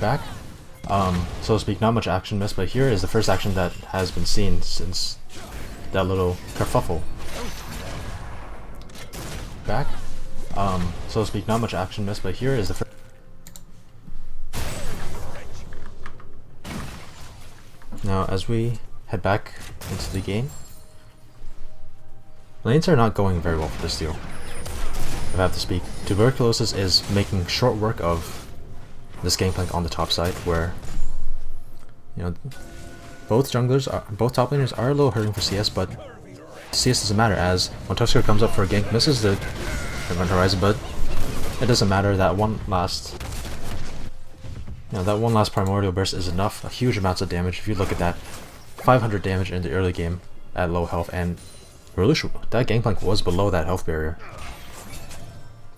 back. So to speak, not much action missed, but here is the first action that has been seen since that little kerfuffle. Back. So to speak, not much action missed, but here is the first. Now, as we head back into the game, lanes are not going very well for this deal, if I have to speak. Tuberculosis is making short work of this gangplank on the top side, where, you know, both top laners are a little hurting for CS, but CS doesn't matter, as when Tusker comes up for a gank, misses the event horizon, but it doesn't matter. That one last primordial burst is enough, a huge amounts of damage. If you look at that, 500 damage in the early game at low health, and that gangplank was below that health barrier.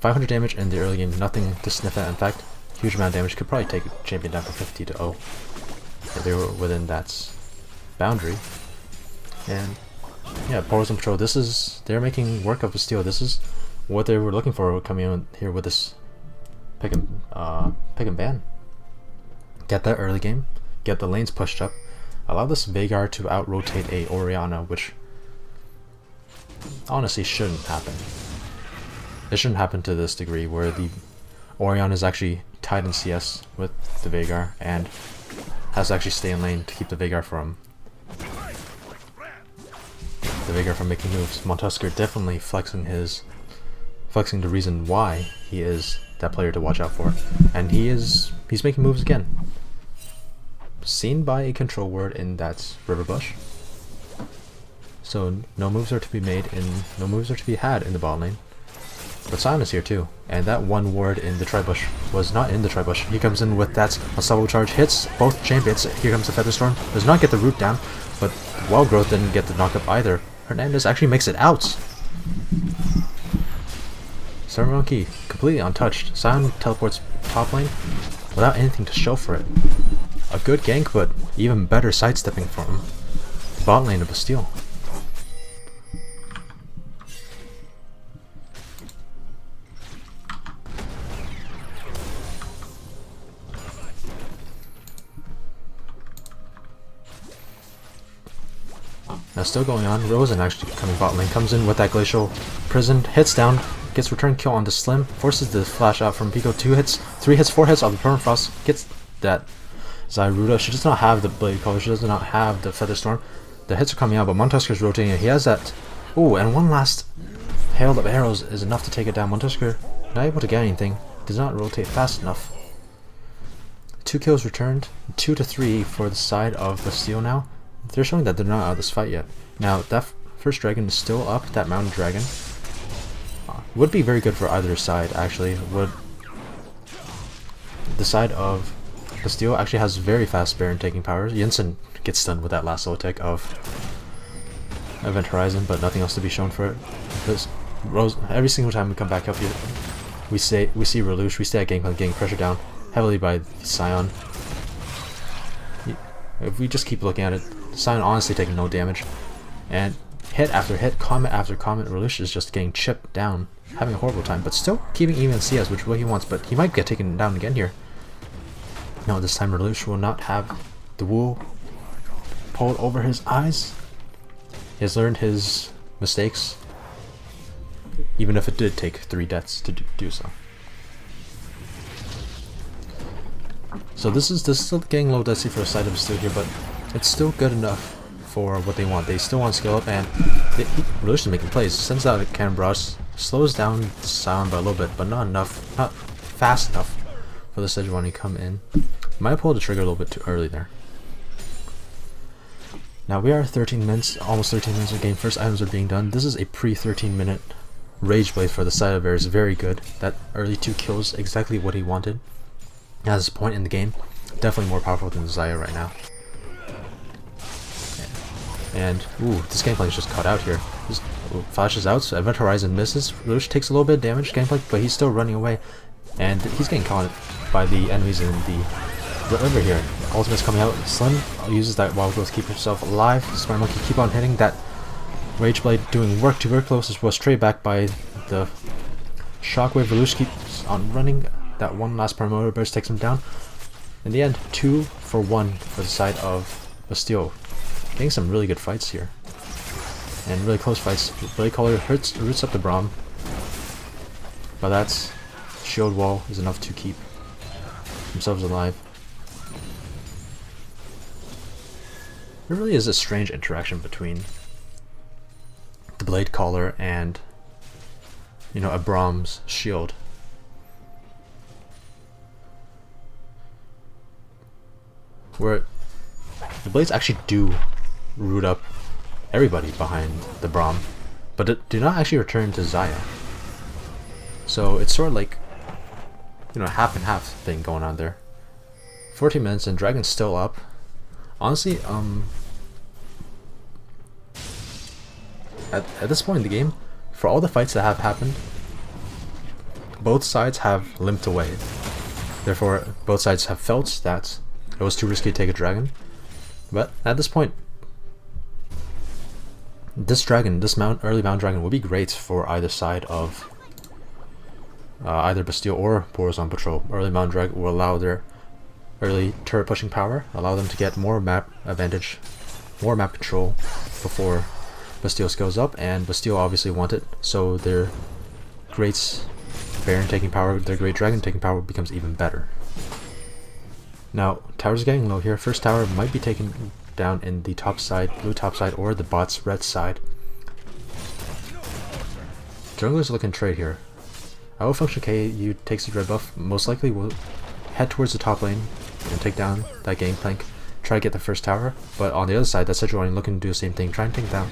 500 damage in the early game, nothing to sniff at. In fact, huge amount of damage, could probably take a champion down from 50 to 0 if they were within that boundary. And yeah, Portals and Patrol, they're making work of the steal. This is what they were looking for coming in here with this pick and ban. Get that early game, get the lanes pushed up, allow this Veigar to out-rotate a Orianna, which honestly shouldn't happen. It shouldn't happen to this degree, where the Orianna is actually tied in CS with the Veigar and has to actually stay in lane to keep the Veigar from making moves. Montusker definitely flexing the reason why he is that player to watch out for, and he's making moves again. Seen by a control ward in that river bush. So no moves are to be made no moves are to be had in the bot lane. But Sion is here too, and that one ward in the tri-bush was not in the tri-bush. He comes in with that unstoppable charge, hits both champions. Here comes the Featherstorm. Does not get the root down, but Wild Growth didn't get the knockup either. Hernandez actually makes it out. Storm Monkey completely untouched. Sion teleports top lane without anything to show for it. A good gank, but even better sidestepping for him. Bot lane of Bastille. Now still going on, Rosen actually coming bot lane, comes in with that Glacial Prison, hits down, gets return kill on the Slim, forces the flash out from Pico, 2 hits, 3 hits, 4 hits on the Permafrost, gets that Zyruda. She does not have the Blade Color, she does not have the Featherstorm. The hits are coming out, but Montusker's rotating it. He has that. Ooh, and one last hail of arrows is enough to take it down. Montusker not able to get anything, does not rotate fast enough. 2 kills returned, 2 to 3 for the side of Bastille now. They're showing that they're not out of this fight yet. Now, that first dragon is still up, that mountain dragon. Would be very good for either side, actually. The side of Bastille actually has very fast Baron taking powers. Jensen gets stunned with that last solo tech of Event Horizon, but nothing else to be shown for it. Because every single time we come back up here, we see Reluche, we stay at Gangplank getting pressure down heavily by Sion. If we just keep looking at it, Sion honestly taking no damage, and hit after hit, comet after comet, Reluche is just getting chipped down, having a horrible time, but still keeping even CS, which is what he wants, but he might get taken down again here. No, this time Reluche will not have the wool pulled over his eyes. He has learned his mistakes, even if it did take 3 deaths to do so. So this is still getting low density for a side of Bastille here, but it's still good enough for what they want. They still want to scale up, and Reluche is making plays. Sends out a cannon barrage, slows down Sion by a little bit, but not enough, not fast enough for the Sejuani to come in. Might have pulled the trigger a little bit too early there. Now we are 13 minutes, almost 13 minutes of the game. First items are being done. This is a pre-13 minute Rage Blade for the side of Air is very good. That early 2 kills, exactly what he wanted. At this point in the game, definitely more powerful than Xayah right now. And ooh, this Gangplank is just caught out here. Just flashes out, so Event Horizon misses. Reluche takes a little bit of damage, Gangplank, but he's still running away. And he's getting caught by the enemies in the river here. Ultimate's coming out. Slim uses that Wild Growth to keep himself alive. Smart Monkey keep on hitting that Rage Blade, doing work. Tuberculosis was straight back by the Shockwave. Reluche keeps on running. That one last Primordial Burst takes him down. In the end, 2-for-1 for the side of Bastille. Getting some really good fights here. And really close fights. Blade Caller roots up the Braum. But that's shield wall is enough to keep themselves alive. There really is a strange interaction between the Blade Caller and, you know, a Braum's shield. Where the blades actually do root up everybody behind the Braum, but it do not actually return to Xayah. So it's sort of like, you know, half and half thing going on there. 14 minutes and Dragon's still up. Honestly, at this point in the game, for all the fights that have happened, both sides have limped away. Therefore, both sides have felt that it was too risky to take a dragon. But at this point, this dragon, this early mount dragon, will be great for either side of either Bastille or Boros on patrol. Early mount dragon will allow their early turret pushing power, allow them to get more map advantage, more map control before Bastille scales up, and Bastille obviously want it, so their great Baron taking power, their great dragon taking power becomes even better. Now, towers getting low here. First tower might be taken down in the top side, blue top side, or the bot's red side. Jungler's looking trade here. Out of function KU takes the red buff, most likely will head towards the top lane and take down that gangplank, try to get the first tower, but on the other side, that Sejuani looking to do the same thing, try and take down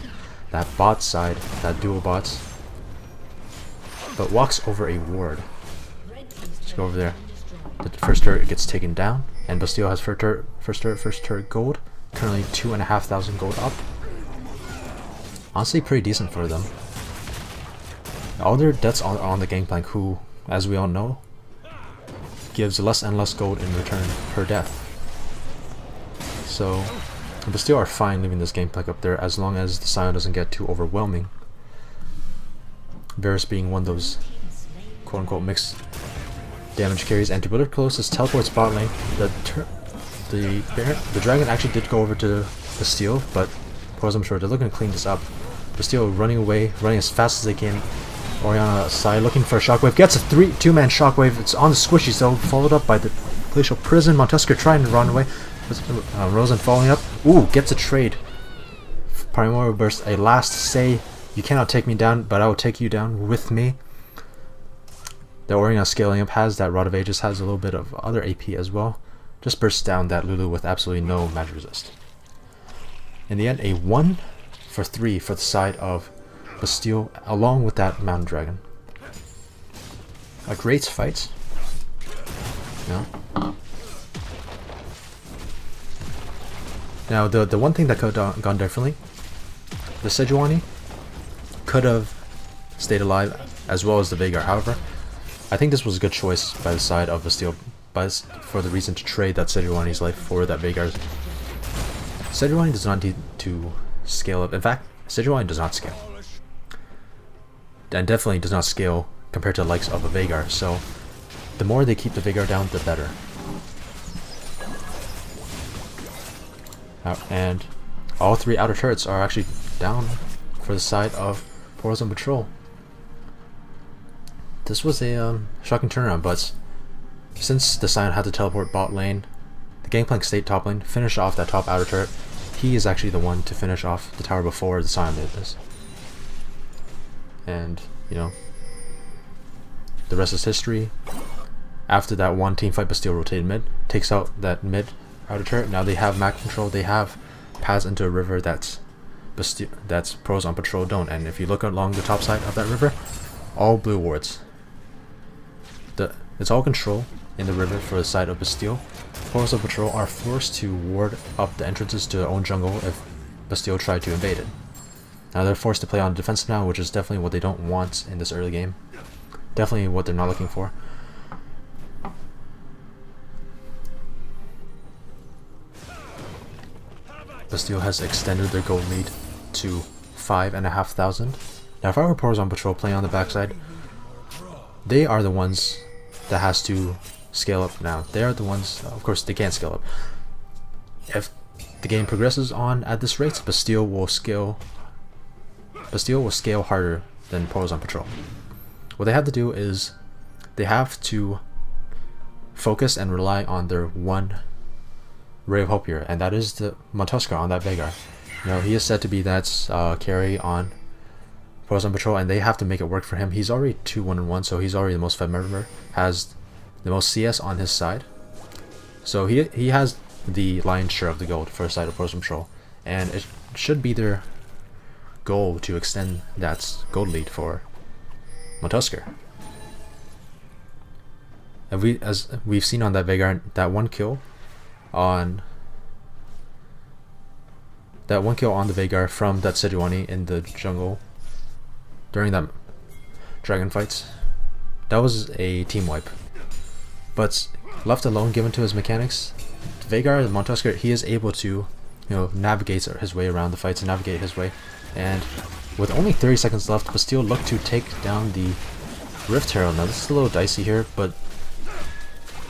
that bot side, that dual bots, but walks over a ward. Let's go over there. The first turret gets taken down, and Bastille has first turret gold, currently 2,500 gold up. Honestly, pretty decent for them. All their deaths are on the gangplank, who, as we all know, gives less and less gold in return per death. So, Bastille are fine leaving this gangplank up there as long as the Scion doesn't get too overwhelming. Varus being one of those quote-unquote mixed damage carries, and to build it close, this teleports bot lane. The dragon actually did go over to Bastille, but I'm sure they're looking to clean this up. Bastille running away, running as fast as they can. Orianna side looking for a shockwave, gets a 2-man shockwave. It's on the squishies though, followed up by the Glacial Prison. Montusker trying to run away. Rosen following up. Ooh, gets a trade. Primordial Burst, a last say, you cannot take me down, but I will take you down with me. The Orianna scaling up has that Rod of Ages, has a little bit of other AP as well. Just bursts down that Lulu with absolutely no magic resist. In the end, a 1-for-3 for the side of Bastille, along with that Mountain Dragon. A great fight. No. Now, the one thing that could have gone differently, the Sejuani could have stayed alive as well as the Veigar. However, I think this was a good choice by the side of Bastille, for the reason to trade that Sejuani's life for that Veigar's. Sejuani does not need to scale up. In fact, Sejuani does not scale. And definitely does not scale compared to the likes of a Veigar, so the more they keep the Veigar down, the better. And all three outer turrets are actually down for the side of Boros on patrol. This was a shocking turnaround, but since the Scion had to teleport bot lane, the Gangplank stayed top lane, finish off that top outer turret. He is actually the one to finish off the tower before the Scion did this. And, you know, the rest is history. After that one team fight, Bastille rotated mid, takes out that mid outer turret. Now they have map control, they have paths into a river that's Boros on patrol don't. And if you look along the top side of that river, all blue wards. It's all control in the river for the side of Bastille. Boros on patrol are forced to ward up the entrances to their own jungle if Bastille tried to invade it. Now they're forced to play on defense now, which is definitely what they don't want in this early game. Definitely what they're not looking for. Bastille has extended their gold lead to 5,500. Now if I were Boros on patrol playing on the backside, they are the ones that has to scale up now. They are the ones, of course, they can't scale up. If the game progresses on at this rate, Bastille will scale harder than Pros on Patrol. What they have to do is they have to focus and rely on their one ray of hope here, and that is the Montusker on that Veigar. You know, he is said to be that carry on Pros on Patrol, and they have to make it work for him. He's already 2-1-1, so he's already the most fed member, has the most CS on his side. So he has the lion's share of the gold for a side of Pros on Patrol, and it should be their goal to extend that gold lead for Montusker. And as we've seen on that Veigar, that one kill on the Veigar from that Sejuani in the jungle during that dragon fight, that was a team wipe. But left alone, given to his mechanics, Veigar, the Montusker, he is able to, you know, navigate his way around the fights and navigate his way. And with only 30 seconds left, Bastille look to take down the Rift Herald. Now this is a little dicey here, but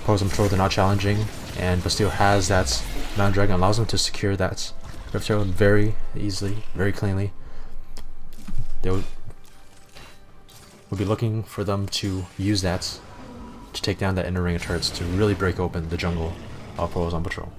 Pros on Patrol, they're not challenging, and Bastille has that Mountain Dragon, allows him to secure that Rift Herald very easily, very cleanly. They would be looking for them to use that to take down that inner ring of turrets to really break open the jungle of Pros on Patrol.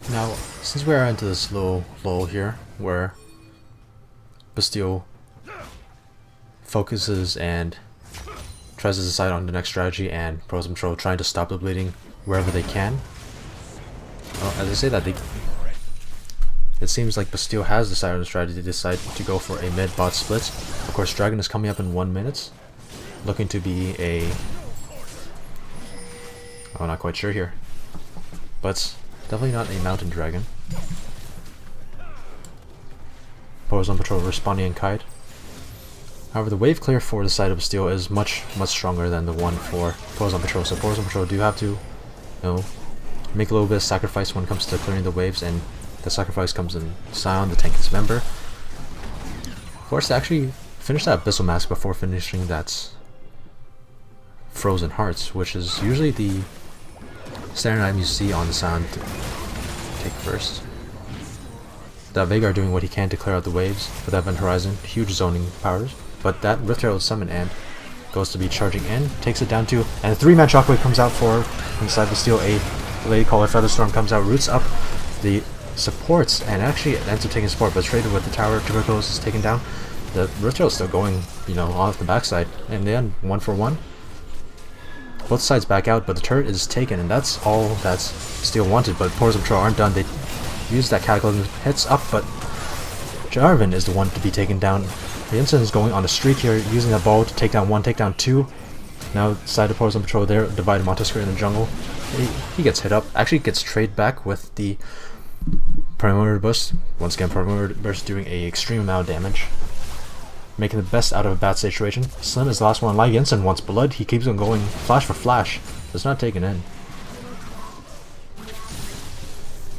Now, since we are into this little lull here, where Bastille focuses and tries to decide on the next strategy, and Pros on Patrol trying to stop the bleeding wherever they can. Well, as I say that, it seems like Bastille has decided on the strategy to decide to go for a mid-bot split. Of course, Dragon is coming up in 1 minute, looking to be a... I'm not quite sure here, but definitely not a Mountain Dragon. Pros on Patrol responding in kite. However, the wave clear for the side of Bastille is much stronger than the one for Pros on Patrol. So Pros on Patrol do have to, you know, make a little bit of sacrifice when it comes to clearing the waves, and the sacrifice comes in Scion, the tankiest member. Forced to actually finish that Abyssal Mask before finishing that Frozen Hearts, which is usually the standard item you see on the Scion to take first. That Veigar doing what he can to clear out the waves for that Event Horizon, huge zoning powers, but that Rift Herald summon and goes to be charging in, takes it down to, and a 3-man Shockwave comes out for inside Bastille. A Lady Caller Featherstorm comes out, roots up the supports, and actually ends up taking support, but traded with the tower. Tuberculosis is taken down. The Rift Herald still going, you know, off the backside, and then 1 for 1. Both sides back out, but the turret is taken, and that's all that Steel wanted. But Pros on Patrol aren't done. They use that Cataclysm, hits up, but Jarvan is the one to be taken down. The Instant is going on a streak here, using that ball to take down 1, take down 2. Now, side of Pros on Patrol there, divided Montusker in the jungle. He gets hit up, actually gets traded back with the Perimeter Burst. Once again, Perimeter Burst doing a extreme amount of damage, making the best out of a bad situation. Slim is the last one. Like Instant wants blood. He keeps on going flash for flash. It's not taken in.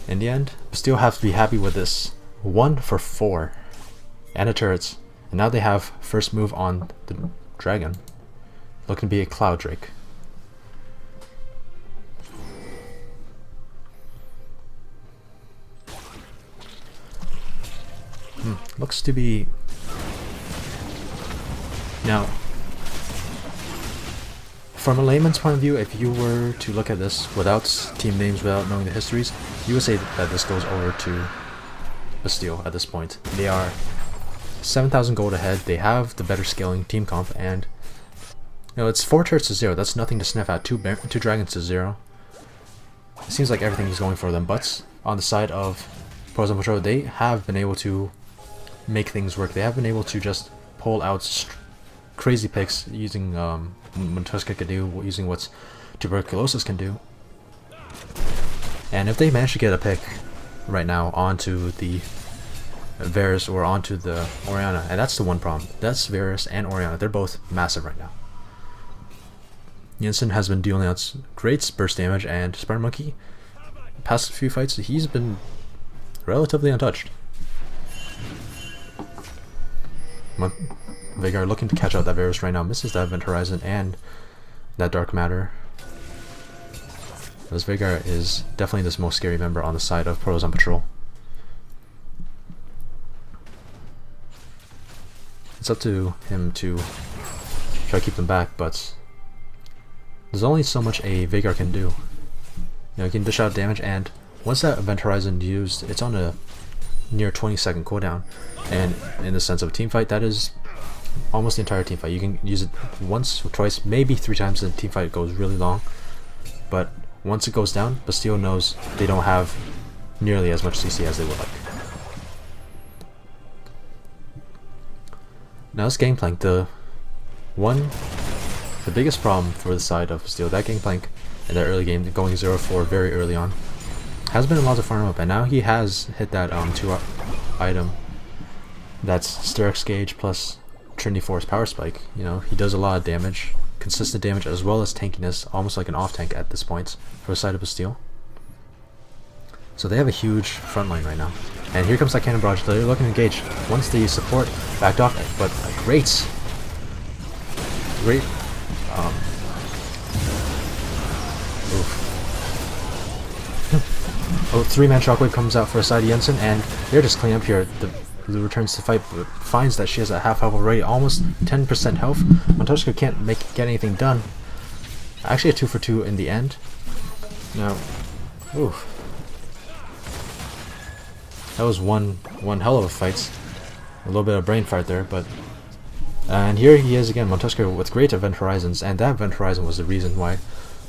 In the end, Bastille have to be happy with this 1 for 4 and a turrets. And now they have first move on the Dragon, looking to be a Cloud Drake. Looks to be... Now, from a layman's point of view, if you were to look at this without team names, without knowing the histories, you would say that this goes over to Bastille at this point. They are 7,000 gold ahead, they have the better scaling team comp, and you know, it's 4 turrets to 0, that's nothing to sniff at, 2 dragons to 0. It seems like everything is going for them, but on the side of Pros on Patrol, they have been able to make things work. They have been able to just pull out crazy picks using Montusker could do, using what Tuberculosis can do. And if they manage to get a pick right now onto the Varus or onto the Orianna, and that's the one problem. That's Varus and Orianna. They're both massive right now. Jensen has been dealing out great burst damage, and Spartan Monkey, past few fights, he's been relatively untouched. Veigar looking to catch out that Varus right now, misses that Event Horizon and that Dark Matter. This Veigar is definitely the most scary member on the side of Portals on Patrol. It's up to him to try to keep them back, but there's only so much a Veigar can do. You know, he can dish out damage, and once that Event Horizon used, it's on a near 20-second cooldown. And in the sense of a team fight, that is almost the entire team fight. You can use it once or twice, maybe 3 times, and the team fight goes really long. But once it goes down, Bastille knows they don't have nearly as much CC as they would like. Now this Gangplank, the biggest problem for the side of Bastille, that Gangplank in that early game, going 0-4 very early on, has been allowed to farm up, and now he has hit that 2 item. That's Styrex Gauge plus Trinity Force Power Spike. You know, he does a lot of damage, consistent damage, as well as tankiness, almost like an off tank at this point for the side of Bastille. So they have a huge front line right now. And here comes that Cannon Barrage. They're looking to engage. Once the support backed off, but a great oh, 3-man Shockwave comes out for a side of Jensen, and they're just cleaning up here. The returns to fight, but finds that she has a half health already, almost 10% health. Montoshka can't get anything done. Actually a 2 for 2 in the end. Now, oof. That was one hell of a fight. A little bit of brain fart there, but... And here he is again, Montoshka with great Event Horizons, and that Event Horizon was the reason why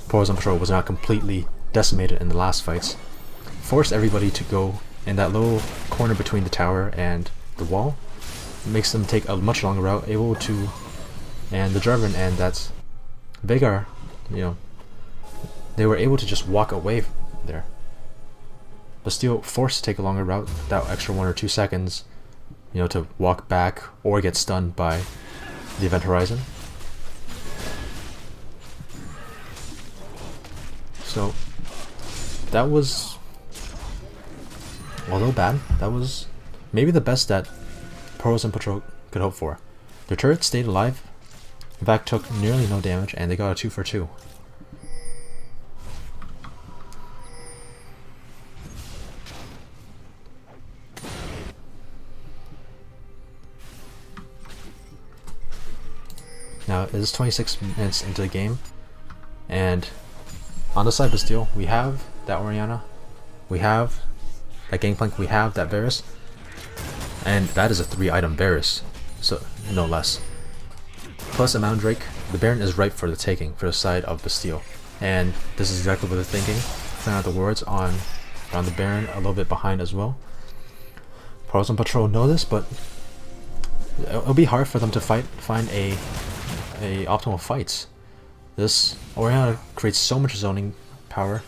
Portals on Patrol was not completely decimated in the last fights. Forced everybody to go in that little corner between the tower and the wall. It makes them take a much longer route, able to... And the Jarvan and that Veigar, you know, they were able to just walk away there. Bastille forced to take a longer route, that extra 1 or 2 seconds, you know, to walk back or get stunned by the Event Horizon. So that was, although bad, that was maybe the best that Portals and Patrol could hope for. Their turret stayed alive, in fact took nearly no damage, and they got a 2 for 2. Now it is 26 minutes into the game, and on the side of Bastille, we have that Orianna, we have that Gangplank, we have that Varus, and that is a 3-item Varus, so no less. Plus a Mountain Drake, the Baron is ripe for the taking for the side of Bastille, and this is exactly what they're thinking. Clearing out the wards on the Baron, a little bit behind as well. Portals on Patrol know this, but it'll be hard for them to find a optimal fight. This Orianna creates so much zoning power.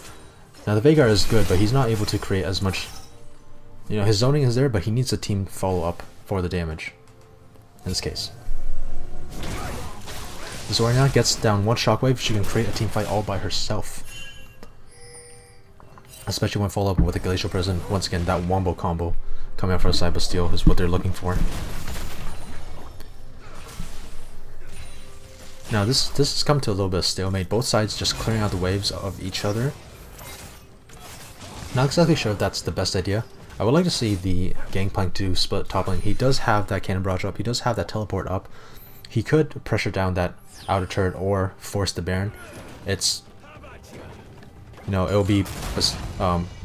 Now the Veigar is good, but he's not able to create as much. You know, his zoning is there, but he needs a team follow up for the damage. In this case, this Orianna gets down 1 shockwave, she can create a team fight all by herself. Especially when follow up with a Glacial Prison. Once again, that wombo combo coming out for the side Bastille is what they're looking for. Now this has come to a little bit of stalemate, both sides just clearing out the waves of each other. Not exactly sure if that's the best idea. I would like to see the Gangplank do split top lane. He does have that Cannon Barrage up, he does have that teleport up. He could pressure down that outer turret or force the Baron. It's, you know, it'll be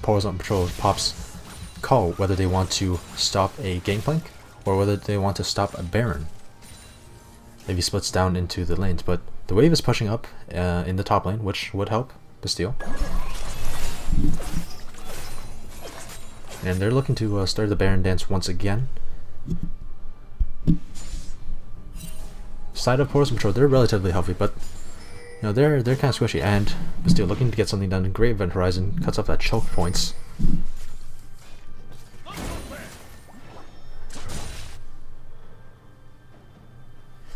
Portals on Patrol Pop's call whether they want to stop a Gangplank or whether they want to stop a Baron if he splits down into the lanes. But the wave is pushing up in the top lane, which would help Bastille. And they're looking to start the Baron dance once again. Side of Portals Patrol, they're relatively healthy, but you know, they're kind of squishy, and still looking to get something done. Great Event Horizon cuts off that choke points.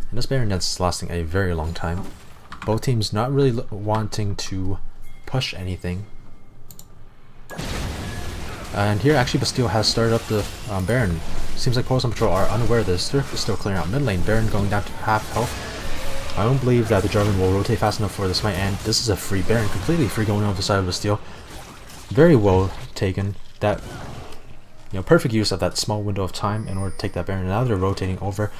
And this Baron that's lasting a very long time. Both teams not really wanting to push anything. And here actually Bastille has started up the Baron. Seems like Pros on Patrol are unaware of this. They're still clearing out mid lane. Baron going down to half health. I don't believe that the Jarvan will rotate fast enough for this might end. This is a free Baron, completely free going over the side of Bastille. Very well taken. That, you know, perfect use of that small window of time in order to take that Baron. Now they're rotating over.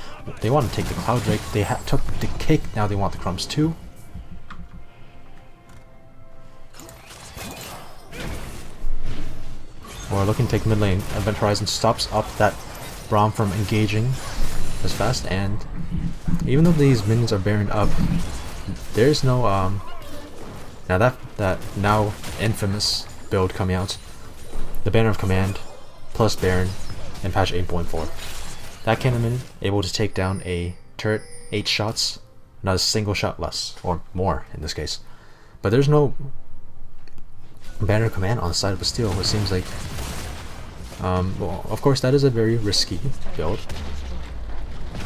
They want to take the Cloud Drake. They took the cake. Now they want the crumbs too. Or looking to take mid lane. Event Horizon stops up that Braum from engaging as fast, and even though these minions are Baroned up, there's no now that now infamous build coming out, the Banner of Command plus Baron in patch 8.4. That cannon minion able to take down a turret 8 shots, not a single shot less or more in this case. But there's no Banner of Command on the side of Bastille, which seems like well, of course that is a very risky build.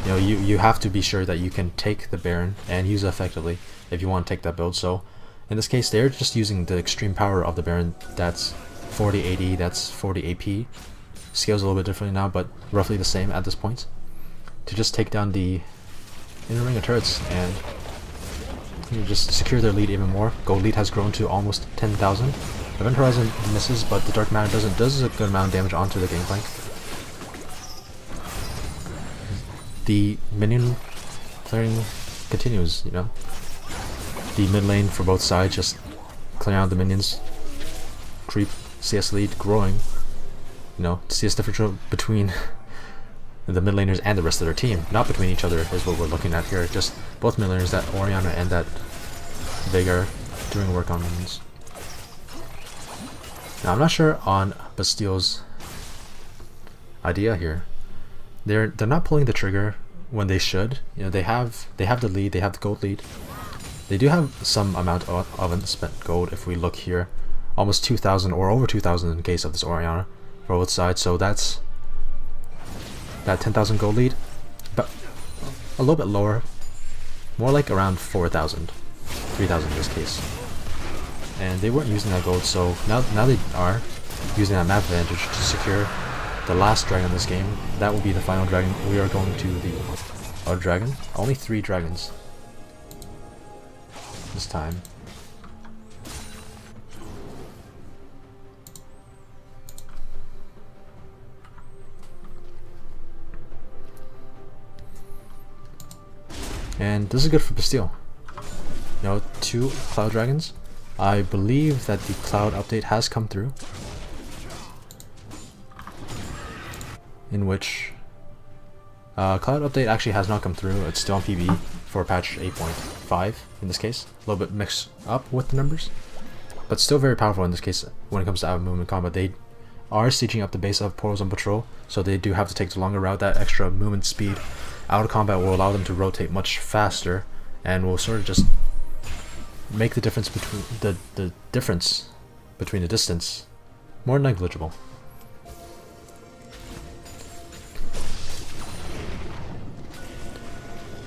You know, you have to be sure that you can take the Baron and use it effectively if you want to take that build. So in this case they're just using the extreme power of the Baron. That's 40 AD, that's 40 AP. Scales a little bit differently now, but roughly the same at this point, to just take down the inner ring of turrets and just secure their lead even more. Gold lead has grown to almost 10,000. Event Horizon misses, but the Dark Matter does a good amount of damage onto the Gangplank. The minion clearing continues, you know. The mid lane for both sides just clearing out the minions. Creep CS lead growing. You know, CS differential between the mid laners and the rest of their team, not between each other, is what we're looking at here. Just both mid laners, that Orianna and that Veigar, doing work on minions. Now I'm not sure on Bastille's idea here. They're not pulling the trigger when they should. You know, they have the lead, they have the gold lead. They do have some amount of unspent gold if we look here. Almost 2,000 or over 2,000 in case of this Orianna for both sides. So that's that 10,000 gold lead, but a little bit lower, more like around 4,000, 3,000 in this case. And they weren't using that gold, so now they are using that map advantage to secure the last dragon in this game. That will be the final dragon. We are going to the other dragon. Only 3 dragons this time. And this is good for Bastille. You know, 2 Cloud Dragons. I believe that the Cloud update has come through, in which Cloud update actually has not come through. It's still on PB for patch 8.5 in this case. A little bit mixed up with the numbers, but still very powerful in this case when it comes to out of movement combat. They are sieging up the base of Portals on Patrol, so they do have to take the longer route. That extra movement speed out of combat will allow them to rotate much faster, and will sort of just make the difference between the difference between the distance more negligible.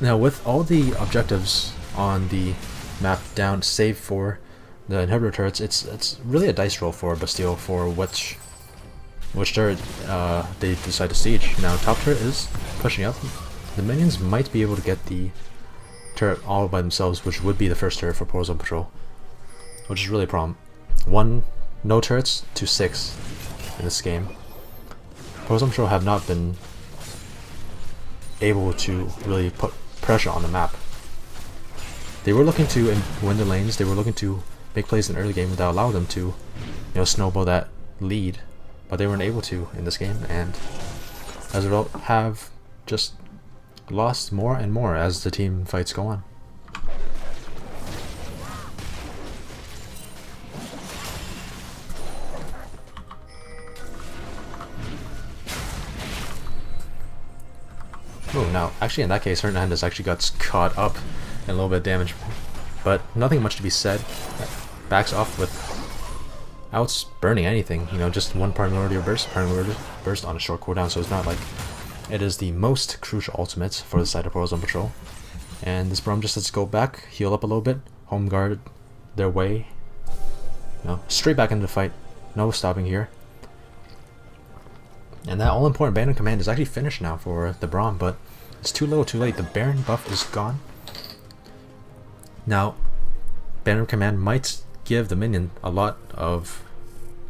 Now, with all the objectives on the map down, save for the inhibitor turrets, it's really a dice roll for Bastille for which turret they decide to siege. Now, top turret is pushing up. The minions might be able to get the turret all by themselves, which would be the first turret for Portals on Patrol, which is really a problem. No turrets to 6 in this game. Portals on Patrol have not been able to really put pressure on the map. They were looking to win the lanes, they were looking to make plays in the early game that allowed them to, you know, snowball that lead, but they weren't able to in this game, and as a result have just lost more and more as the team fights go on. Oh, now actually in that case Hernandez actually got caught up in a little bit of damage but nothing much to be said. Backs off without burning anything, you know, just one primordial burst on a short cooldown, so it's not like it is the most crucial ultimate for the side of Pearls on Patrol. And this Braum just lets go back, heal up a little bit, home guard their way, you know, straight back into the fight, no stopping here. And that all-important Baron command is actually finished now for the Braum, but it's too little too late. The Baron buff is gone. Now, Baron command might give the minion a lot of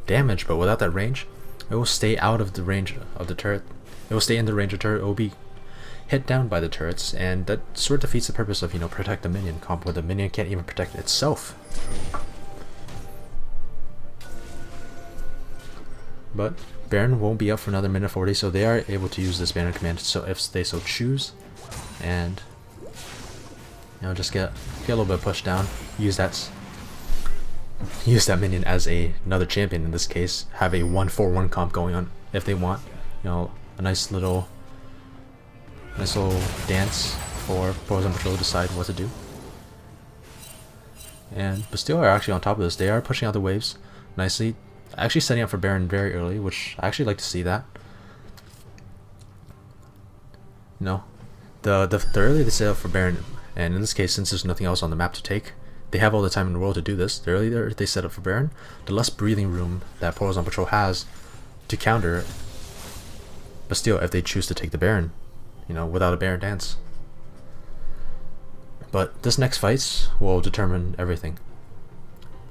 damage, but without that range, it will stay out of the range of the turret. It will stay in the range of the turret. It will be hit down by the turrets, and that sort of defeats the purpose of, you know, protect the minion comp, where the minion can't even protect itself. But Baron won't be up for another minute 40, so they are able to use this Baron command, so if they so choose, and you know, just get a little bit pushed down, use that minion as another champion in this case, have a 1-4-1 comp going on if they want, you know, a nice little dance for Pearls on Patrol to decide what to do. And Bastille are actually on top of this. They are pushing out the waves nicely, actually setting up for Baron very early, which I actually like to see that. You know, the earlier they set up for Baron, and in this case, since there's nothing else on the map to take, they have all the time in the world to do this. The earlier they set up for Baron, the less breathing room that Pearls on Patrol has to counter Bastille if they choose to take the Baron, you know, without a Baron dance. But this next fight will determine everything.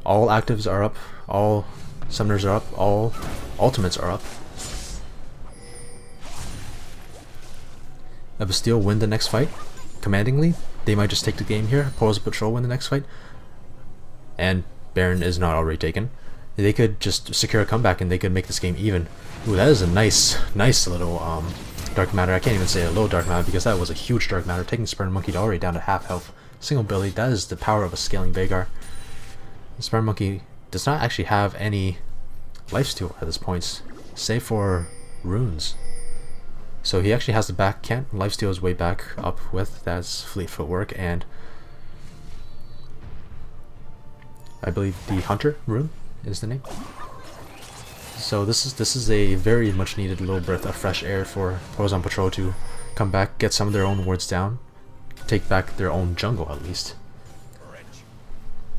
All actives are up, all summoners are up, all ultimates are up. If Bastille win the next fight commandingly, they might just take the game here. Pearls Patrol win the next fight, and Baron is not already taken. They could just secure a comeback and they could make this game even. Ooh, that is a nice little dark matter. I can't even say a little dark matter because that was a huge dark matter, taking Sperm Monkey already down to half health. Single ability. That is the power of a scaling Veigar. Sperm Monkey does not actually have any lifesteal at this point, save for runes. So he actually has the back, can't lifesteal his way back up with. That's fleet footwork, and I believe the Hunter rune is the name. So this is a very much needed little breath of fresh air for Pearls on Patrol to come back, get some of their own wards down, take back their own jungle at least.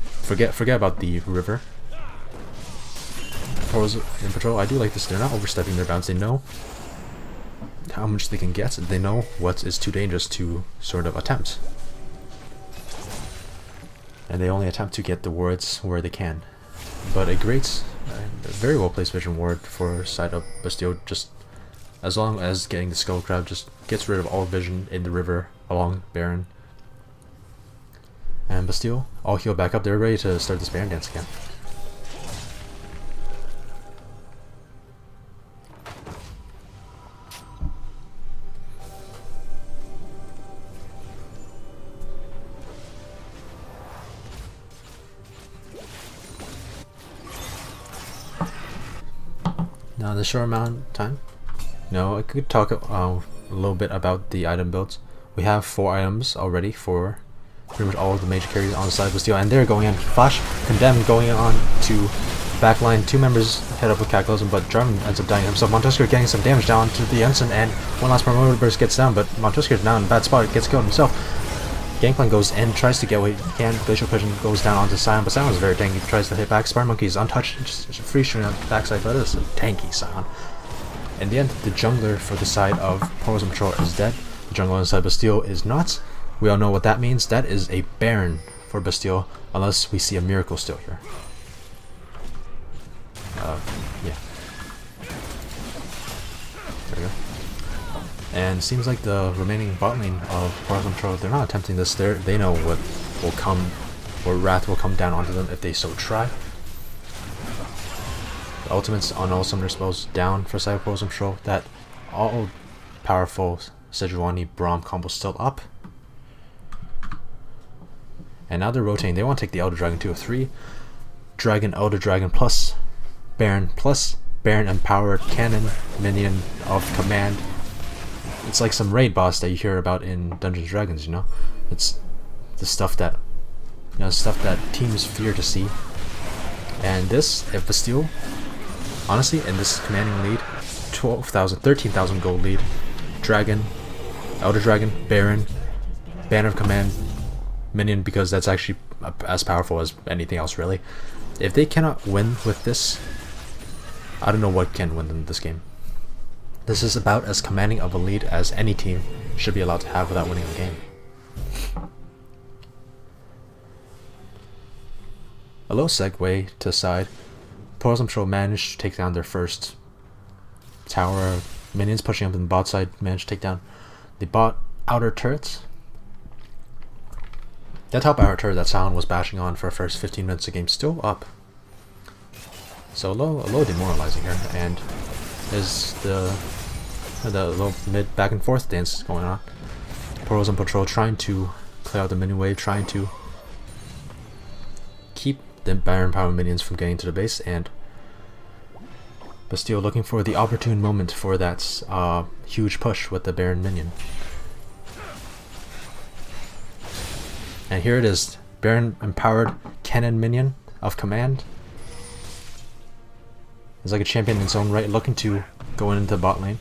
Forget about the river. Pearls in Patrol, I do like this. They're not overstepping their bounds. They know how much they can get. They know what is too dangerous to sort of attempt, and they only attempt to get the wards where they can. But a great, very well placed vision ward for side up Bastille, just as long as getting the skull crab just gets rid of all vision in the river along Baron. And Bastille all heal back up. They're ready to start this Baron dance again. Now the short amount of time. No, I could talk a little bit about the item builds. We have 4 items already for pretty much all of the major carries on the side of Bastille, and they're going in. Flash Condemned going on to backline. 2 members head up with Cataclysm, but Drum ends up dying himself. Montusker getting some damage down to the Ensign, and one last promoter burst gets down, but Montusker's now in a bad spot, gets killed himself. Gangplank goes in, tries to get what he can. Glacial Pigeon goes down onto Sion, but Sion is very tanky. He tries to hit back. Spark Monkey is untouched, just free shooting on the backside, but it is a tanky Sion. In the end, the jungler for the side of Pearls on Patrol is dead. The jungler on the side of Bastille is not. We all know what that means. That is a Baron for Bastille, unless we see a miracle still here. Yeah. There we go. And seems like the remaining bot lane of Pearls on Patrol, they're not attempting this. They know what will come, or wrath will come down onto them if they so try. The ultimates on all summoner spells down for side of Pearls on Patrol. That all powerful Sejuani Braum combo still up. And now they're rotating. They want to take the Elder Dragon 2 of 3. Dragon, Elder Dragon plus Baron Empowered Cannon Minion of Command. It's like some raid boss that you hear about in Dungeons & Dragons, you know? It's the stuff that stuff that teams fear to see. And this, if Bastille, honestly, in this commanding lead, 12,000, 13,000 gold lead, Dragon, Elder Dragon, Baron, Banner of Command, Minion, because that's actually as powerful as anything else really. If they cannot win with this, I don't know what can win them this game. This is about as commanding of a lead as any team should be allowed to have without winning the game. A little segue to side. Portals Control managed to take down their first tower. Minions pushing up in the bot side managed to take down the bot outer turrets. That top outer turret that Sound was bashing on for the first 15 minutes of the game still up. So a little demoralizing here, and is the little mid back and forth dance going on. Portals on patrol trying to clear out the minion wave, trying to keep the Baron Power minions from getting to the base, and Bastille looking for the opportune moment for that huge push with the Baron minion. And here it is, Baron empowered cannon minion of command. It's like a champion in its own right, looking to go into the bot lane.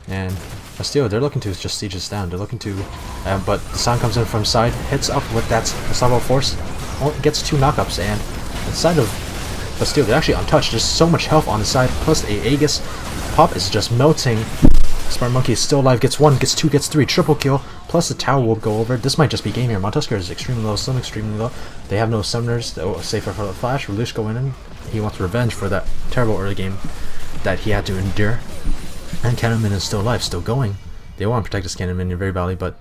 And Bastille, they're looking to just siege this down. They're looking to, but the Sound comes in from side, hits up with that Unstoppable Force, gets 2 knockups, and the side of Bastille, they're actually untouched. There's so much health on the side, plus a Aegis pop is just melting. Smart Monkey is still alive, gets 1, gets 2, gets 3, triple kill, plus the tower will go over. This might just be game here. Montusker is extremely low, Slim extremely low. They have no summoners, safer for the flash. Relush going in. He wants revenge for that terrible early game that he had to endure. And Cannonman is still alive, still going. They want to protect this Cannonman very badly, but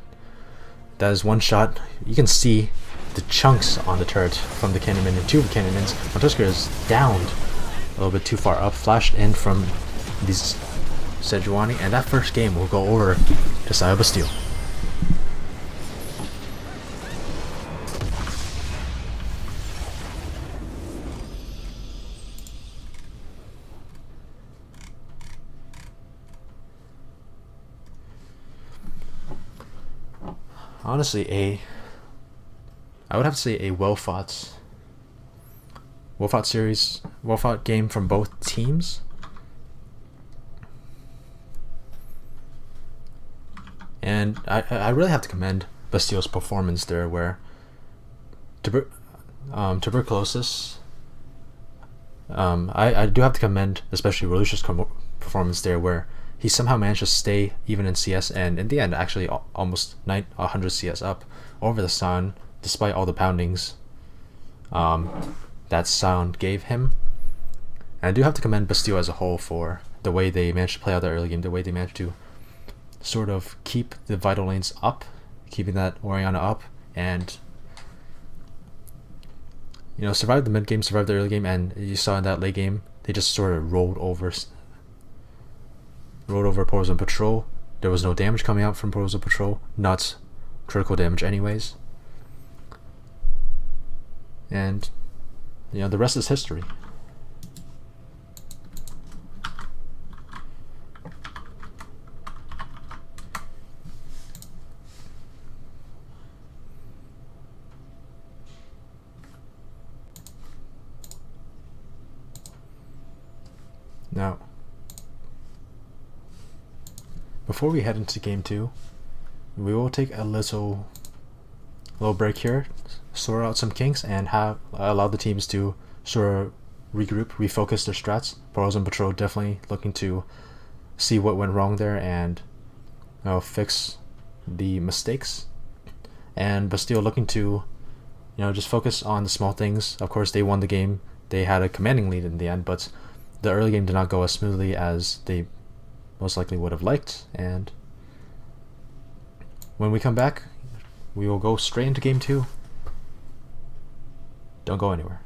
that is one shot. You can see the chunks on the turret from the Cannonman and 2 Cannonmans. Montusker is downed a little bit too far up, flashed in from these Sejuani, and that first game will go over to side of Bastille. Honestly, I would have to say a well-fought series, well-fought game from both teams. And I really have to commend Bastille's performance there, where Tuberculosis, I do have to commend especially Relush's performance there, where he somehow managed to stay even in CS, and in the end actually almost 100 CS up over the Sound, despite all the poundings that Sound gave him. And I do have to commend Bastille as a whole for the way they managed to play out the early game, the way they managed to sort of keep the vital lanes up, keeping that Orianna up, and survive the mid game, survive the early game, and you saw in that late game they just sort of rolled over Portals on Patrol. There was no damage coming out from Portals on Patrol, not critical damage anyways, and the rest is history. Now, before we head into game 2, we will take a little break here, sort out some kinks, and allow the teams to sort of regroup, refocus their strats. Portals on Patrol definitely looking to see what went wrong there and fix the mistakes, and Bastille looking to just focus on the small things. Of course, they won the game. They had a commanding lead in the end, but the early game did not go as smoothly as they most likely would have liked, and when we come back, we will go straight into game 2. Don't go anywhere.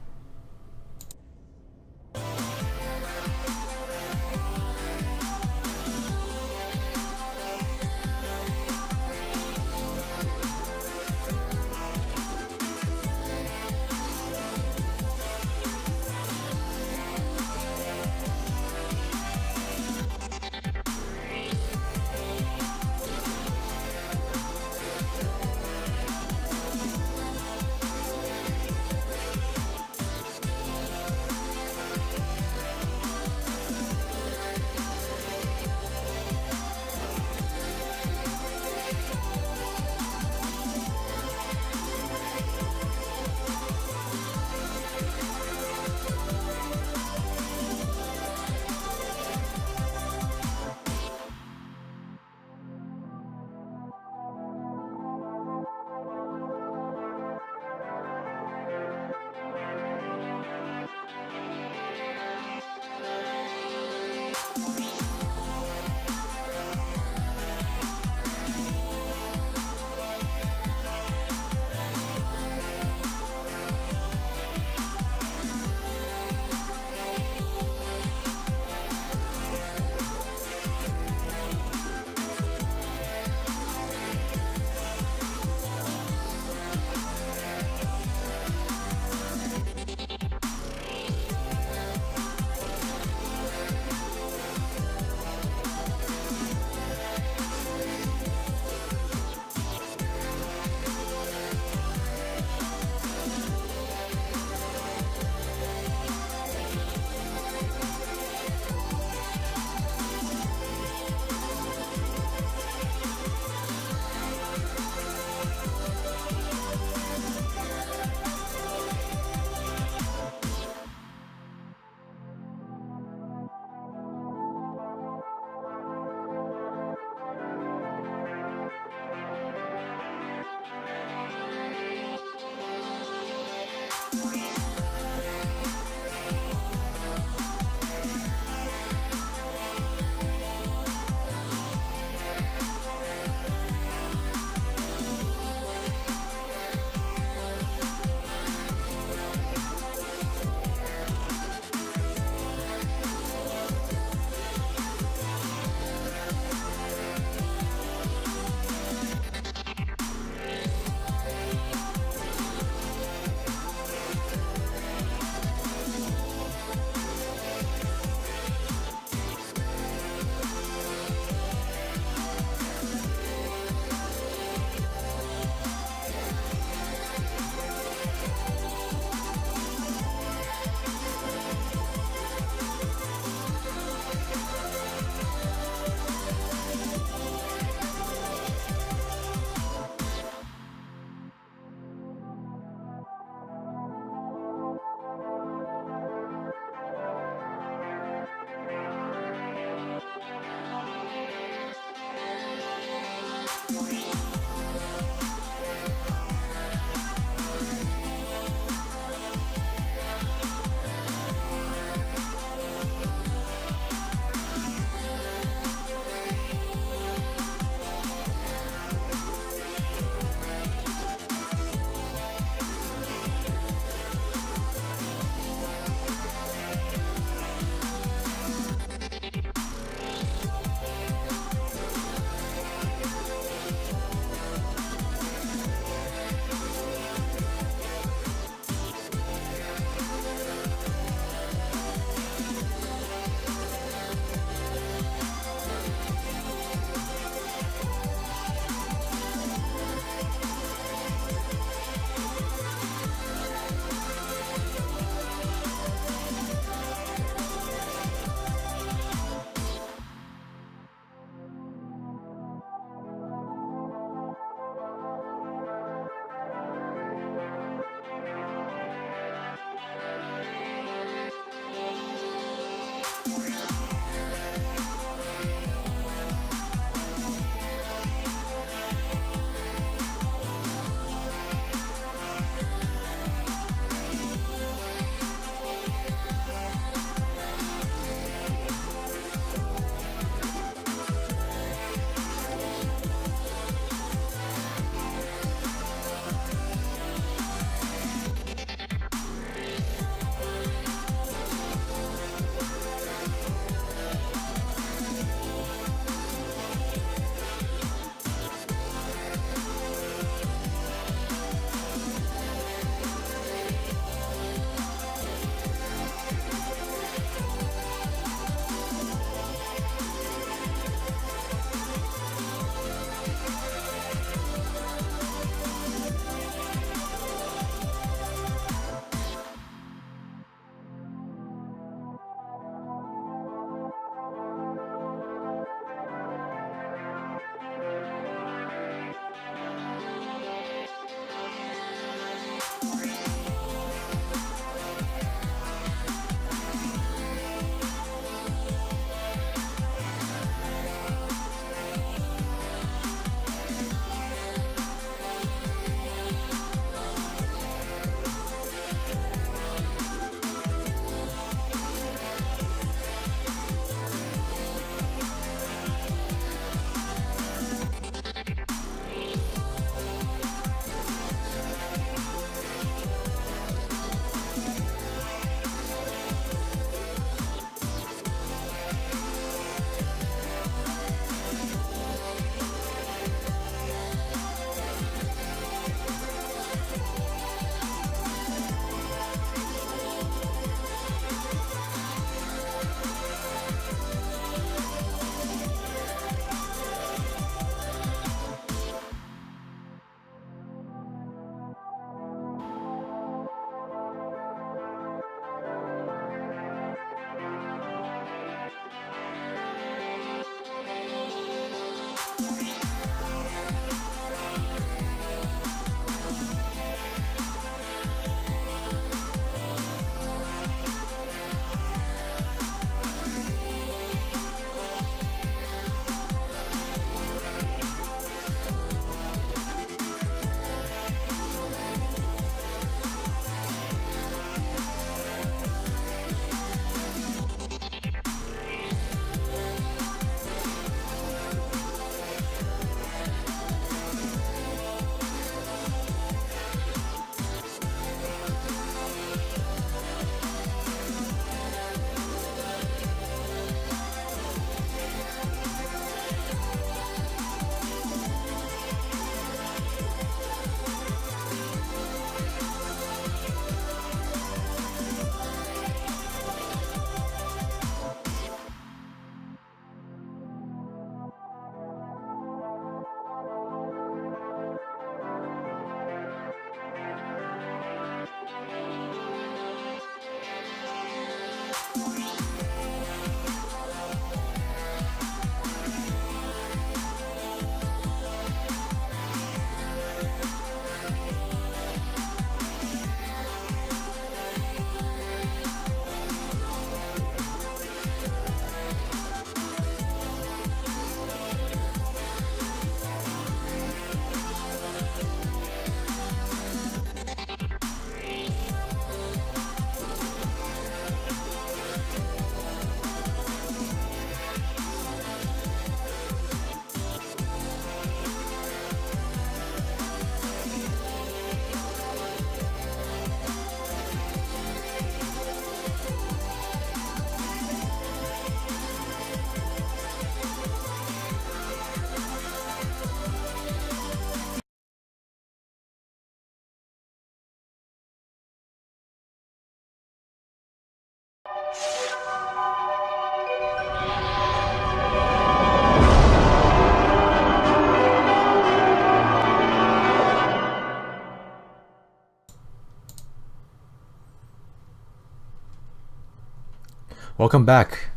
Welcome back.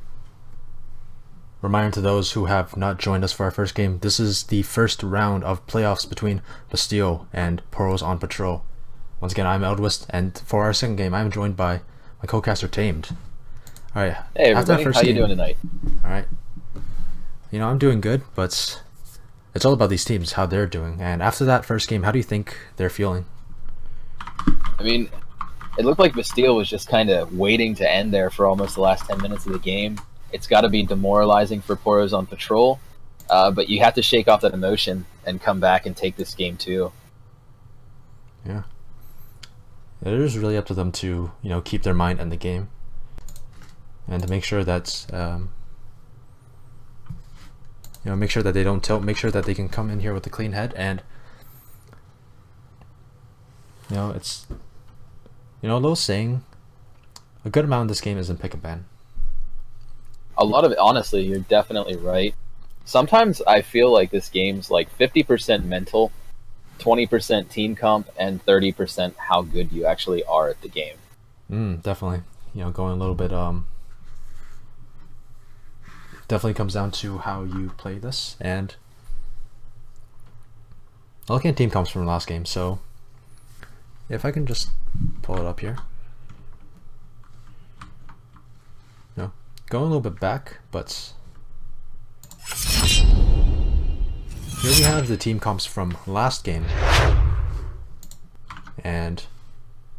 Reminder to those who have not joined us for our first game, this is the first round of playoffs between Bastille and Poros on Patrol. Once again, I'm Eldwist, and for our second game, I'm joined by my co-caster Tamed. Alright, hey everybody, how you doing tonight? Alright. You know, I'm doing good, but it's all about these teams, how they're doing. And after that first game, how do you think they're feeling? I mean, it looked like Bastille was just kind of waiting to end there for almost the last 10 minutes of the game. It's got to be demoralizing for Poros on Patrol, but you have to shake off that emotion and come back and take this game too. Yeah. It is really up to them to, you know, keep their mind in the game. And to make sure that, you know, make sure that they don't tilt, make sure that they can come in here with a clean head. And, you know, it's, you know, a little saying, a good amount of this game is in pick and ban. A lot of it, honestly, you're definitely right. Sometimes I feel like this game's like 50% mental, 20% team comp, and 30% how good you actually are at the game. Definitely. You know, going a little bit, definitely comes down to how you play this. And looking at team comps from last game, so if I can just pull it up here. No, going a little bit back, but here we have the team comps from last game. And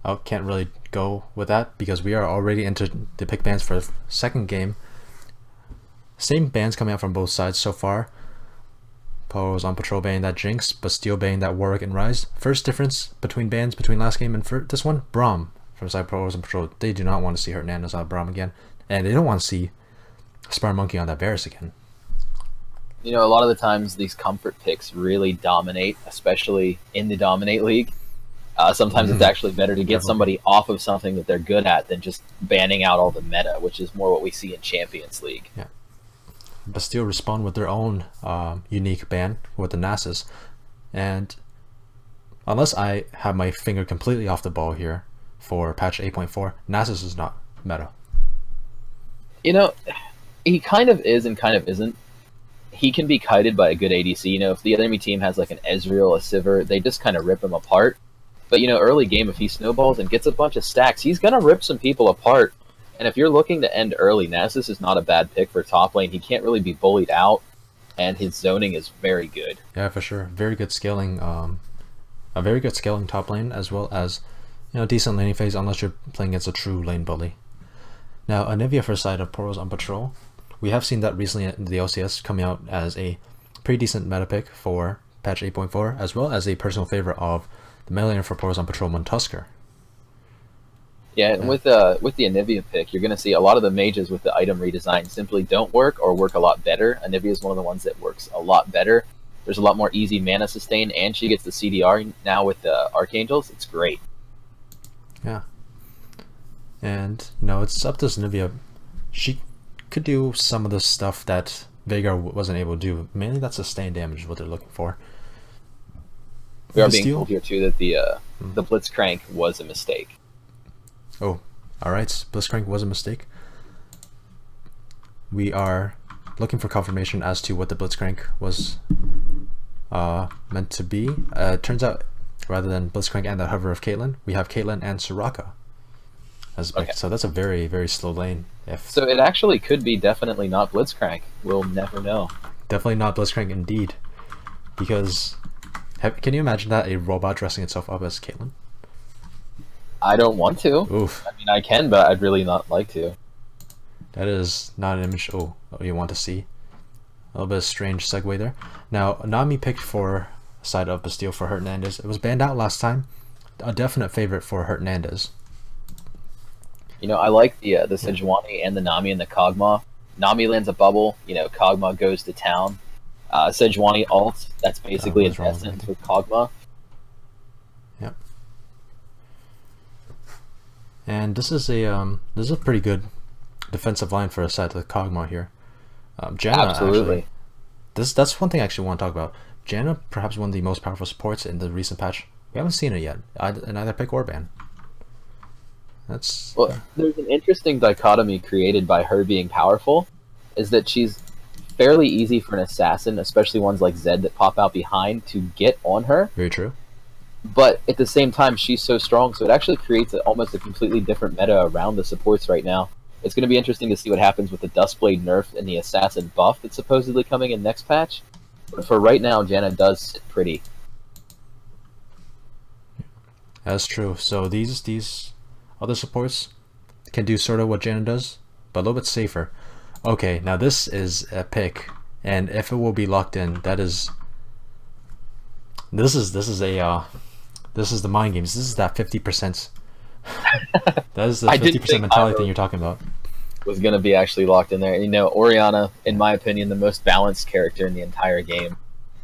I can't really go with that because we are already into the pick bans for the second game. Same bans coming out from both sides so far. Poros on Patrol banning that Jinx, Bastille banning that Warwick and Rise. First difference between bans between last game and this one, Braum from side Poros on Patrol. They do not want to see Hernandez on Braum again, and they don't want to see Spar Monkey on that Varus again. You know, a lot of the times these comfort picks really dominate, especially in the Dominate League. Sometimes it's actually better to get somebody off of something that they're good at than just banning out all the meta, which is more what we see in Champions League. Yeah. Bastille respond with their own unique ban with the Nasus, and unless I have my finger completely off the ball here for patch 8.4, Nasus is not meta. You know, he kind of is and kind of isn't. He can be kited by a good ADC. You know, if the enemy team has like an Ezreal, a Sivir, they just kind of rip him apart. But, you know, early game, if he snowballs and gets a bunch of stacks, he's going to rip some people apart. And if you're looking to end early, Nasus is not a bad pick for top lane. He can't really be bullied out, and his zoning is very good. Yeah, for sure. Very good scaling. A very good scaling top lane, as well as, you know, decent laning phase, unless you're playing against a true lane bully. Now, Anivia for side of Poros on Patrol. We have seen that recently in the LCS coming out as a pretty decent meta pick for patch 8.4, as well as a personal favorite of the meta laner for Poros on Patrol, Montusker. Yeah, and with the Anivia pick, you're going to see a lot of the mages with the item redesign simply don't work or work a lot better. Anivia is one of the ones that works a lot better. There's a lot more easy mana sustain, and she gets the CDR now with the Archangels. It's great. Yeah. And, you know, it's up to Anivia. She could do some of the stuff that Veigar wasn't able to do. Mainly that sustained damage is what they're looking for. We are being told here, too, that the Blitzcrank was a mistake. Oh, alright, Blitzcrank was a mistake. We are looking for confirmation as to what the Blitzcrank was meant to be. Turns out, rather than Blitzcrank and the hover of Caitlyn, we have Caitlyn and Soraka as picked. So that's a very, very slow lane. So it actually could be definitely not Blitzcrank. We'll never know. Definitely not Blitzcrank indeed. Because, can you imagine that, a robot dressing itself up as Caitlyn? I don't want to. Oof. I mean, I can, but I'd really not like to. That is not an image you want to see. A little bit of strange segue there. Now, Nami picked for side of Bastille for Hernandez. It was banned out last time. A definite favorite for Hernandez. You know, I like the Sejuani and the Nami and the Kog'Maw. Nami lands a bubble. You know, Kog'Maw goes to town. Sejuani ult. That's basically its essence with Kog'Maw. Yep. And this is a pretty good defensive line for a side of the Kog'Maw here. Janna, absolutely. That's one thing I actually want to talk about. Janna, perhaps one of the most powerful supports in the recent patch. We haven't seen it yet, in either pick or ban. That's Well, there's an interesting dichotomy created by her being powerful, is that she's fairly easy for an assassin, especially ones like Zed that pop out behind, to get on her. very true. But at the same time, she's so strong, so it actually creates almost a completely different meta around the supports right now. It's going to be interesting to see what happens with the Dustblade nerf and the Assassin buff that's supposedly coming in next patch. But for right now, Janna does sit pretty. That's true. So these other supports can do sort of what Janna does, but a little bit safer. Okay, now this is a pick, and if it will be locked in, that is this is the mind games. This is that 50%. That is the 50% mentality thing you're talking about. Was going to be actually locked in there. And, Orianna, in my opinion, the most balanced character in the entire game.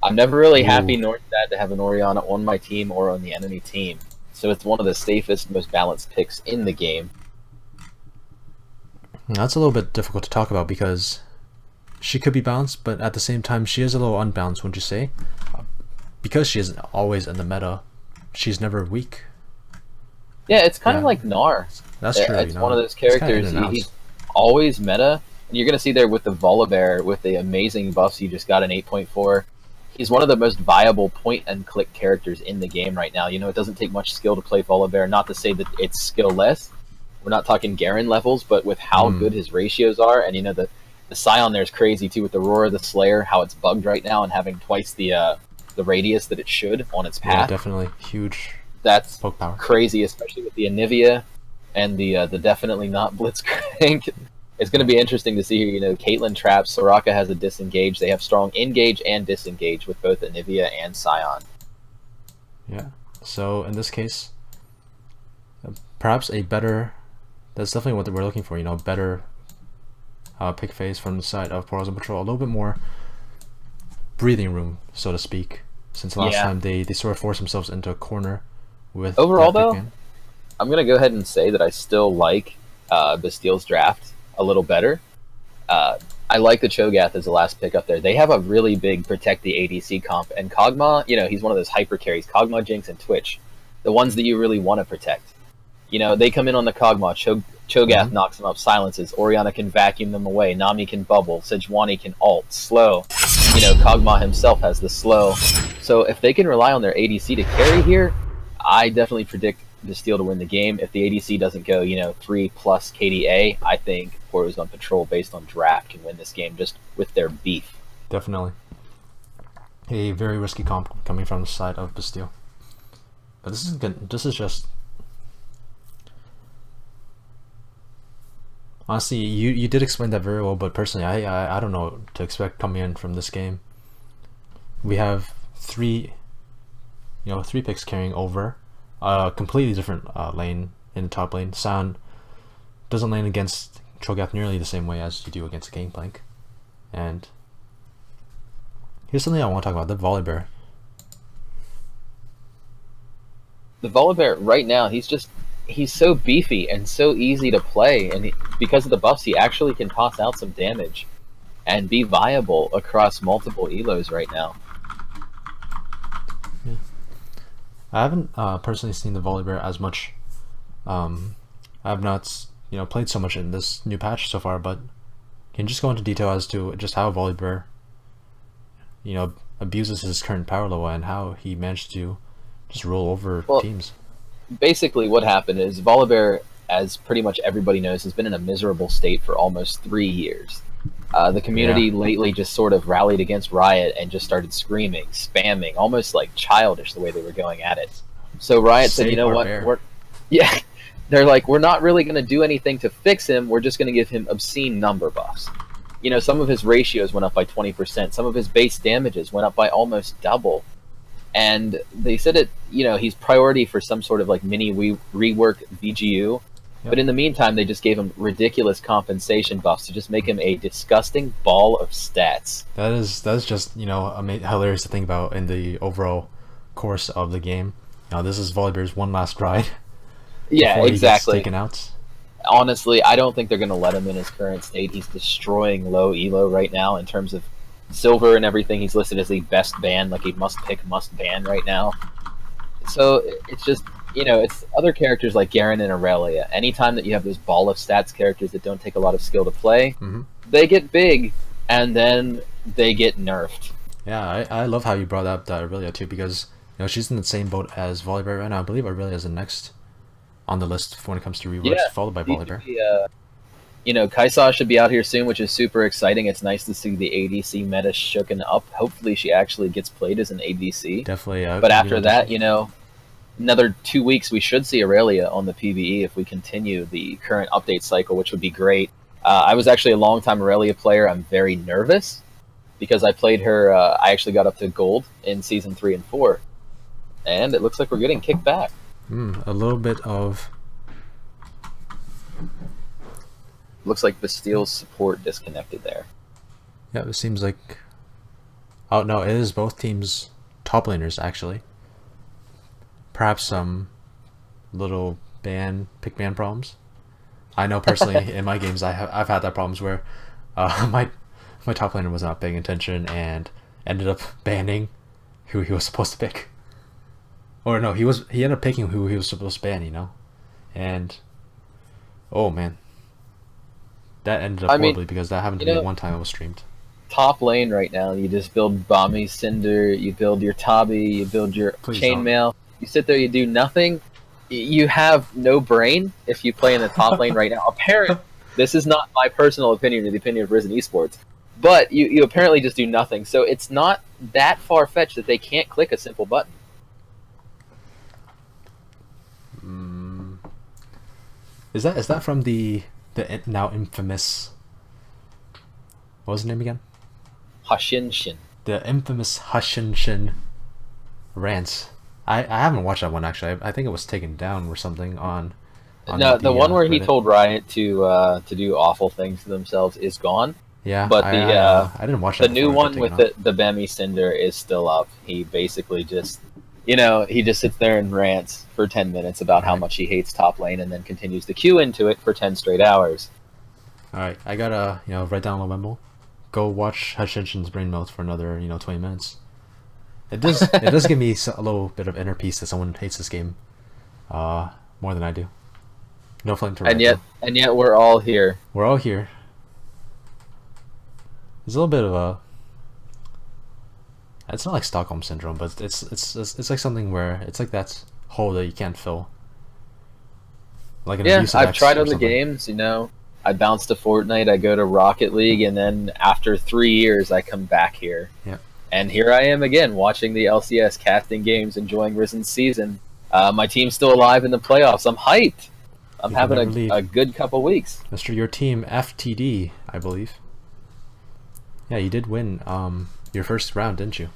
I'm never really happy nor sad to have an Orianna on my team or on the enemy team. So it's one of the safest, most balanced picks in the game. That's a little bit difficult to talk about because she could be balanced, but at the same time, she is a little unbalanced, wouldn't you say? Because she is always in the meta, she's never weak. Yeah, it's kind of like Gnar. That's true. It's one of those characters. He's always meta. And you're going to see there with the Volibear, with the amazing buffs he just got in 8.4. He's one of the most viable point-and-click characters in the game right now. It doesn't take much skill to play Volibear. Not to say that it's skill-less. We're not talking Garen levels, but with how good his ratios are, and the Scion there is crazy too with the Roar of the Slayer, how it's bugged right now and having twice the radius that it should on its path. Yeah, definitely huge. That's poke power. Crazy, especially with the Anivia and the definitely not Blitzcrank. It's going to be interesting to see here. Caitlyn traps. Soraka has a disengage. They have strong engage and disengage with both Anivia and Scion. Yeah. So in this case, perhaps a better. That's definitely what we're looking for. Better pick phase from the side of Portals and Patrol. A little bit more breathing room, so to speak. Since last time they sort of forced themselves into a corner with. Overall, though, I'm going to go ahead and say that I still like Bastile's draft a little better. I like the Cho'Gath as the last pick up there. They have a really big protect the ADC comp, and Kog'Maw, he's one of those hyper carries. Kog'Maw, Jinx, and Twitch, the ones that you really want to protect. They come in on the Kog'Maw. Cho'Gath knocks them up, silences. Orianna can vacuum them away. Nami can bubble. Sejuani can ult. Slow. Kog'Maw himself has the slow. So if they can rely on their ADC to carry here, I definitely predict Bastille to win the game. If the ADC doesn't go, 3+ KDA, I think Portals on Patrol, based on draft, can win this game just with their beef. Definitely. A very risky comp coming from the side of Bastille. But this is good. This is just... Honestly, you did explain that very well, but personally, I don't know what to expect coming in from this game. We have three picks carrying over. Completely different lane in the top lane. Scion doesn't lane against Cho'Gath nearly the same way as you do against Gangplank. And here's something I want to talk about: the Volibear. The Volibear right now, he's so beefy and so easy to play, and because of the buffs, he actually can toss out some damage and be viable across multiple elos right now. Yeah. I haven't personally seen the Volibear as much. I have not played so much in this new patch so far, but can you just go into detail as to just how Volibear abuses his current power level and how he managed to just roll over teams? Basically what happened is Volibear, as pretty much everybody knows, has been in a miserable state for almost 3 years. The community lately just sort of rallied against Riot and just started screaming, spamming, almost like childish the way they were going at it. So Riot said, you know what, they're like, we're not really going to do anything to fix him, we're just going to give him obscene number buffs. Some of his ratios went up by 20%, some of his base damages went up by almost double. And they said he's priority for some sort of like mini rework VGU. Yep. But in the meantime, they just gave him ridiculous compensation buffs to just make him a disgusting ball of stats. That is just hilarious to think about in the overall course of the game. This is Volibear's one last ride. Yeah, exactly. He gets taken out. Honestly, I don't think they're going to let him in his current state. He's destroying low elo right now in terms of silver and everything. He's listed as a best ban, like a must ban right now. So it's just it's other characters like Garen and Aurelia. Anytime that you have those ball of stats characters that don't take a lot of skill to play, Hmm. they get big, and then they get nerfed. Yeah, I love how you brought up Aurelia too, because she's in the same boat as Volibear right now. I believe Aurelia is the next on the list when it comes to reworks, Yeah, followed by seems to Volibear. be, Kai'Sa should be out here soon, which is super exciting. It's nice to see the ADC meta shooken up. Hopefully, she actually gets played as an ADC. Definitely. But after that, definitely. another 2 weeks, we should see Aurelia on the PvE if we continue the current update cycle, which would be great. I was actually a long-time Aurelia player. I'm very nervous because I played her. I actually got up to gold in season 3 and 4, and it looks like we're getting kicked back. A little bit of. Looks like Bastile's support disconnected there. Yeah, it seems like. Oh no, it is both teams' top laners actually. Perhaps some little pick ban problems. I know personally in my games I've had that problems where my top laner was not paying attention and ended up banning who he was supposed to pick. Or no, he ended up picking who he was supposed to ban, and oh man, that ended up horribly because that happened to me one time it was streamed. Top lane right now, you just build Bami Cinder, you build your Tabi, you build your Chainmail. You sit there, you do nothing. You have no brain if you play in the top lane right now. Apparently, this is not my personal opinion or the opinion of Risen Esports, but you apparently just do nothing. So it's not that far-fetched that they can't click a simple button. Is that from the now infamous, what was his name again? Hashinshin. The infamous Hashinshin rants. I haven't watched that one actually. I think it was taken down or something on no, the one where Reddit. he told Riot to do awful things to themselves is gone. Yeah, but I didn't watch that. The new one with the Bemi Cinder is still up. He basically just, he just sits there and rants for 10 minutes about how much he hates top lane, and then continues to queue into it for 10 straight hours. All right, I gotta write down a memo. Go watch Hashinshin's brain melt for another 20 minutes. It does give me a little bit of inner peace that someone hates this game more than I do. No flame to write. And yet we're all here. We're all here. There's a little bit of a. It's not like Stockholm syndrome, but it's like something where it's like that hole that you can't fill. Like an abusive I've ex tried or other something. games. I bounce to Fortnite, I go to Rocket League, and then after 3 years, I come back here. Yeah. And here I am again, watching the LCS, casting games, enjoying Risen's season. My team's still alive in the playoffs. I'm hyped. I'm having a good couple weeks. Mr. Your team FTD, I believe. Yeah, you did win your first round, didn't you?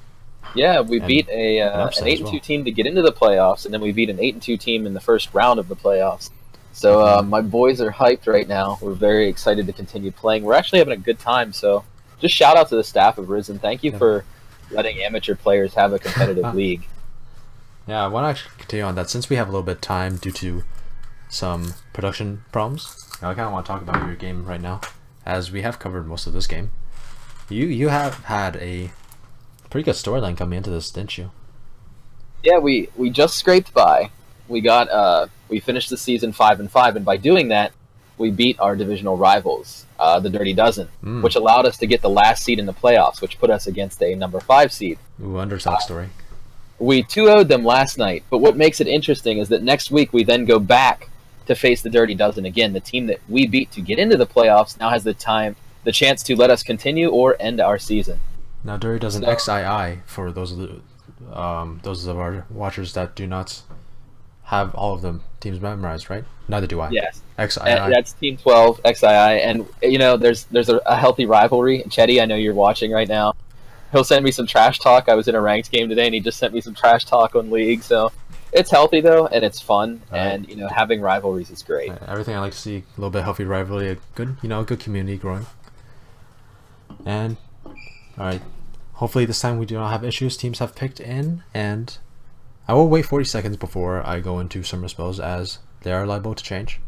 Yeah, we beat an 8-2 team to get into the playoffs, and then we beat an 8-2 team in the first round of the playoffs. So my boys are hyped right now. We're very excited to continue playing. We're actually having a good time. So just shout out to the staff of Risen. Thank you for letting amateur players have a competitive league. Yeah, I want to actually continue on that. Since we have a little bit of time due to some production problems, I kind of want to talk about your game right now, as we have covered most of this game. You have had a pretty good storyline coming into this, didn't you? Yeah, we just scraped by. We finished the season 5-5, and by doing that, we beat our divisional rivals, the Dirty Dozen, which allowed us to get the last seed in the playoffs, which put us against a number 5 seed. Ooh, underdog story. We 2-0'd them last night, but what makes it interesting is that next week we then go back to face the Dirty Dozen again. The team that we beat to get into the playoffs now has the chance to let us continue or end our season. Now, Dirty Dozen XII, for those of our watchers that do not have all of the teams memorized, right? Neither do I. Yes. XII. That's Team 12, XII, and there's a healthy rivalry. Chetty, I know you're watching right now. He'll send me some trash talk. I was in a ranked game today, and he just sent me some trash talk on League. So it's healthy though, and it's fun, and having rivalries is great. Everything I like to see, a little bit of healthy rivalry, a good community growing. And all right, hopefully this time we do not have issues. Teams have picked in, and I will wait 40 seconds before I go into summer spells, as they are liable to change.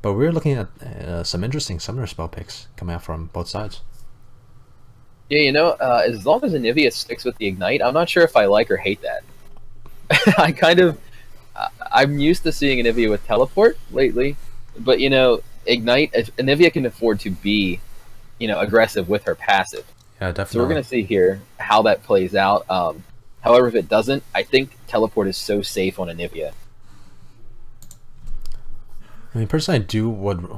But we're looking at some interesting summer spell picks coming out from both sides. Yeah, as long as Anivia sticks with the Ignite, I'm not sure if I like or hate that. I'm used to seeing Anivia with teleport lately, but Ignite, Anivia can afford to be aggressive with her passive. Yeah, So we're definitely. gonna see here how that plays out. However, if it doesn't, I think teleport is so safe on Anivia. I mean, personally,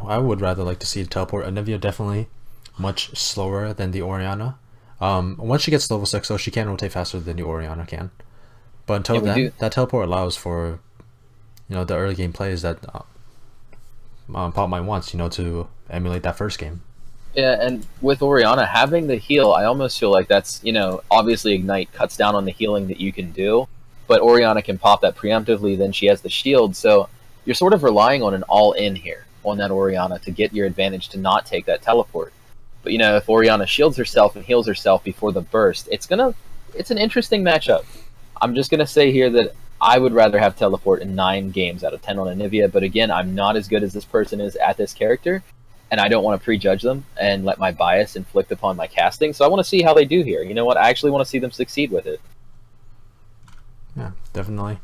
I would rather like to see the teleport. Anivia definitely much slower than the Orianna. Once she gets to level 6, though, she can rotate faster than the Orianna can. But until And we do, then, that teleport allows for the early game plays that Pop might wants to emulate that first game. yeah. And with Orianna having the heal, I almost feel like that's obviously Ignite cuts down on the healing that you can do, but Orianna can pop that preemptively. Then she has the shield, so you're sort of relying on an all-in here on that Orianna to get your advantage to not take that teleport. But if Orianna shields herself and heals herself before the burst, it's an interesting matchup. I'm just gonna say here that I would rather have teleport in 9 games out of 10 on Anivia, but again, I'm not as good as this person is at this character, and I don't want to prejudge them and let my bias inflict upon my casting. So I want to see how they do here. You know what? I actually want to see them succeed with it. Yeah, definitely.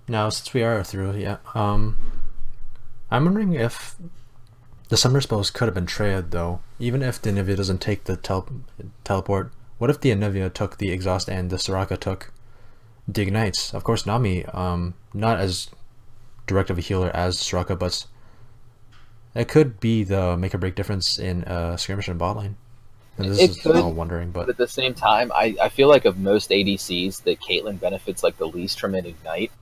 Now, since we are through, yeah, I'm wondering if the summoner spells could have been Treya, though. Even if the Anivia doesn't take the teleport, what if the Anivia took the exhaust and the Soraka took the ignites? Of course, Nami, not as direct of a healer as Soraka, but it could be the make or break difference in skirmish and bot lane. And this It is could, all wondering, but but at the same time, I feel like of most ADCs that Caitlyn benefits like the least from an ignite.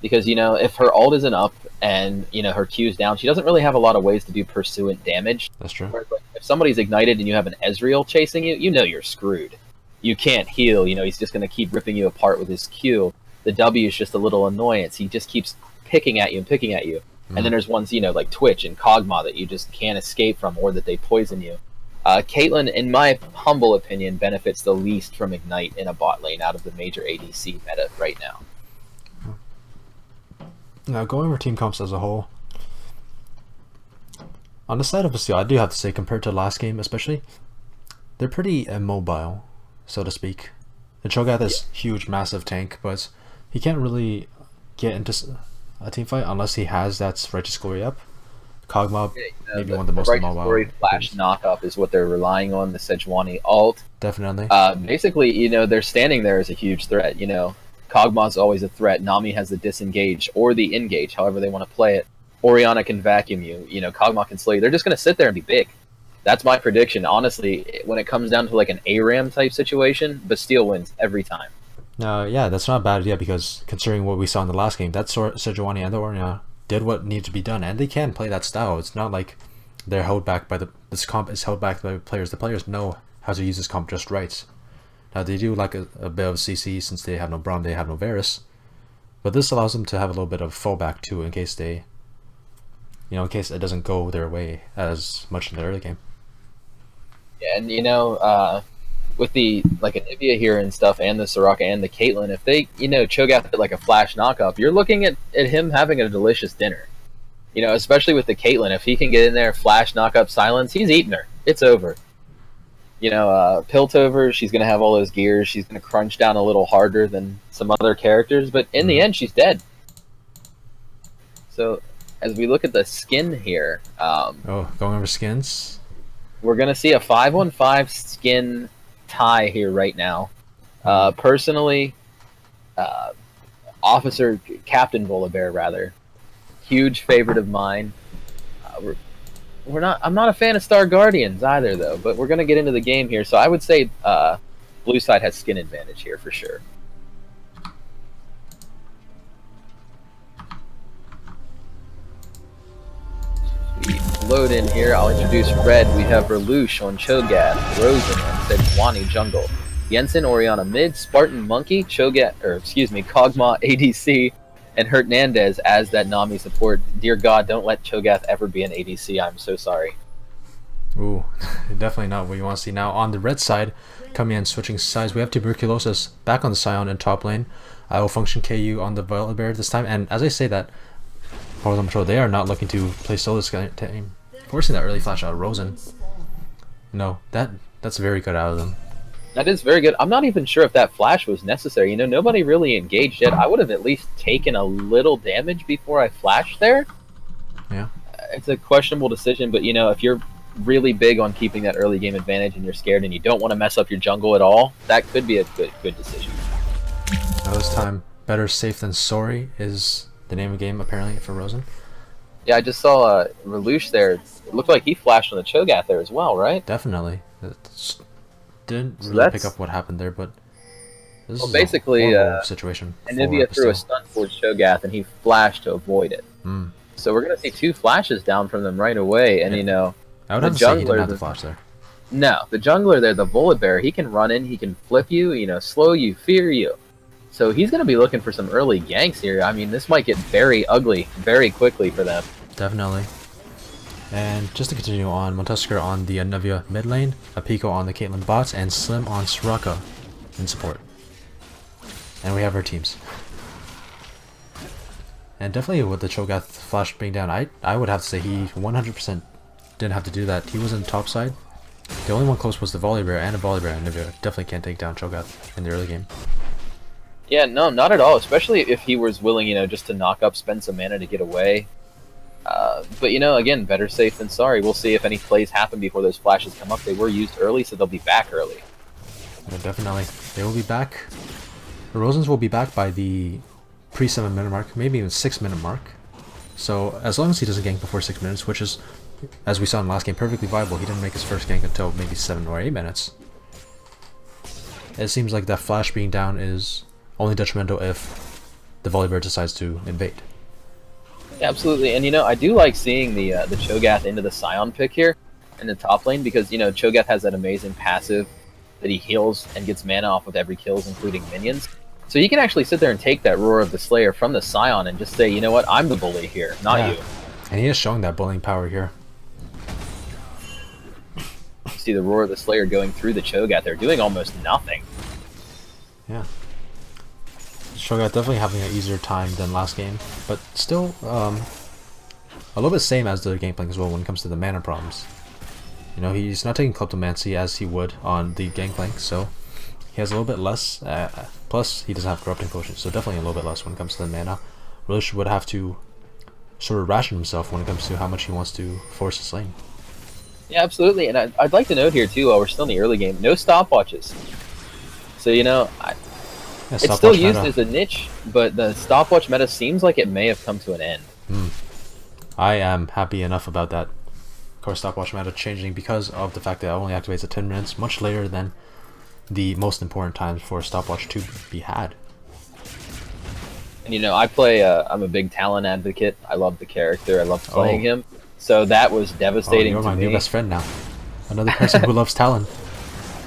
Because if her ult isn't up and her Q's down, she doesn't really have a lot of ways to do pursuant damage. that's true. Whereas, like, if somebody's ignited and you have an Ezreal chasing you, you're screwed. You can't heal. He's just going to keep ripping you apart with his Q. The W is just a little annoyance. He just keeps picking at you and picking at you. And then there's ones like Twitch and Kog'Maw that you just can't escape from, or that they poison you. Caitlyn, in my humble opinion, benefits the least from ignite in a bot lane out of the major ADC meta right now. Now, going over team comps as a whole, on the side of Bastille, I do have to say, compared to last game especially, they're pretty immobile, so to speak. The Cho'Gath is huge, massive tank, but he can't really get into a team fight unless he has that Righteous Glory up. Kog'Maw, maybe one of the most Righteous immobile. Glory flash knockup is what they're relying on, the Sejuani ult. Definitely. Basically, they're standing there as a huge threat. Kog'Maw's always a threat. Nami has the disengage or the engage, however they want to play it. Orianna can vacuum you. Kog'Maw can slay you. They're just going to sit there and be big. That's my prediction. Honestly, when it comes down to like an ARAM type situation, Bastille wins every time. Yeah, that's not a bad idea because considering what we saw in the last game, that Sejuani and the Orianna did what needed to be done, and they can play that style. It's not like they're held back by this comp is held back by the players. The players know how to use this comp just right. Now they do like a bit of CC since they have no Braum, they have no Varus, but this allows them to have a little bit of fallback too in case they, in case it doesn't go their way as much in the early game. Yeah, and with the like Anivia here and stuff, and the Soraka and the Caitlyn, if they Cho'Gath like a flash knockup, you're looking at him having a delicious dinner. Especially with the Caitlyn, if he can get in there, flash knockup, silence, he's eating her. It's over. Piltover, she's going to have all those gears. She's going to crunch down a little harder than some other characters, but in the end, she's dead. So, as we look at the skin here, going over skins. We're going to see a 5-on-5 skin tie here right now. Personally, Captain Volibear, rather, huge favorite of mine. I'm not a fan of Star Guardians either, though, but we're going to get into the game here. So I would say blue side has skin advantage here for sure. We load in here. I'll introduce red. We have Verluche on Cho'Gath, Rosen on Sejuani jungle, Jensen Orianna mid, Spartan Monkey, Kog'Maw ADC, and Hernandez as that Nami support. Dear God, don't let Cho'Gath ever be an ADC. I'm so sorry. Ooh, definitely not what you want to see. Now on the red side, coming in switching sides, we have Tuberculosis back on the Scion in top lane. I will function KU on the Volibear this time, and as I say that, they are not looking to play solo this team, forcing that early flash out of Rosen. No, that's very good out of them. That is very good. I'm not even sure if that flash was necessary. Nobody really engaged yet. I would have at least taken a little damage before I flashed there. Yeah. It's a questionable decision, but if you're really big on keeping that early game advantage and you're scared and you don't want to mess up your jungle at all, that could be a good decision. Now this time, better safe than sorry is the name of the game apparently for Rosen. Yeah, I just saw Relush there. It looked like he flashed on the Cho'Gath there as well, right? Definitely. Didn't really pick up what happened there, but this is basically a situation. Anivia threw a stun towards Cho'Gath and he flashed to avoid it. So we're going to see 2 flashes down from them right away, and I would have to say he didn't have the flash there. No, the jungler there, the Bullet Bear, he can run in, he can flip you, slow you, fear you. So he's going to be looking for some early ganks here. I mean, this might get very ugly very quickly for them. Definitely. And just to continue on, Montusker on the Anivia mid lane, a Pico on the Caitlyn bots, and Slim on Soraka in support. And we have our teams. And definitely with the Cho'Gath flash being down, I would have to say he 100% didn't have to do that. He was in top side. The only one close was the Volibear, and a Volibear Anivia definitely can't take down Cho'Gath in the early game. Yeah, no, not at all. Especially if he was willing, just to knock up, spend some mana to get away. But again, better safe than sorry. We'll see if any plays happen before those flashes come up. They were used early, so they'll be back early. Yeah, definitely. They will be back. The Rosens will be back by the pre-7 minute mark, maybe even 6 minute mark. So as long as he doesn't gank before 6 minutes, which is, as we saw in the last game, perfectly viable. He didn't make his first gank until maybe 7 or 8 minutes. It seems like that flash being down is only detrimental if the Volibear decides to invade. Yeah, absolutely, and I do like seeing the Cho'Gath into the Scion pick here in the top lane because Cho'Gath has that amazing passive that he heals and gets mana off with every kills, including minions. So he can actually sit there and take that Roar of the Slayer from the Scion and just say, you know what, I'm the bully here, not you. And he is showing that bullying power here. See the Roar of the Slayer going through the Cho'Gath. They're doing almost nothing. Yeah. Cho'Gath definitely having an easier time than last game, but still a little bit same as the Gangplank as well when it comes to the mana problems. He's not taking Kleptomancy as he would on the Gangplank, so he has a little bit less. Plus, he doesn't have Corrupting Potion, so definitely a little bit less when it comes to the mana. Relush would have to sort of ration himself when it comes to how much he wants to force his lane. Yeah, absolutely, and I'd like to note here too, while we're still in the early game, no stopwatches. So it's still used as a niche, but the stopwatch meta seems like it may have come to an end. I am happy enough about that. Of course, stopwatch meta changing because of the fact that it only activates at 10 minutes, much later than the most important times for a stopwatch to be had. And I play, I'm a big Talon advocate. I love the character, I love playing him. So that was devastating to me. You're my new best friend now. Another person who loves Talon.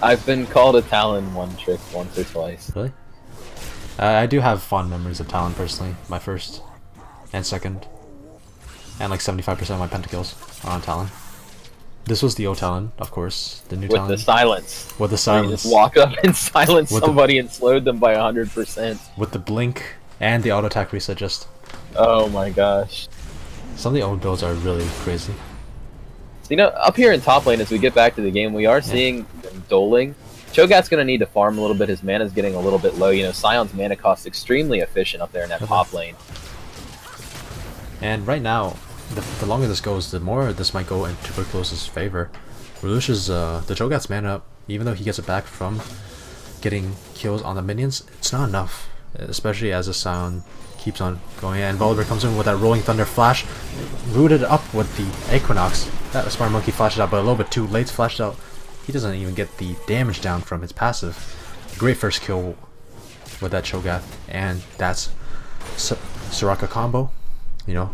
I've been called a Talon one trick once or twice. Really? I do have fond memories of Talon personally. My first and second. And like 75% of my pentakills are on Talon. This was the old Talon, of course. The new Talon. With the silence. With the silence. You just walk up and silence somebody and slowed them by 100%. With the blink and the auto attack reset just... Oh my gosh. Some of the old builds are really crazy. So, up here in top lane, as we get back to the game, we are seeing them doling. Cho'Gath's going to need to farm a little bit. His mana's getting a little bit low. Sion's mana cost extremely efficient up there in that top lane. And right now, the longer this goes, the more this might go in Tuberculosis' favor. Relush's, the Cho'Gath's mana, even though he gets it back from getting kills on the minions, it's not enough. Especially as the Scion keeps on going in. And Volibear comes in with that Rolling Thunder flash, rooted up with the Equinox. That Smart Monkey flashed out, but a little bit too late flashed out. He doesn't even get the damage down from his passive. Great first kill with that Cho'Gath, and that's Soraka combo.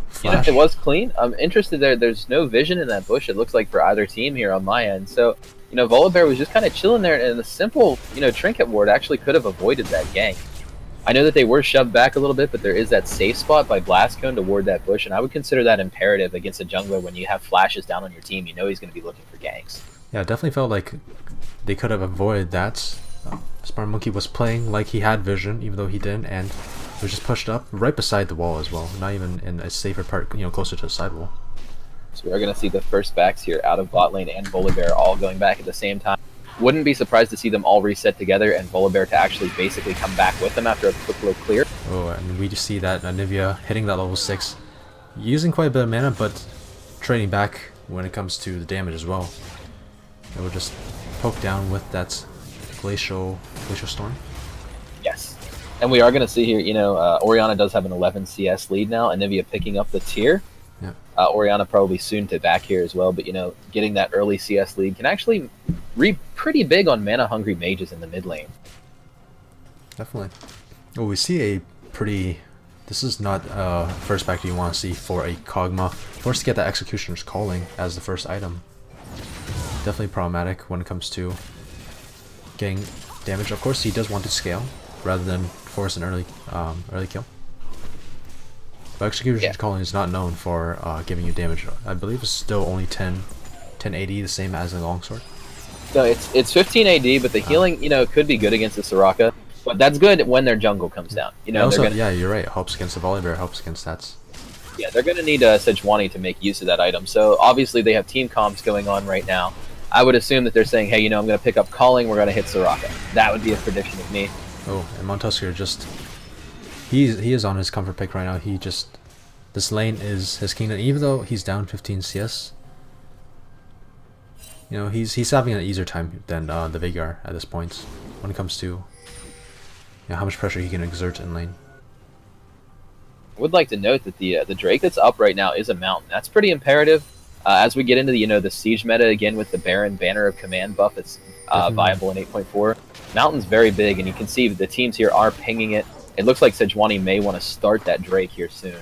Flash. It was clean. I'm interested there. There's no vision in that bush, it looks like, for either team here on my end. So, Volibear was just kind of chilling there, and the simple, Trinket Ward actually could have avoided that gank. I know that they were shoved back a little bit, but there is that safe spot by Blast Cone to ward that bush, and I would consider that imperative against a jungler when you have flashes down on your team. He's going to be looking for ganks. Yeah, it definitely felt like they could have avoided that. Smart Monkey was playing like he had vision, even though he didn't, and was just pushed up right beside the wall as well, not even in a safer part, closer to the sidewall. So we're going to see the first backs here out of bot lane and Volibear all going back at the same time. Wouldn't be surprised to see them all reset together and Volibear to actually basically come back with them after a quick little clear. Oh, and we just see that Anivia hitting that level 6, using quite a bit of mana, but trading back when it comes to the damage as well. It will just poke down with that Glacial Storm. Yes. And we are going to see here, Orianna does have an 11 CS lead now. Anivia picking up the tier. Yeah. Orianna probably soon to back here as well. But, getting that early CS lead can actually reap pretty big on mana-hungry mages in the mid lane. Definitely. Oh, we see a pretty... This is not first back you want to see for a Kog'Maw. Forced to get that Executioner's Calling as the first item. Definitely problematic when it comes to getting damage. Of course, he does want to scale rather than force an early kill. But Executioner's Calling is not known for giving you damage. I believe it's still only 10 AD, the same as a longsword. No, it's 15 AD, but the healing, could be good against the Soraka. But that's good when their jungle comes down. Also, yeah, you're right. It helps against the Volibear, helps against stats. Yeah, they're going to need Sejuani to make use of that item. So obviously they have team comps going on right now. I would assume that they're saying, hey, I'm going to pick up Calling, we're going to hit Soraka. That would be a prediction of me. Oh, and Montusker just... He is on his comfort pick right now. This lane is his kingdom. Even though he's down 15 CS, he's having an easier time than the Veigar at this point when it comes to how much pressure he can exert in lane. I would like to note that the Drake that's up right now is a mountain. That's pretty imperative. As we get into the siege meta again with the Baron Banner of Command buff that's viable in 8.4, Mountain's very big, and you can see the teams here are pinging it. It looks like Sejuani may want to start that Drake here soon.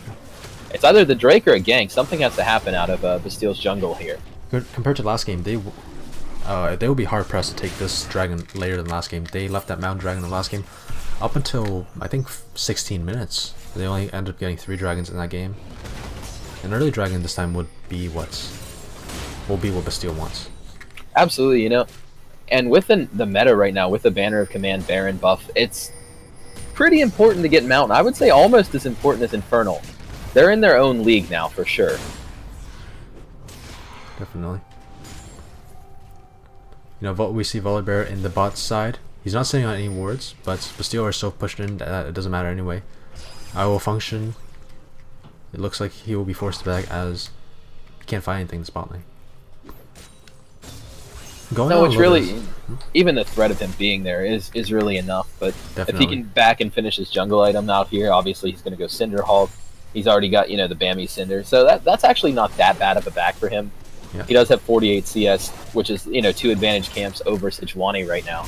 It's either the Drake or a gank. Something has to happen out of Bastile's jungle here. Compared to last game, they will be hard pressed to take this dragon later than last game. They left that mountain dragon in the last game up until I think 16 minutes. They only ended up getting 3 dragons in that game. An early dragon this time would be what Bastille wants. Absolutely, and with the meta right now, with the Banner of Command Baron buff, it's pretty important to get Mountain. I would say almost as important as Infernal. They're in their own league now, for sure. Definitely. We see Volibear in the bot side. He's not sitting on any wards, but Bastille are so pushed in that it doesn't matter anyway. I will function. It looks like he will be forced back as he can't find anything in the spot lane. No, it's really, even the threat of him being there is really enough. But Definitely. If he can back and finish his jungle item out here, obviously he's going to go Cinder Hulk. He's already got, the Bammy Cinder. So that's actually not that bad of a back for him. Yeah. He does have 48 CS, which is, 2 advantage camps over Sejuani right now.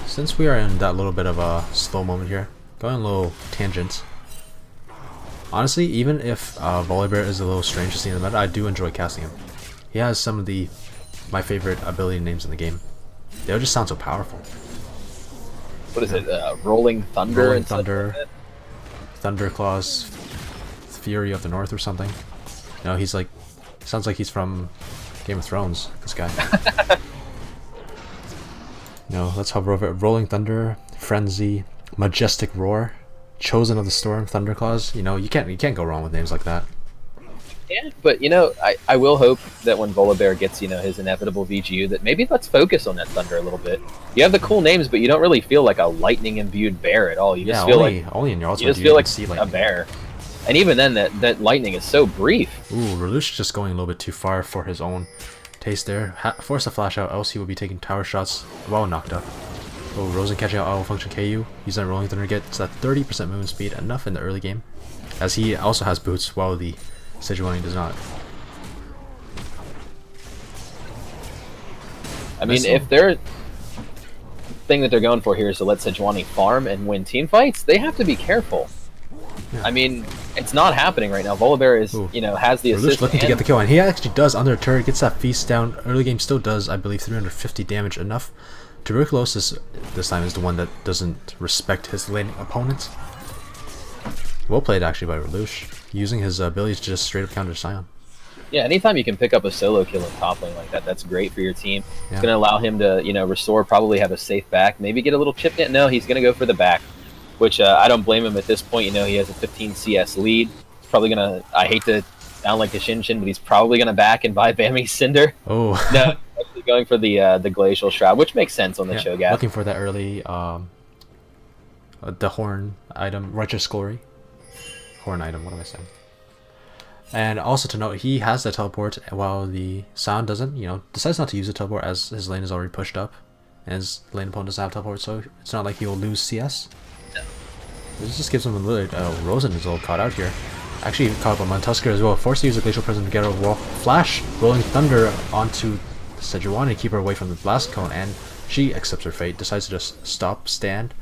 Since we are in that little bit of a slow moment here, going a little tangent. Honestly, even if Volibear is a little strange to see in the meta, I do enjoy casting him. He has some of my favorite ability names in the game. They just sound so powerful. What is it? Rolling Thunder? Rolling Thunder, like Thunderclaws, Fury of the North or something. He's like, sounds like he's from Game of Thrones, this guy. Let's hover over it. Rolling Thunder, Frenzy, Majestic Roar, Chosen of the Storm, Thunderclaws. You can't go wrong with names like that. Yeah, but I will hope that when Volibear gets his inevitable VGU, that maybe let's focus on that Thunder a little bit. You have the cool names, but you don't really feel like a lightning imbued bear at all. You just feel only in your ultimate you just feel like a bear. And even then, that lightning is so brief. Ooh, Relush just going a little bit too far for his own taste there. Force a flash out, else he will be taking tower shots while knocked up. Oh, Rosen catching out auto function KU. He's on Rolling Thunder, gets that 30% movement speed, enough in the early game, as he also has boots while the Sejuani does not. I mean, if their thing that they're going for here is to let Sejuani farm and win team fights, they have to be careful. Yeah. I mean, it's not happening right now. Volibear is, has the assist. Looking to get the kill, and he actually does under a turret, gets that feast down. Early game still does, I believe, 350 damage, enough. Tuberculosis this time is the one that doesn't respect his laning opponent. Well played actually by Relush, using his abilities to just straight up counter Sion. Yeah, anytime you can pick up a solo kill in top lane like that, that's great for your team. It's going to allow him to, restore, probably have a safe back, maybe get a little chip in. No, he's going to go for the back, which I don't blame him at this point. He has a 15 CS lead. It's probably going to, I hate to sound like a Shin, but he's probably going to back and buy Bammy Cinder. Oh. No, actually going for the Glacial Shroud, which makes sense on the Cho'Gath. Looking for that early the horn item, Righteous Glory. Horn item, what am I saying? And also to note, he has the teleport while the Sound doesn't, you know, decides not to use the teleport as his lane is already pushed up. And his lane opponent doesn't have teleport, so it's not like he'll lose CS. This just gives him a little... Rosen is a little caught out here. Actually caught up on Tusker as well. Forced to use a Glacial Prison to get a wall. Flash, Rolling Thunder onto Sejuani to keep her away from the Blast Cone, and she accepts her fate. Decides to just stop, stand,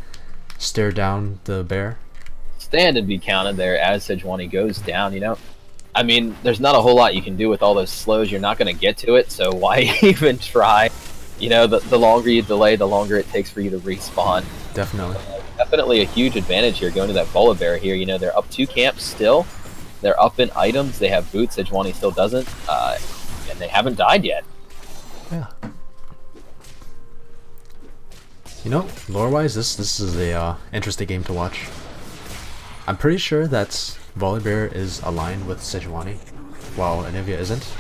stare down the bear. Stand and be counted there as Sejuani goes down, you know. I mean, there's not a whole lot you can do with all those slows. You're not going to get to it, so why even try? You know, the longer you delay, the longer it takes for you to respawn. Definitely. Definitely a huge advantage here going to that Volibear here. You know, they're up 2 camps still. They're up in items. They have boots. Sejuani still doesn't. And they haven't died yet. Yeah. You know, lore-wise, this is a interesting game to watch. I'm pretty sure that Volibear is aligned with Sejuani, while Anivia isn't.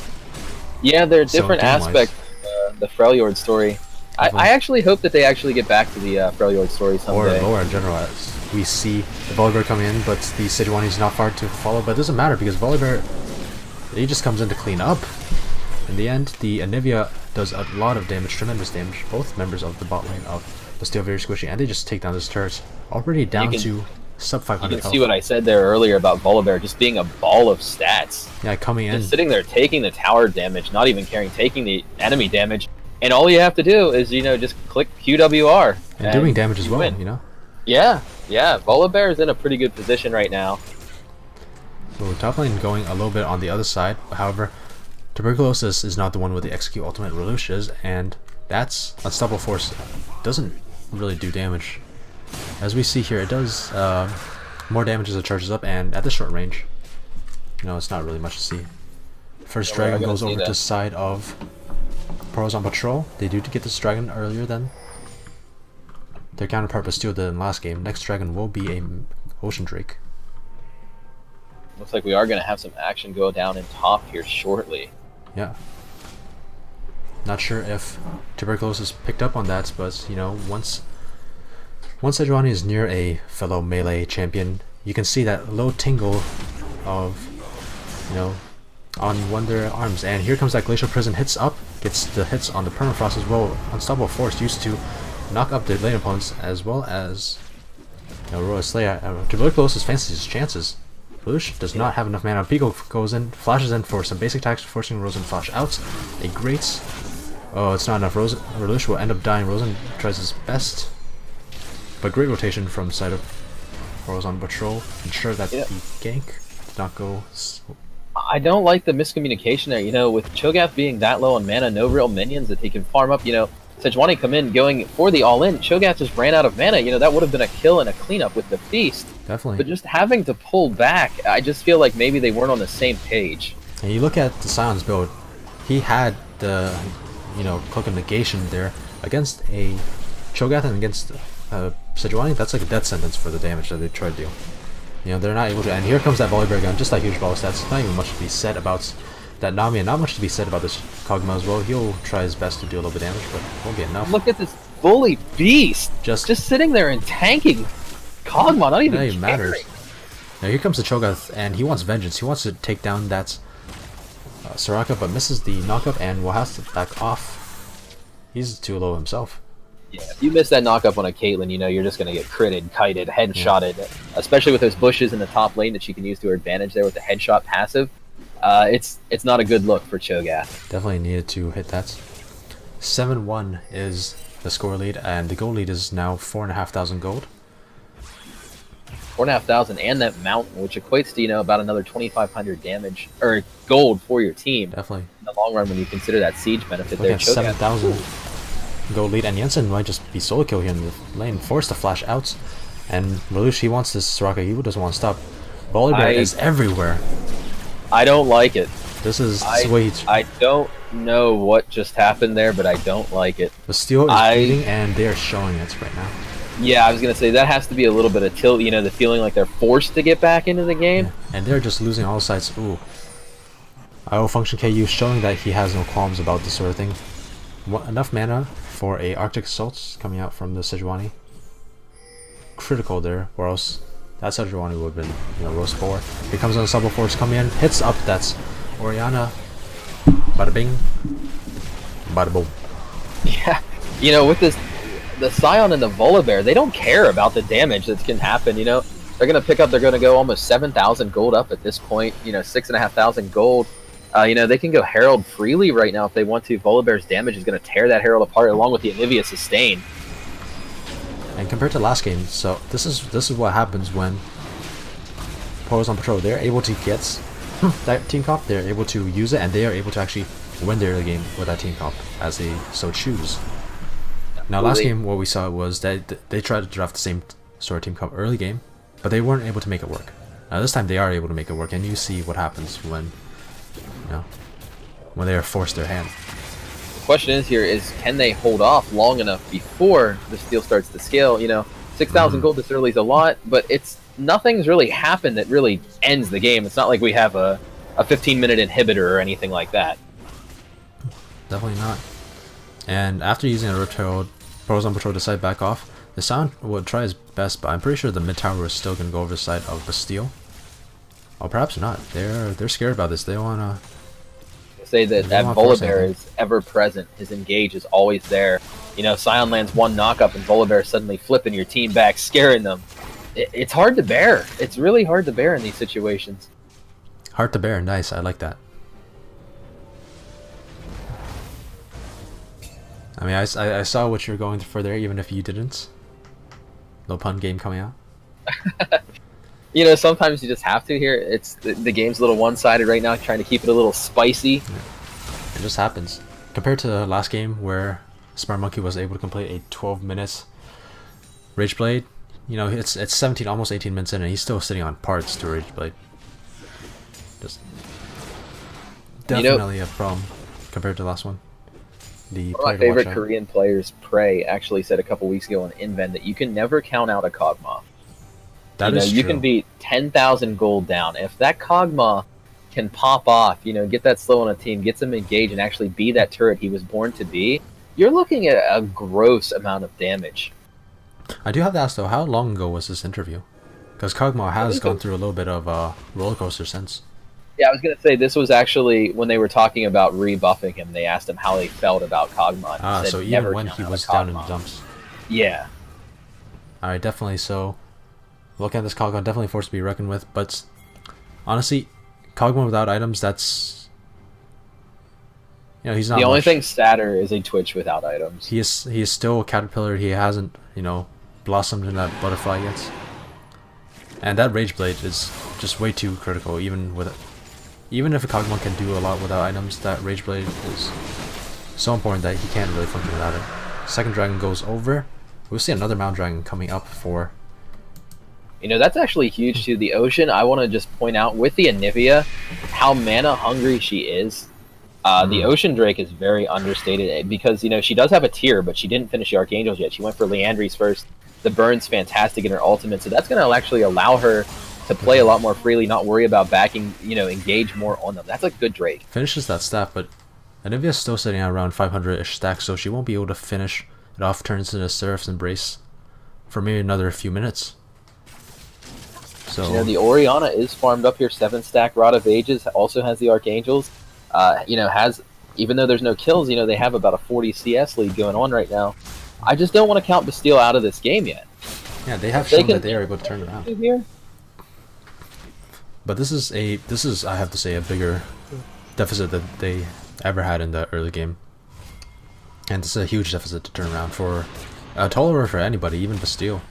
Yeah, there are different aspects of the Freljord story. I actually hope that they actually get back to the Freljord story someday. Or lore in general, as we see the Volibear coming in, but the Sejuani is not far to follow. But it doesn't matter, because Volibear, he just comes in to clean up. In the end, the Anivia does a lot of damage, tremendous damage. Both members of the bot lane of the Steel very squishy, and they just take down this turret. Already down to sub 500 You can see what I said there earlier about Volibear just being a ball of stats. Yeah, coming in. Just sitting there taking the tower damage, not even caring, taking the enemy damage. And all you have to do is, you know, just click QWR. And doing damage as well, win. you know? Yeah, yeah. Volibear is in a pretty good position right now. So top lane going a little bit on the other side. However, Tuberculosis is not the one with the execute ultimate Relush is, and that's Unstoppable Force. Doesn't really do damage. As we see here, it does more damage as it charges up, and at the short range, you know, it's not really much to see. First dragon goes over to the side of Pearls on Patrol. They do get this dragon earlier than their counterpart Bastille did in last game. Next dragon will be a Ocean Drake. Looks like we are going to have some action go down in top here shortly. Yeah. Not sure if Tuberculosis picked up on that, but, you know, once Sejuani is near a fellow melee champion, you can see that low tingle of, you know, on one of their arms. And here comes that Glacial Prison, hits up, gets the hits on the Permafrost as well. Unstoppable Force used to knock up the lane opponents as well as, you know, Royal Slayer. Tuberculosis fancies his chances. Relush does not have enough mana. Pico goes in, flashes in for some basic attacks, forcing Rosen to flash out. A great... Oh, it's not enough. Relush will end up dying. Rosen tries his best. But great rotation from the side of Pearls on Patrol. Ensure that the gank did not go... I don't like the miscommunication there. You know, with Cho'Gath being that low on mana, no real minions that he can farm up, you know, Sejuani come in going for the all-in. Cho'Gath just ran out of mana. You know, that would have been a kill and a cleanup with the Feast. Definitely. But just having to pull back, I just feel like maybe they weren't on the same page. And you look at the Silence build, he had the, you know, cloak of negation there against a Cho'Gath and against Sejuani. That's like a death sentence for the damage that they try to do. You know, they're not able to. And here comes that Volibear gun, just like huge ball stats. Not even much to be said about that Nami, and not much to be said about this Kog'Maw as well. He'll try his best to do a little bit of damage, but it won't be enough. Look at this bully beast, just sitting there and tanking Kog'Maw, not even matters. Now here comes the Cho'Gath, and he wants vengeance. He wants to take down that Soraka, but misses the knockup and will have to back off. He's too low himself. Yeah, if you miss that knockup on a Caitlyn, you know you're just going to get critted, kited, headshotted, especially with those bushes in the top lane that she can use to her advantage there with the headshot passive. It's not a good look for Cho'Gath. Definitely needed to hit that. 7-1 is the score lead, and the gold lead is now 4,500 gold. 4,500 and that mountain, which equates to, you know, about another 2,500 damage or gold for your team. Definitely. In the long run, when you consider that siege benefit Look there, at 7,000 gold lead, and Jensen might just be solo kill here in the lane, forced to flash out. And Relush, he wants this Soraka, he doesn't want to stop. Volibear is everywhere. I don't like it. This is the way he's... I don't know what just happened there, but I don't like it. Bastille is beating, and they're showing it right now. Yeah, I was going to say, that has to be a little bit of tilt, you know, the feeling like they're forced to get back into the game. Yeah. And they're just losing all sides. Ooh. IO function KU showing that he has no qualms about this sort of thing. Enough mana for a Arctic Assault coming out from the Sejuani. Critical there, or else that Sejuani would have been, you know, roast 4. Here comes on Subtle Force coming in, hits up, that's Oriana. Bada bing. Bada boom. Yeah, you know, with this, the Scion and the Volibear, they don't care about the damage that can happen, you know. They're going to pick up, they're going to go almost 7,000 gold up at this point, you know, 6,500 gold. You know, they can go Herald freely right now if they want to. Volibear's damage is going to tear that Herald apart along with the Anivia sustain. And compared to last game, so this is what happens when Poros on Patrol, they're able to get that team comp, they're able to use it, and they are able to actually win their early game with that team comp as they so choose. Now last game what we saw was that they tried to draft the same sort of team comp early game, but they weren't able to make it work. Now this time they are able to make it work, and you see what happens when, you know, when they are forced their hand. The question is here is, can they hold off long enough before the steel starts to scale? You know, 6,000 gold this early is a lot, but nothing's really happened that really ends the game. It's not like we have a 15-minute inhibitor or anything like that. Definitely not. And after using a Rift Herald, Poros on Patrol decide back off. The Sound would try his best, but I'm pretty sure the mid tower is still going to go over the side of Bastille. Or perhaps not. They're scared about this. They want to say that Volibear is ever present. His engage is always there. You know, Scion lands one knockup and Volibear suddenly flipping your team back, scaring them. It's hard to bear. It's really hard to bear in these situations. Hard to bear. Nice. I like that. I mean, I saw what you're going for there, even if you didn't. Little pun game coming out. You know, sometimes you just have to here. It's the game's a little one-sided right now, trying to keep it a little spicy. Yeah. It just happens. Compared to the last game where Smart Monkey was able to complete a 12 minutes Rage Blade, you know, it's 17, almost 18 minutes in, and he's still sitting on parts to Rage Blade. Just definitely a problem compared to the last one. One of my favorite Korean players, Prey, actually said a couple weeks ago on Inven that you can never count out a Kog'Maw. That is true. You can be 10,000 gold down. If that Kog'Maw can pop off, you know, get that slow on a team, get some engage, and actually be that turret he was born to be, you're looking at a gross amount of damage. I do have to ask though, how long ago was this interview? Because Kog'Maw has gone through a little bit of a roller coaster since. Yeah, I was going to say, this was actually when they were talking about rebuffing him. They asked him how they felt about Kog'Maw. Ah, so even when he was down in the dumps. Yeah. Alright, definitely. So, looking at this Kog'Maw, definitely forced to be reckoned with. But, honestly, Kog'Maw without items, that's... You know, he's not the only much. thing sadder is a Twitch without items. He is still a caterpillar. He hasn't, you know, blossomed in that butterfly yet. And that Rage Blade is just way too critical, even with it. Even if a Kog'Maw can do a lot without items, that Rage Blade is so important that he can't really function without it. Second dragon goes over. We'll see another Mound Dragon coming up for... You know, that's actually huge too. The Ocean, I want to just point out, with the Anivia, how mana hungry she is. The Ocean Drake is very understated because, you know, she does have a tier, but she didn't finish the Archangels yet. She went for Leandry's first. The burn's fantastic in her ultimate, so that's going to actually allow her to play a lot more freely, not worry about backing, you know, engage more on them. That's a good Drake. Finishes that staff, but Anivia's still sitting at around 500-ish stacks, so she won't be able to finish it off, turns into Seraph's Embrace for maybe another few minutes. So, you know, the Oriana is farmed up here, 7-stack Rod of Ages, also has the Archangels. You know, even though there's no kills, you know, they have about a 40 CS lead going on right now. I just don't want to count Bastille out of this game yet. Yeah, they have shown that they are able to turn it around. Here. But this is I have to say, a bigger deficit that they ever had in the early game. And this is a huge deficit to turn around for a Tolliver, for anybody, even Bastille.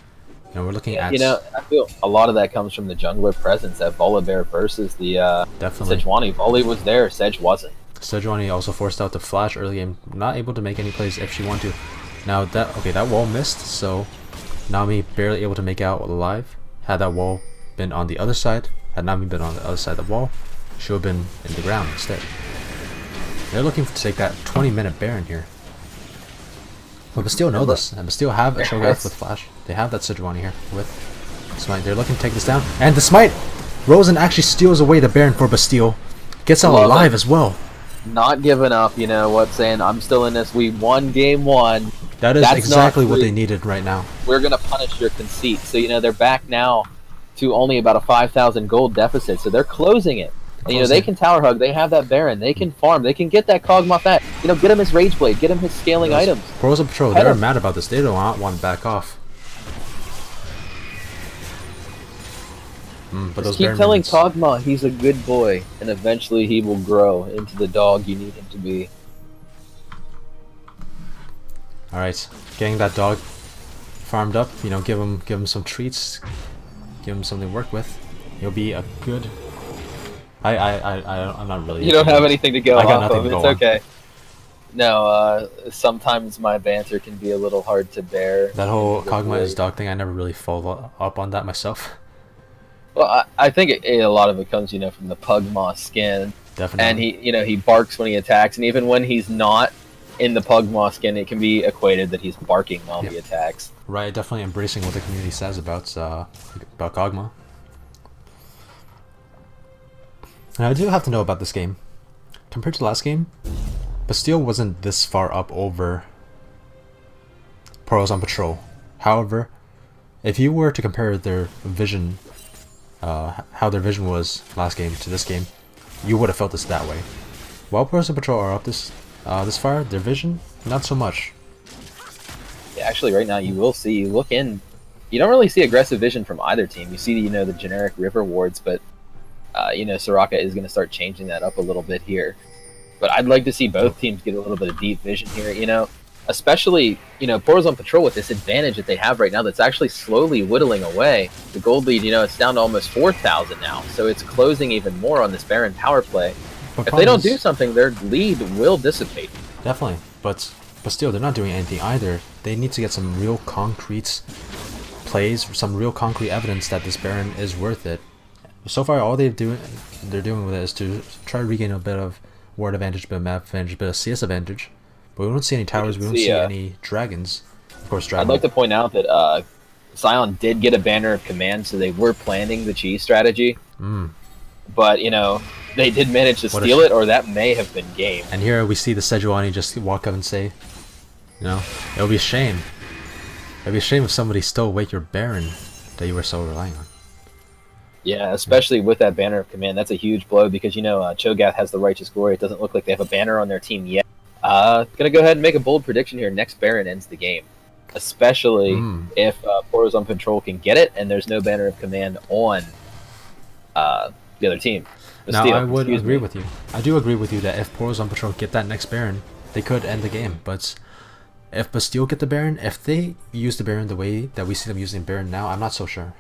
You know, we're looking at... You know, I feel a lot of that comes from the jungler presence at Volibear versus the Sejuani. Volley was there, Sedge wasn't. Sejuani also forced out the flash early game, not able to make any plays if she wanted to. Now that wall missed, so Nami barely able to make out alive. Had that wall been on the other side, had Nami been on the other side of the wall, she would have been in the ground instead. They're looking to take that 20-minute Baron here. But Bastille know this, and Bastille have a Shogath with flash. They have that Sejuani here with Smite. They're looking to take this down, and the Smite! Rosen actually steals away the Baron for Bastille. Gets out Love alive it. as well. Not giving up, you know what, saying, I'm still in this, we won game 1. That is That's exactly not what free. they needed right now. We're going to punish your conceit. So, you know, they're back now to only about a 5,000 gold deficit, so they're closing it. And, you know, they can tower hug, they have that Baron, they can farm, they can get that Kog'Maw fat. You know, get him his Rage Blade, get him his scaling items. Pros on Patrol, they're mad about this. They don't want to back off. But Just keep telling Kog'Maw he's a good boy, and eventually he will grow into the dog you need him to be. Alright, getting that dog farmed up, you know, give him some treats, give him something to work with. He'll be a good... I'm not really... You don't have anything to go I got off nothing of, to go it's on. okay. No, sometimes my banter can be a little hard to bear. That whole Kog'Maw is dog thing, I never really follow up on that myself. Well, I think a lot of it comes, you know, from the Pugmaw skin. Definitely. And he, you know, he barks when he attacks, and even when he's not in the Pugmaw skin, it can be equated that he's barking while he attacks. Right, definitely embracing what the community says about Kog'Maw. Now, I do have to know about this game. Compared to the last game, Bastille wasn't this far up over Pearls on Patrol. However, if you were to compare their vision, how their vision was last game to this game, you would have felt this that way. While Pearls on Patrol are up this far, their vision, not so much. Yeah, actually, right now you will see, you look in, you don't really see aggressive vision from either team. You see, you know, the generic river wards, but you know, Soraka is going to start changing that up a little bit here. But I'd like to see both teams get a little bit of deep vision here, you know, especially, you know, Poros on Patrol with this advantage that they have right now that's actually slowly whittling away. The gold lead, you know, it's down to almost 4,000 now, so it's closing even more on this Baron power play. But if they don't do something, their lead will dissipate. Definitely, but still, they're not doing anything either. They need to get some real concrete plays, some real concrete evidence that this Baron is worth it. So far, all they're doing with it is to try to regain a bit of ward advantage, bit of map advantage, bit of CS advantage. But we don't see any towers, we don't see any dragons. Of course, dragons. I'd like to point out that Sion did get a banner of command, so they were planning the cheese strategy. But, you know, they did manage to steal it, or that may have been game. And here we see the Sejuani just walk up and say, you know, it would be a shame. It would be a shame if somebody stole away your Baron that you were so relying on. Yeah, especially with that banner of command, that's a huge blow because, you know, Cho'Gath has the Righteous Glory. It doesn't look like they have a banner on their team yet. Gonna go ahead and make a bold prediction here. Next Baron ends the game. Especially if Poros on Patrol can get it and there's no banner of command on the other team. Now, I would agree with you. I do agree with you that if Poros on Patrol get that next Baron, they could end the game. But if Bastille get the Baron, if they use the Baron the way that we see them using Baron now, I'm not so sure.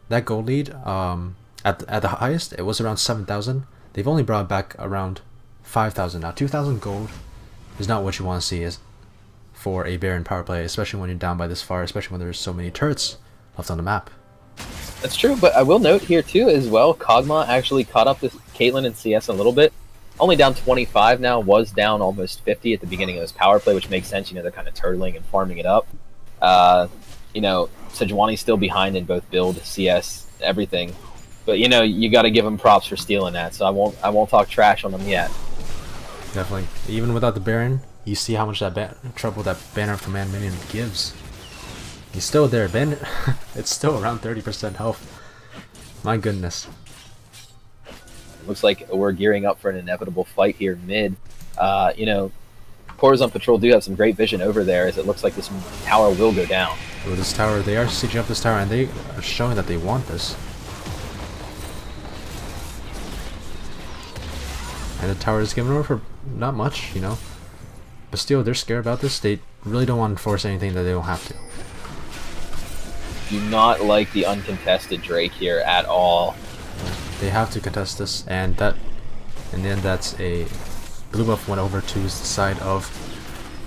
That gold lead, at the highest, it was around 7,000. They've only brought back around 5,000 now. 2,000 gold is not what you want to see for a Baron power play, especially when you're down by this far, especially when there's so many turrets left on the map. That's true, but I will note here too as well, Kog'Maw actually caught up with Caitlyn and CS a little bit. Only down 25 now, was down almost 50 at the beginning of this power play, which makes sense. You know, they're kind of turtling and farming it up. You know, Sejuani's still behind in both build, CS, everything. But you know, you got to give him props for stealing that. So I won't talk trash on them yet. Definitely, even without the Baron, you see how much trouble that Banner of Command minion gives. He's still there. It's still around 30% health. My goodness. Looks like we're gearing up for an inevitable fight here mid. You know, Poros on Patrol do have some great vision over there, as it looks like this tower will go down. With this tower, they are sieging up this tower, and they are showing that they want this. And the tower is given over for not much, you know. But still, they're scared about this. They really don't want to force anything that they don't have to. Do not like the uncontested Drake here at all. They have to contest this, and that, in the end, that's a blue buff went over to the side of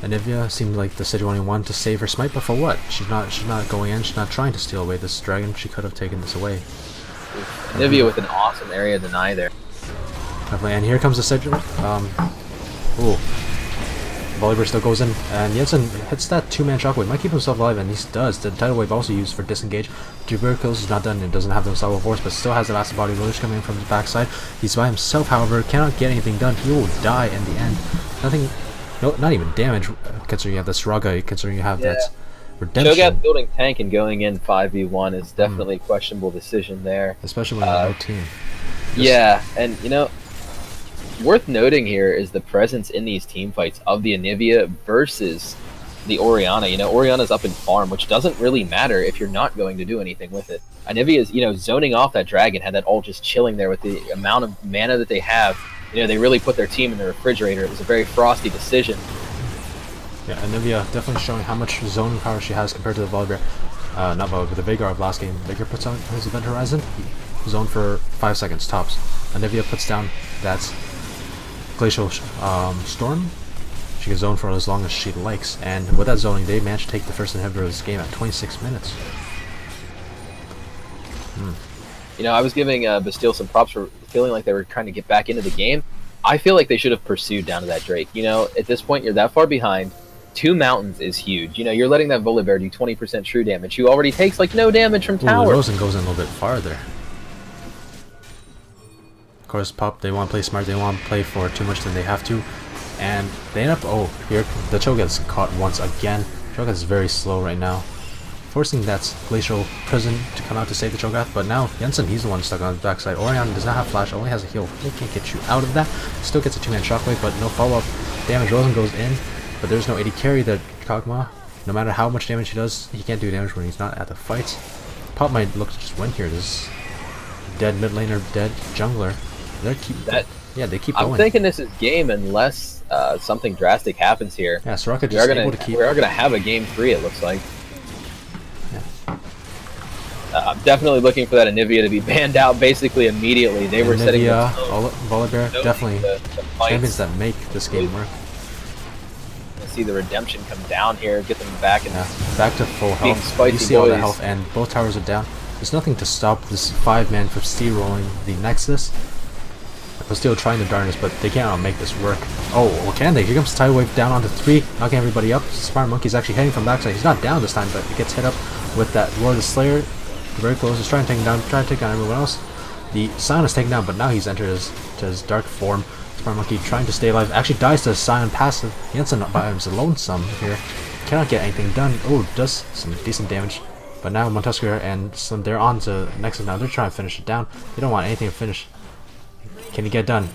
Anivia. Seemed like the Sejuani wanted to save her smite, but for what? She's not going in. She's not trying to steal away this dragon. She could have taken this away. Anivia with an awesome area deny there. Definitely, and here comes the Sejuani. Ooh. Volibear still goes in, and Jensen hits that 2-man shockwave. Might keep himself alive, and he does. The tidal wave also used for disengage. Tuberculosis is not done, and doesn't have the unstoppable force, but still has the last body release coming in from his backside. He's by himself, however, cannot get anything done. He will die in the end. Nothing, no, not even damage, considering you have the Sraga, considering you have that redemption. Cho'Gath building tank and going in 5v1 is definitely a questionable decision there. Especially when you're no team. Yeah, and you know, worth noting here is the presence in these team fights of the Anivia versus the Orianna. You know, Orianna's up in farm, which doesn't really matter if you're not going to do anything with it. Anivia is, you know, zoning off that dragon, had that ult just chilling there with the amount of mana that they have. You know, they really put their team in the refrigerator. It was a very frosty decision. Yeah, Anivia definitely showing how much zoning power she has compared to the Volibear. Not Volibear, but the Veigar of last game. Veigar puts on his event horizon, he zoned for 5 seconds tops. Anivia puts down that Glacial Storm. She can zone for as long as she likes, and with that zoning, they managed to take the first inhibitor of this game at 26 minutes. You know, I was giving Bastille some props for feeling like they were trying to get back into the game. I feel like they should have pursued down to that Drake. You know, at this point, you're that far behind. 2 mountains is huge. You know, you're letting that Volibear do 20% true damage, who already takes, like, no damage from tower. Rosen goes in a little bit farther. Of course, Pop, they want to play smart, they want to play for too much than they have to. And they end up, oh, here, the Cho'Gath is caught once again. Cho'Gath is very slow right now, forcing that Glacial Prison to come out to save the Cho'Gath, but now Jensen, he's the one stuck on the backside. Orion does not have flash, only has a heal. He can't get you out of that. Still gets a 2-man shockwave, but no follow-up damage. Rosen goes in, but there's no AD carry that Kog'Maw, no matter how much damage he does, he can't do damage when he's not at the fight. Pop might look to just win here. This dead mid laner, dead jungler. They keep going. I'm thinking this is game unless something drastic happens here. Yeah, Soraka just able to keep. We are gonna have a game 3. It looks like. Yeah. I'm definitely looking for that Anivia to be banned out basically immediately. They were setting up Volibear, definitely the champions that make this game work. See the redemption come down here, get them back and back to full health. You see all that health, and both towers are down. There's nothing to stop this 5-man from steamrolling the Nexus. We're still trying the darkness, but they cannot make this work. Oh, well, can they? Here comes the tidal wave down onto 3, knocking everybody up. Smart Monkey's actually heading from backside. He's not down this time, but he gets hit up with that Lord of the Slayer. Very close. He's trying to take down everyone else. The Scion is taken down, but now he's entered his dark form. Smart Monkey trying to stay alive. Actually dies to Scion passive. Jensen by himself lonesome here. Cannot get anything done. Oh, does some decent damage. But now Montusker and Slim, they're on to Nexus now. They're trying to finish it down. They don't want anything to finish. Can he get done?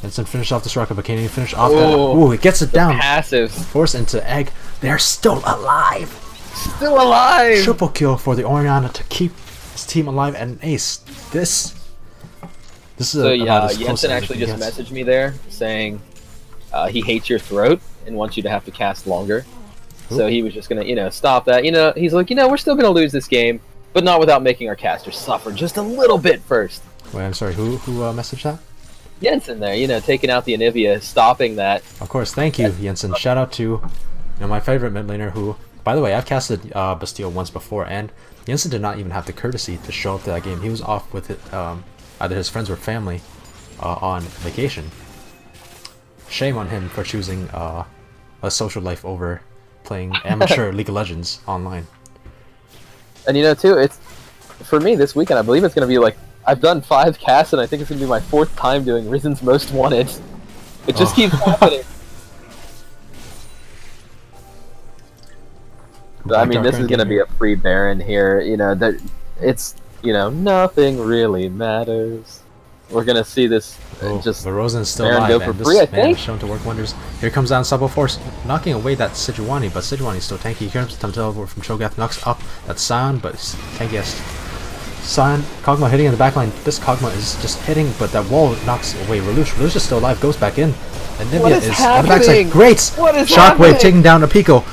Jensen finish off this rocket, but can he finish off that? Ooh, it gets it down. Passive. Force into egg. They're still alive. Still alive. Triple kill for the Orianna to keep his team alive and an ace. This is so yeah, Jensen actually just messaged me there saying he hates your throat and wants you to have to cast longer. Ooh. So he was just gonna, you know, stop that. You know, he's like, you know, we're still gonna lose this game, but not without making our casters suffer just a little bit first. Wait, I'm sorry. Who messaged that? Jensen there, you know, taking out the Anivia, stopping that. Of course, thank you, Jensen. Shout out to my favorite mid laner who, by the way, I've casted Bastille once before, and Jensen did not even have the courtesy to show up to that game. He was off with it, either his friends or family on vacation. Shame on him for choosing a social life over playing amateur League of Legends online. And you know, too, it's for me this weekend. I believe it's going to be like, I've done 5 casts, and I think it's going to be my 4th time doing Risen's Most Wanted. It just keeps happening. I mean, this is going to be a free Baron here. You know, that it's, you know, nothing really matters. We're going to see this just but Rosen's still Baron alive, go for and free, I this man think. is shown to work wonders. Here comes down Sabo Force, knocking away that Sejuani, but Sejuani's still tanky. Here comes the teleport from Cho'Gath, knocks up that Scion, but tanky as Scion. Kog'Maw hitting in the backline. This Kog'Maw is just hitting, but that wall knocks away Reluce. Reluce is still alive, goes back in. And Nivea is on the backside. Great! Shockwave taking down a Pico.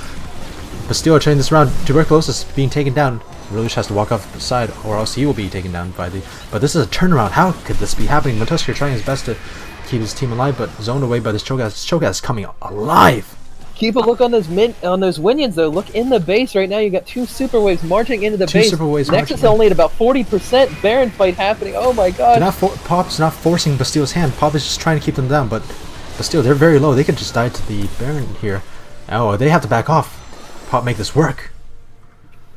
Bastille turning this around. Tuberculosis being taken down. Reluce has to walk off the side, or else he will be taken down by the... But this is a turnaround. How could this be happening? Montusker trying his best to keep his team alive, but zoned away by this Cho'Gath. This Cho'Gath is coming alive! Keep a look on those Winions though. Look in the base right now. You got 2 super waves marching into the base. Nexus only at about 40%. Baron fight happening. Oh my god! Pop's not forcing Bastille's hand. Pop is just trying to keep them down, but But still, they're very low. They could just die to the Baron here. Oh, they have to back off. Pop, make this work.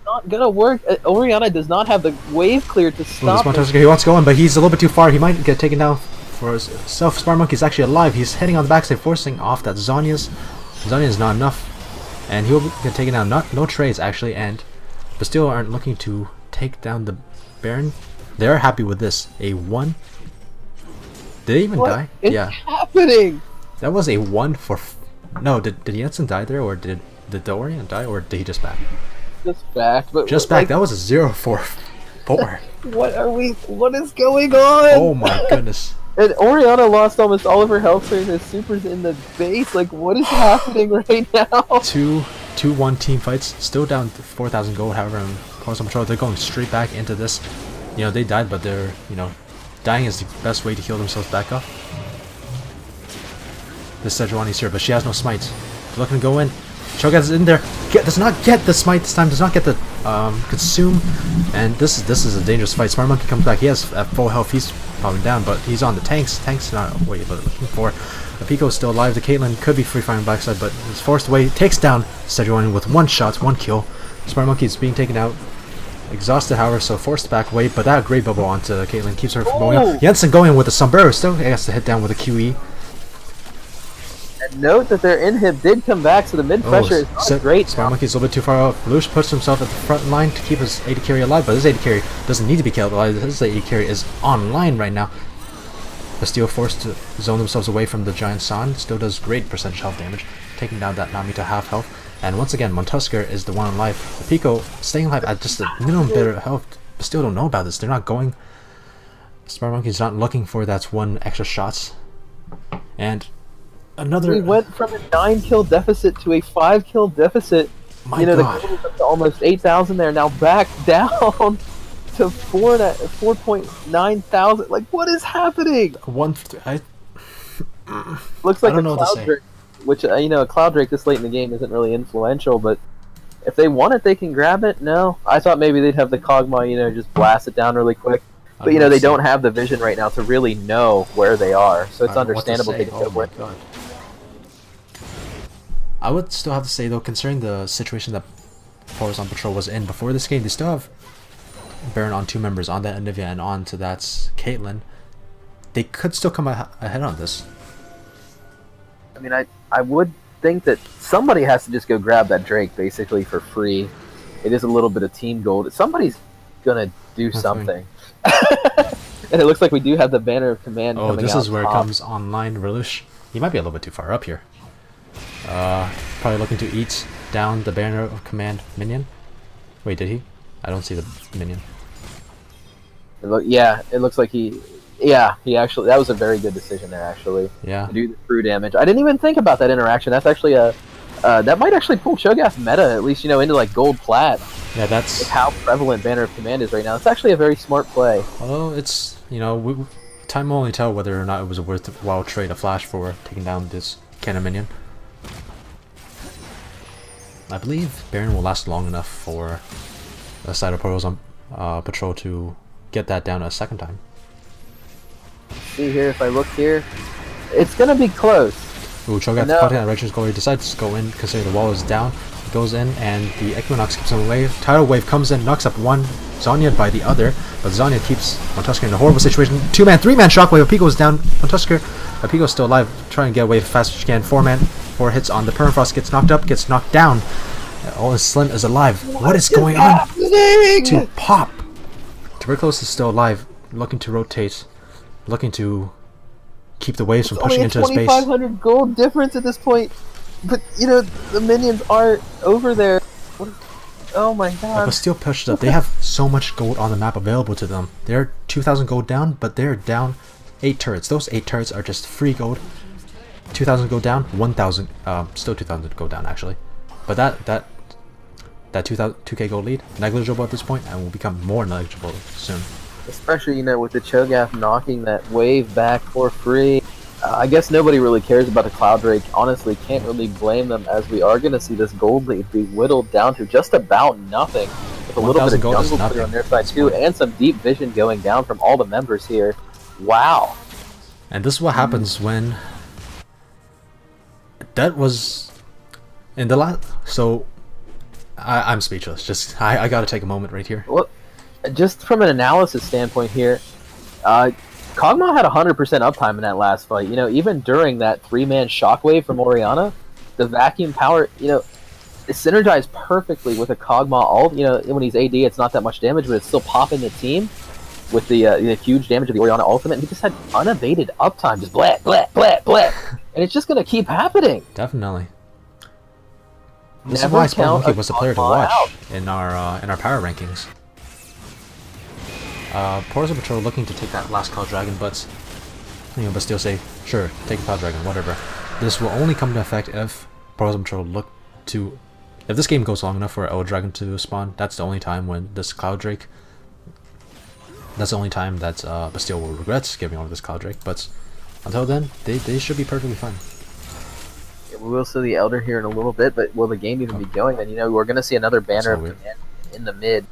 Not gonna work. Oriana does not have the wave clear to stop him. He wants to go in, but he's a little bit too far. He might get taken down for himself. Smart Monkey's actually alive. He's heading on the backside, forcing off that Zhonya's. Zhonya's not enough. And he'll get taken down. No trades, actually. But still aren't looking to take down the Baron. They're happy with this. A 1. Did they even die? What is happening? That was a 1 for... No, did Jensen die there, or did the Orion die, or did he just back? Just back, but just back. That was a 0 for 4. What is going on? Oh my goodness. And Oriana lost almost all of her health during her supers in the base. Like, what is happening right now? 2-1 team fights. Still down 4,000 gold. However, in Pulse Patrol, they're going straight back into this. You know, they died, but they're, you know, dying is the best way to heal themselves back up. This Sejuani's here, but she has no smite. They're looking to go in. Cho'Gath is in there. Does not get the smite this time. Does not get the consume. And this is a dangerous fight. Smart Monkey comes back. He has at full health. He's probably down, but he's on the tanks. Tanks not what you're looking for. The Pico is still alive. The Caitlyn could be free firing backside, but he's forced away. Takes down Sejuani with 1 shot, 1 kill. Smart Monkey is being taken out. Exhausted, however, so forced back away. But that great bubble onto Caitlyn keeps her from going up. Jensen going with the sombrero. Still has to hit down with a QE. Note that their inhib did come back, so the mid pressure is not great. Smart Monkey's a little bit too far off. Lelouch puts himself at the front line to keep his AD carry alive, but his AD carry doesn't need to be killed alive. His AD carry is online right now. But still forced to zone themselves away from the giant San. Still does great percentage health damage, taking down that Nami to half health. And once again, Montusker is the one alive. The Pico staying alive at just a minimum bit of health, but still don't know about this. They're not going. Smart Monkey's not looking for that 1 extra shots. And another. We went from a 9-kill deficit to a 5-kill deficit. My God. The goal was up to almost 8,000 there. Now back down to 4.9 thousand. Like, what is happening? Looks like a Cloud Drake, which you know, a Cloud Drake this late in the game isn't really influential, but if they want it, they can grab it. No, I thought maybe they'd have the Kog'Maw, you know, just blast it down really quick. But you know, they don't have the vision right now to really know where they are, so it's understandable they can go with. I would still have to say, though, considering the situation that Horizon Patrol was in before this game, they still have Baron on 2 members, on that Anivia and on to that Caitlyn. They could still come ahead on this. I mean, I would think that somebody has to just go grab that Drake, basically, for free. It is a little bit of team gold. Somebody's gonna do something. And it looks like we do have the Banner of Command coming out. Oh, this is where it comes online. Lelouch, he might be a little bit too far up here. Probably looking to eat down the Banner of Command minion. Wait, did he? I don't see the minion. It looks like he actually, that was a very good decision there, actually. Yeah. To do the true damage. I didn't even think about that interaction. That's actually that might actually pull Cho'Gath meta, at least, you know, into like gold plat. Yeah, that's with how prevalent Banner of Command is right now. It's actually a very smart play. Although it's, you know, time will only tell whether or not it was a worthwhile trade, a flash for taking down this cannon minion. I believe Baron will last long enough for the side of Portals on Patrol to get that down a 2nd time. See here, if I look here, it's gonna be close. Ooh, Cho'Gath caught it at Righteous Goal. He decides to go in, considering the wall is down. He goes in, and the Equinox keeps him away. Tidal Wave comes in, knocks up one, Zhonyaed by the other, but Zhonyaed keeps Montusker in a horrible situation. 2-man, 3-man Shockwave. Apico is down. Montusker, Apico's still alive, trying to get away as fast as she can. 4-man, 4 hits on the Permafrost, gets knocked up, gets knocked down. All is Slim is alive. What is going on? To Pop. Tuberculosis is still alive, looking to rotate, looking to keep the waves from pushing into space. 2,500 gold difference at this point, but you know the minions are over there. Oh my god! But still pushed up. They have so much gold on the map available to them. They're 2,000 gold down, but they're down 8 turrets. Those 8 turrets are just free gold. 2,000 gold down, 1,000. Still 2,000 gold down actually. But that 2K gold lead negligible at this point, and will become more negligible soon. Especially, you know, with the Cho'Gath knocking that wave back for free. I guess nobody really cares about the Cloud Drake. Honestly, can't really blame them, as we are going to see this gold lead be whittled down to just about nothing. With a little bit of jungle clear on their side too, and some deep vision going down from all the members here. Wow. And this is what happens when that was in the last. So I'm speechless. Just I gotta take a moment right here. Well, just from an analysis standpoint here, Kog'Maw had 100% uptime in that last fight. You know, even during that 3-man shockwave from Orianna, the vacuum power, you know, it synergized perfectly with a Kog'Maw ult. You know, when he's AD, it's not that much damage, but it's still popping the team with the huge damage of the Orianna ultimate. And he just had unabated uptime, just blat, blat, blat, blat. And it's just going to keep happening. Definitely. This is why Spark was the player to watch in our power rankings. Porza Patrol looking to take that last Cloud Dragon, but but still say, sure, take a Cloud Dragon, whatever. This will only come into effect if Porza Patrol look to, if this game goes long enough for El Dragon to spawn. That's the only time when this Cloud Drake. That's the only time that Bastille will regret giving over this Cloud Drake. But until then, they should be perfectly fine. We will see the Elder here in a little bit, but will the game even be going? And we're going to see another banner of command in the mid,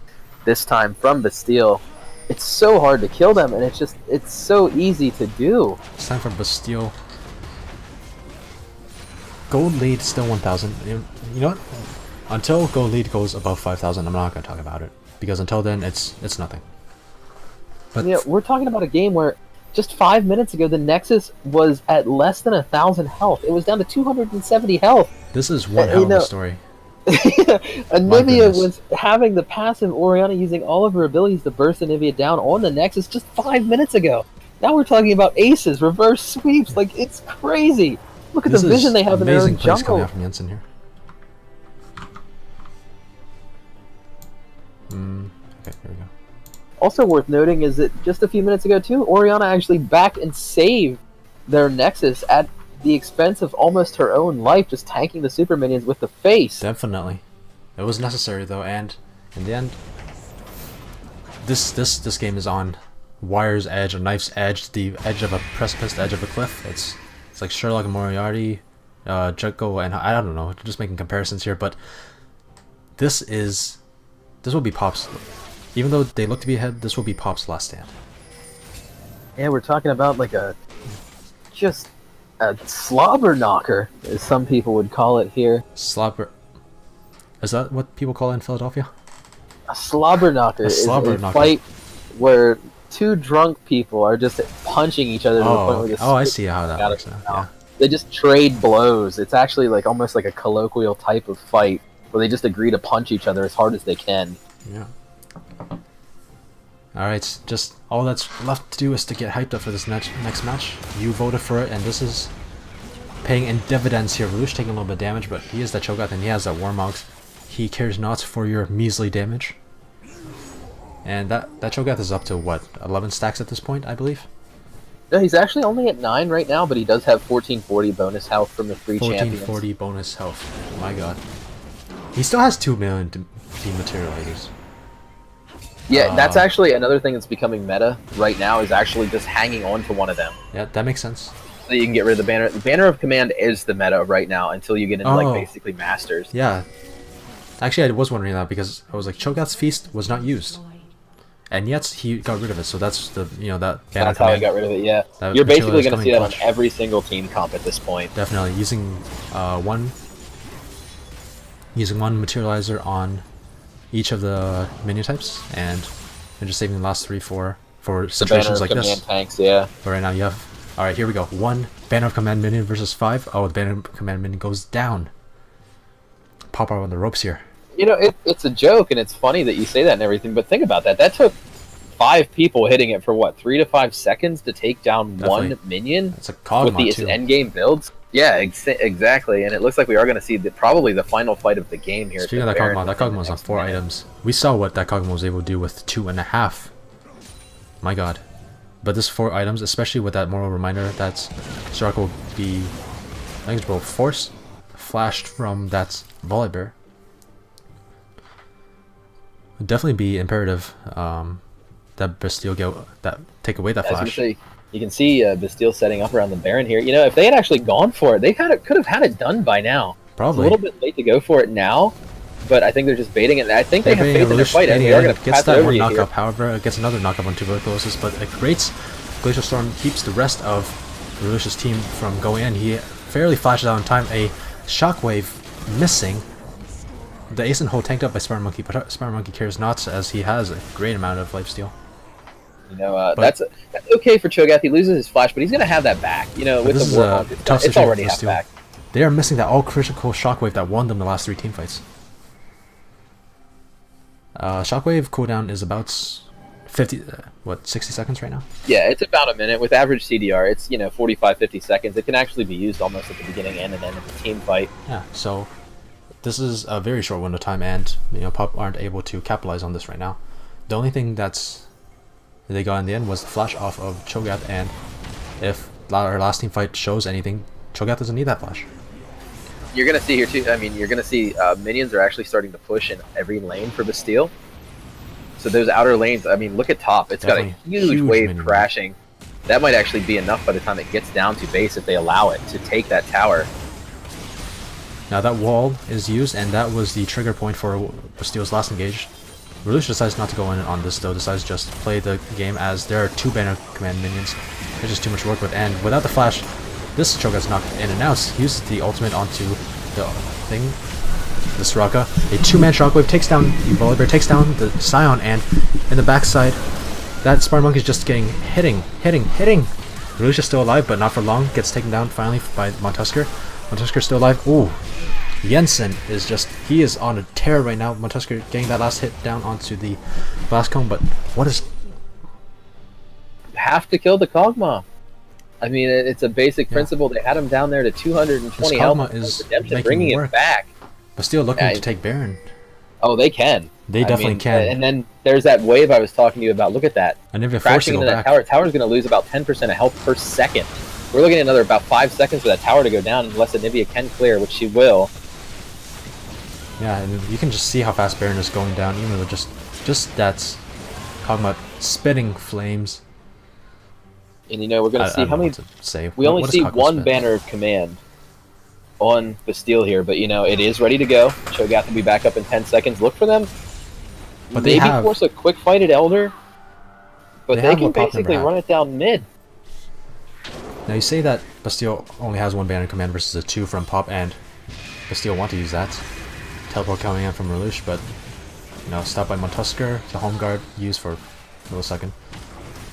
this time from Bastille. It's so hard to kill them, and it's so easy to do. It's time for Bastille. Gold lead still 1,000. You know what? Until gold lead goes above 5,000, I'm not going to talk about it, because until then, it's nothing. But we're talking about a game where just 5 minutes ago, the Nexus was at less than 1,000 health. It was down to 270 health. This is one hell of a story. Anivia was having the passive Orianna using all of her abilities to burst Anivia down on the Nexus just 5 minutes ago. Now we're talking about aces, reverse sweeps. Like, it's crazy. Look at the vision they have in their own jungle. Amazing plays coming out from Jensen here. Okay, here we go. Also worth noting is that just a few minutes ago too, Orianna actually backed and saved their Nexus at the expense of almost her own life, just tanking the super minions with the face. Definitely. It was necessary though, and in the end, this game is on wire's edge, a knife's edge, the edge of a precipice, the edge of a cliff. It's like Sherlock and Moriarty, Jutko, and I don't know, just making comparisons here, but this will be Pop's. Even though they look to be ahead, this will be Pop's last stand. Yeah, we're talking about like just a slobber knocker, as some people would call it here. Slobber. Is that what people call it in Philadelphia? A slobber knocker is a fight where two drunk people are just punching each other to the point where I see how that works now. Yeah. They just trade blows. It's actually like almost like a colloquial type of fight where they just agree to punch each other as hard as they can. Yeah. Alright, just all that's left to do is to get hyped up for this next match. You voted for it, and this is paying in dividends here. Lelouch taking a little bit of damage, but he is that Cho'Gath and he has that Warmog. He cares not for your measly damage. And that Cho'Gath is up to what, 11 stacks at this point, I believe? No, he's actually only at 9 right now, but he does have 1440 bonus health from the 3 champions. 1440 bonus health. Oh my god. He still has 2 million to be materializers. Yeah, that's actually another thing that's becoming meta right now, is actually just hanging on to one of them. Yeah, that makes sense. So you can get rid of the banner. The banner of command is the meta right now until you get into like basically masters. Yeah. Actually, I was wondering that because I was like, Cho'Gath's feast was not used, and yet he got rid of it. So that's the that banner. That's how he got rid of it. Yeah, you're basically going to see that on every single team comp at this point. Definitely using one materializer on each of the minion types, and just saving the last 3 for situations like this. Tanks, yeah. But right now you have. All right, here we go. 1 banner of command minion versus 5. Oh, the banner of command minion goes down. Pop out on the ropes here. It's a joke, and it's funny that you say that and everything. But think about that. That took 5 people hitting it for what, 3 to 5 seconds to take down one minion. It's a Kog'Maw with the end game builds. Yeah, exactly. And it looks like we are going to see probably the final fight of the game here. Speaking of that Kog'Maw was on 4 items. We saw what that Kog'Maw was able to do with 2.5. My god. But this 4 items, especially with that moral reminder that Shark will be eligible force flashed from that Volibear. Would definitely be imperative that Bastille take away that flash. You can see Bastille setting up around the Baron here. If they had actually gone for it, they could have had it done by now. Probably. It's a little bit late to go for it now, but I think they're just baiting it. I think they have faith in their fight. And they are going to pass that over one you knockup. here. However, it gets another knockup on tuberculosis, but a great Glacial Storm keeps the rest of Lelouch's team from going in. He fairly flashes out in time. A shockwave missing. The ace and hold tanked up by Smart Monkey, but Smart Monkey cares not as he has a great amount of lifesteal. You know, that's okay for Cho'Gath. He loses his flash, but he's going to have that back. You know, with the Warhawk, it's already half back. They are missing that all-critical shockwave that won them the last 3 team fights. Shockwave cooldown is about 60 seconds right now? Yeah, it's about a minute. With average CDR, it's, 45, 50 seconds. It can actually be used almost at the beginning and end of the team fight. Yeah, so this is a very short window of time, and Pop aren't able to capitalize on this right now. The only thing that they got in the end was the flash off of Cho'Gath, and if our last team fight shows anything, Cho'Gath doesn't need that flash. You're going to see here too, you're going to see minions are actually starting to push in every lane for Bastille. So those outer lanes, look at top. It's definitely got a huge wave crashing. That might actually be enough by the time it gets down to base if they allow it to take that tower. Now that wall is used, and that was the trigger point for Bastille's last engage. Relution decides not to go in on this though, decides just to play the game as there are 2 banner command minions. There's just too much to work with, and without the flash, this Cho'Gath's knocked in and out. He uses the ultimate onto the thing. The Soraka. A 2-man shockwave takes down the Volibear, takes down the Scion, and in the backside, that Smart Monkey is just getting hitting. Relution's still alive, but not for long. Gets taken down finally by Montusker. Montusker's still alive. Ooh. Jensen is he is on a tear right now. Montusker getting that last hit down onto the blast cone, but what is... Have to kill the Kog'Maw. It's a basic principle. They had him down there to 220 health. Kog'Maw is bringing it back. But still looking to take Baron. Oh, they can. They definitely can. And then there's that wave I was talking to you about. Look at that. And if you're crashing into that tower, tower's going to lose about 10% of health per second. We're looking at another about 5 seconds for that tower to go down unless Anivia can clear, which she will. Yeah, and you can just see how fast Baron is going down, even with just that's Kog'Maw spitting flames. And we're going to see how many... We only see one banner of command on Bastille here, but it is ready to go. Cho'Gath will be back up in 10 seconds. Look for them. But maybe force a quick fight at Elder, but they can basically run it down mid. Now you say that Bastille only has 1 banner command versus a 2 from Pop, and Bastille want to use that. Teleport coming in from Relush, but stopped by Montusker. The home guard used for a millisecond.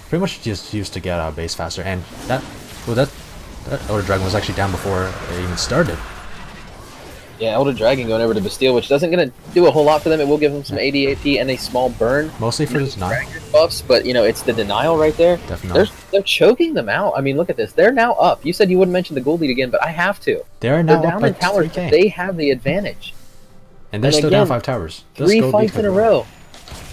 Pretty much just used to get out of base faster, and that Elder Dragon was actually down before it even started. Yeah, Elder Dragon going over to Bastille, which doesn't going to do a whole lot for them. It will give them some AD AP and a small burn. Mostly for the denial buffs, but it's the denial right there. Definitely. They're choking them out. Look at this. They're now up. You said you wouldn't mention the gold lead again, but I have to. They're now down up in towers. They have the advantage. And they're still down 5 towers. 3 fights in a row.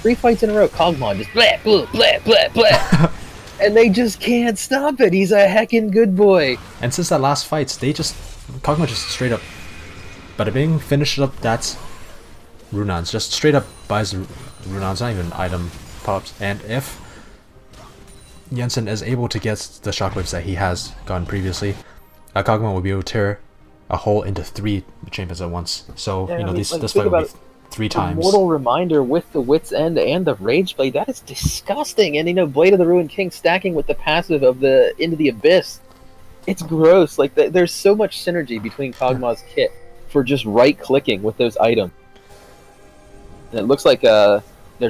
3 fights in a row. Kog'Maw just blah, blah, blah, blah, blah. And they just can't stop it. He's a heckin' good boy. And since that last fight, Kog'Maw just straight up, bada bing, finished up. That's Runons. Just straight up buys the Runons, not even item pops. And if Jensen is able to get the shockwaves that he has gotten previously, Kog'Maw will be able to tear a hole into 3 champions at once. So this fight will be 3 times. Mortal Reminder with the Wit's End and the Rage Blade. That is disgusting. And Blade of the Ruined King stacking with the passive of the Into the Abyss. It's gross. There's so much synergy between Kog'Maw's kit for just right-clicking with those items. And it looks like they're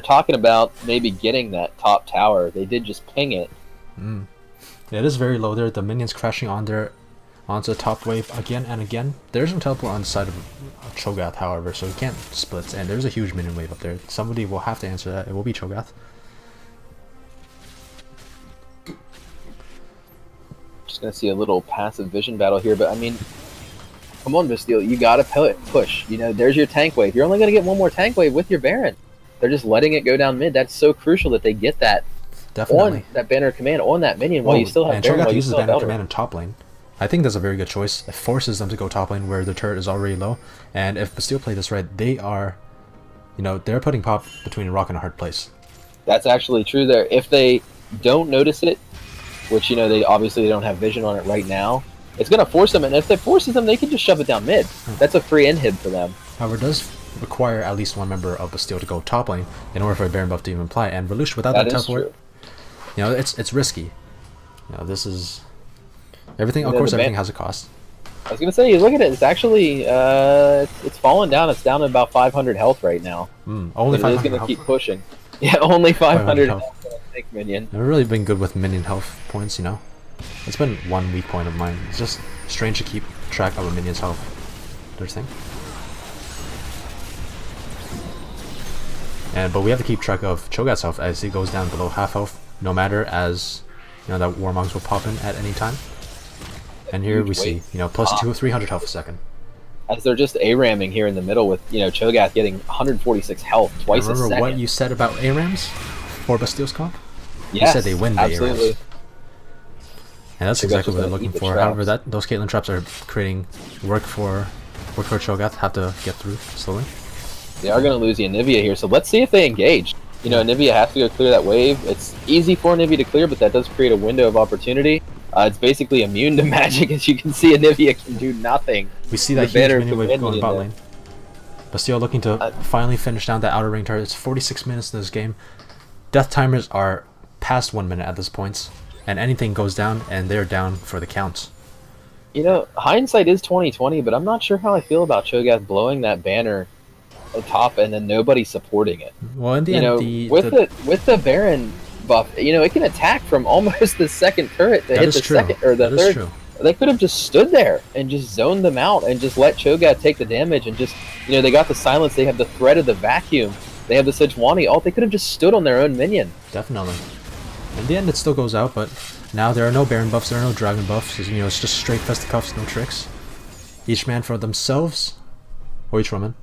talking about maybe getting that top tower. They did just ping it. Yeah, it is very low there. The minions crashing onto the top wave again and again. There's no teleport on the side of Cho'Gath, however, so he can't split. And there's a huge minion wave up there. Somebody will have to answer that. It will be Cho'Gath. Just gonna see a little passive vision battle here, but come on, Bastille, you gotta push. There's your tank wave. You're only gonna get 1 more tank wave with your Baron. They're just letting it go down mid. That's so crucial that they get that on that banner command on that minion while you still have Baron. Cho'Gath uses banner command in top lane. I think that's a very good choice. It forces them to go top lane where the turret is already low. And if Bastille play this right, they are, they're putting Pop between a rock and a hard place. That's actually true there. If they don't notice it, which, they obviously don't have vision on it right now, it's going to force them. And if it forces them, they can just shove it down mid. That's a free inhib for them. However, it does require at least 1 member of Bastille to go top lane in order for a Baron buff to even apply. And Relush, without that teleport, it's risky. This is... Everything, of course, everything has a cost. I was gonna say, look at it. It's actually it's fallen down. It's down to about 500 health right now. Only But it is 500 gonna health. keep pushing. Yeah, only 500 500 health. health on a tank minion. Never really been good with minion health points, you know. It's been one weak point of mine. It's just strange to keep track of a minion's health. Don't you think? But we have to keep track of Cho'Gath's health as he goes down below half health, no matter as you know that Warmogs will pop in at any time. And here we see, you know, plus 300 health a second. As they're just A-ramming here in the middle with, you know, Cho'Gath getting 146 health twice a second. Remember what you said about ARAMs for Bastille's comp? Yes, you said they win the absolutely. ARAMs. And that's exactly what they're looking for. However, those Caitlyn traps are creating work for Cho'Gath. Have to get through slowly. They are going to lose the Anivia here, so let's see if they engage. You know, Anivia has to go clear that wave. It's easy for Anivia to clear, but that does create a window of opportunity. It's basically immune to magic, as you can see. Anivia can do nothing. We see that huge minion wave going bot lane. Bastille looking to finally finish down that outer ring turret. It's 46 minutes in this game. Death timers are past 1 minute at this point, and anything goes down, and they're down for the count. You know, hindsight is 20/20, but I'm not sure how I feel about Cho'Gath blowing that banner atop and then nobody supporting it. Well, in the end, with the Baron buff, you know, it can attack from almost the second turret to hit the second or the third. True. They could have just stood there and just zoned them out and just let Cho'Gath take the damage and just, you know, they got the silence, they have the threat of the vacuum, they have the Sejuani ult, they could have just stood on their own minion. Definitely. In the end, it still goes out, but now there are no Baron buffs, there are no Dragon buffs, you know, it's just straight fisticuffs, no tricks. Each man for themselves, or each woman.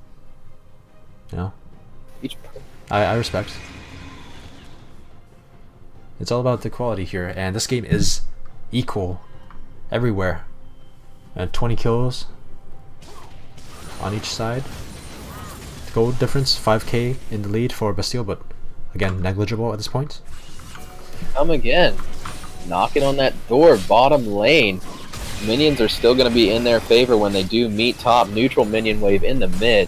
You know? I respect. It's all about the quality here, and this game is equal everywhere. And 20 kills on each side. Gold difference, 5k in the lead for Bastille, but again, negligible at this point. Come again. Knocking on that door, bottom lane. Minions are still going to be in their favor when they do meet top. Neutral minion wave in the mid.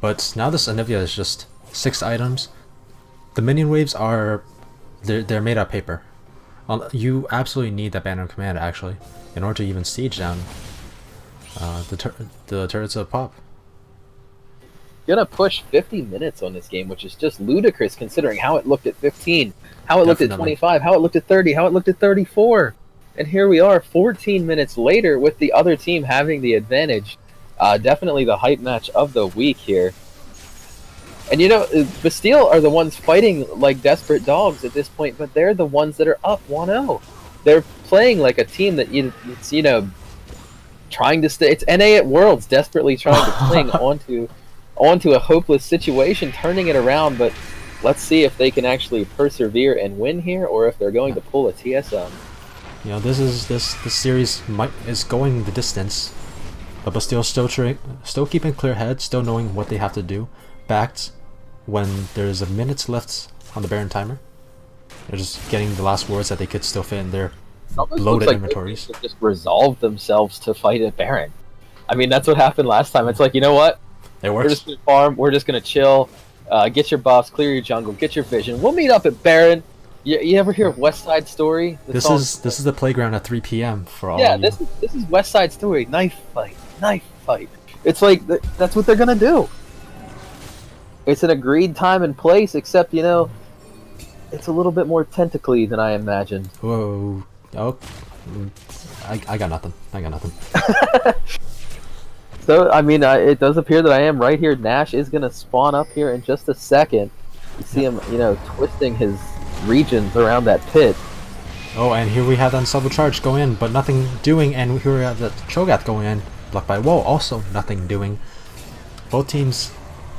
But now this Anivia is just 6 items. The minion waves are... They're made out of paper. You absolutely need that banner of command, actually, in order to even siege down the turrets of pop. Gonna push 50 minutes on this game, which is just ludicrous considering how it looked at 15, how it looked at 25, how it looked at 30, how it looked at 34. And here we are 14 minutes later with the other team having the advantage. Definitely the hype match of the week here. And you know, Bastille are the ones fighting like desperate dogs at this point, but they're the ones that are up 1-0. They're playing like a team that, it's, you know, trying to stay. It's NA at Worlds, desperately trying to cling onto a hopeless situation, turning it around. But let's see if they can actually persevere and win here, or if they're going to pull a TSM. You know, this series is going the distance, but Bastille still keeping clear head, still knowing what they have to do. Backed when there's a minute left on the Baron timer. They're just getting the last words that they could still fit in their loaded inventories. They just resolve themselves to fight a Baron. I mean, that's what happened last time. It's like, you know what? It works. We're just gonna farm. We're just gonna chill. Get your buffs, clear your jungle, get your vision. We'll meet up at Baron. You ever hear of West Side Story? This is the playground at 3 p.m. for all. Yeah, this is West Side Story. Knife fight. It's like that's what they're gonna do. It's an agreed time and place, except, you know, it's a little bit more tentacly than I imagined. Whoa. Oh. I got nothing. So, I mean, it does appear that I am right here. Nash is going to spawn up here in just a second. You see him, you know, twisting his regions around that pit. Oh, and here we have that Unstoppable Charge go in, but nothing doing, and here we have the Cho'Gath going in, blocked by wall, also nothing doing. Both teams,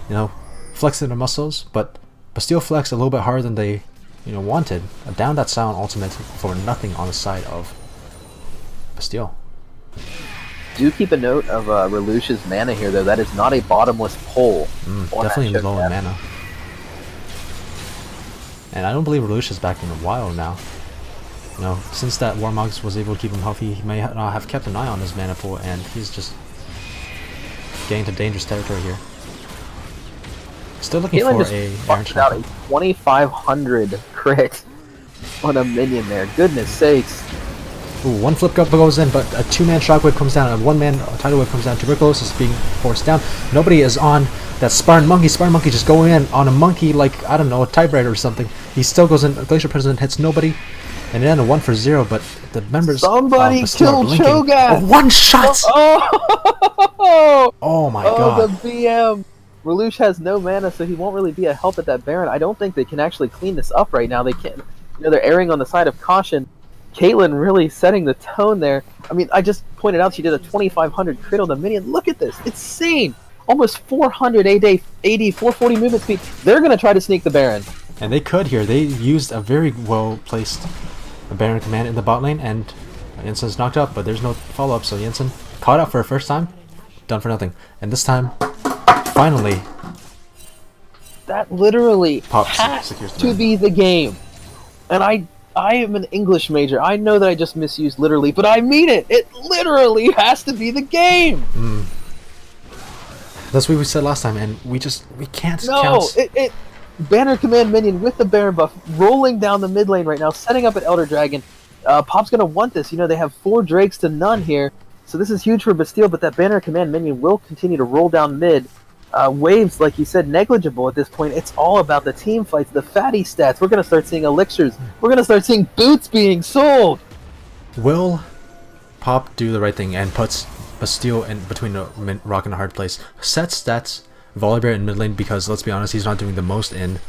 you know, flexing their muscles, but Bastille flexed a little bit harder than they, you know, wanted. Down that silent ultimate for nothing on the side of Bastille. Do keep a note of Relush's mana here, though. That is not a bottomless pull. Definitely low in mana. And I don't believe Relush is back in a while now. You know, since that Warmogs was able to keep him healthy, he may not have kept an eye on his mana pool, and he's just getting to dangerous territory here. Still looking for a out a 2,500 crit on a minion there. Goodness sakes. Ooh, one flip up goes in, but a 2-man shockwave comes down, and 1-man tidal wave comes down. Tuberculosis is being forced down. Nobody is on that Spartan Monkey. Spartan Monkey just going in on a monkey like, I don't know, a typewriter or something. He still goes in. Glacial President hits nobody. And it ended 1 for 0, but the members Somebody of Bastille are killed blinking. Cho'Gath! Oh, one shot! Oh! Oh my god. The BM! Relush has no mana, so he won't really be a help at that Baron. I don't think they can actually clean this up right now. They can't. They're erring on the side of caution. Caitlyn really setting the tone there. I mean, I just pointed out she did a 2500 crit on the minion. Look at this. It's insane. Almost 400 AD, 440 movement speed. They're going to try to sneak the Baron. And they could here. They used a very well-placed Baron command in the bot lane, and Jensen's knocked up, but there's no follow-up, so Jensen caught up for a first time, done for nothing. And this time, finally, that literally Pop has secures the to man. be the game. And I am an English major. I know that I just misused literally, but I mean it. It literally has to be the game. That's what we said last time, and we can't No, count. Banner command minion with the Baron buff rolling down the mid lane right now, setting up an Elder Dragon. Pop's gonna want this. They have 4 Drakes to none here, so this is huge for Bastille. But that Banner command minion will continue to roll down mid. Waves, like you said, negligible at this point. It's all about the team fights, the fatty stats. We're gonna start seeing elixirs. We're gonna start seeing boots being sold. Will Pop do the right thing and puts Bastille in between a rock and a hard place? Sets stats Volibear in mid lane, because let's be honest, he's not doing the most in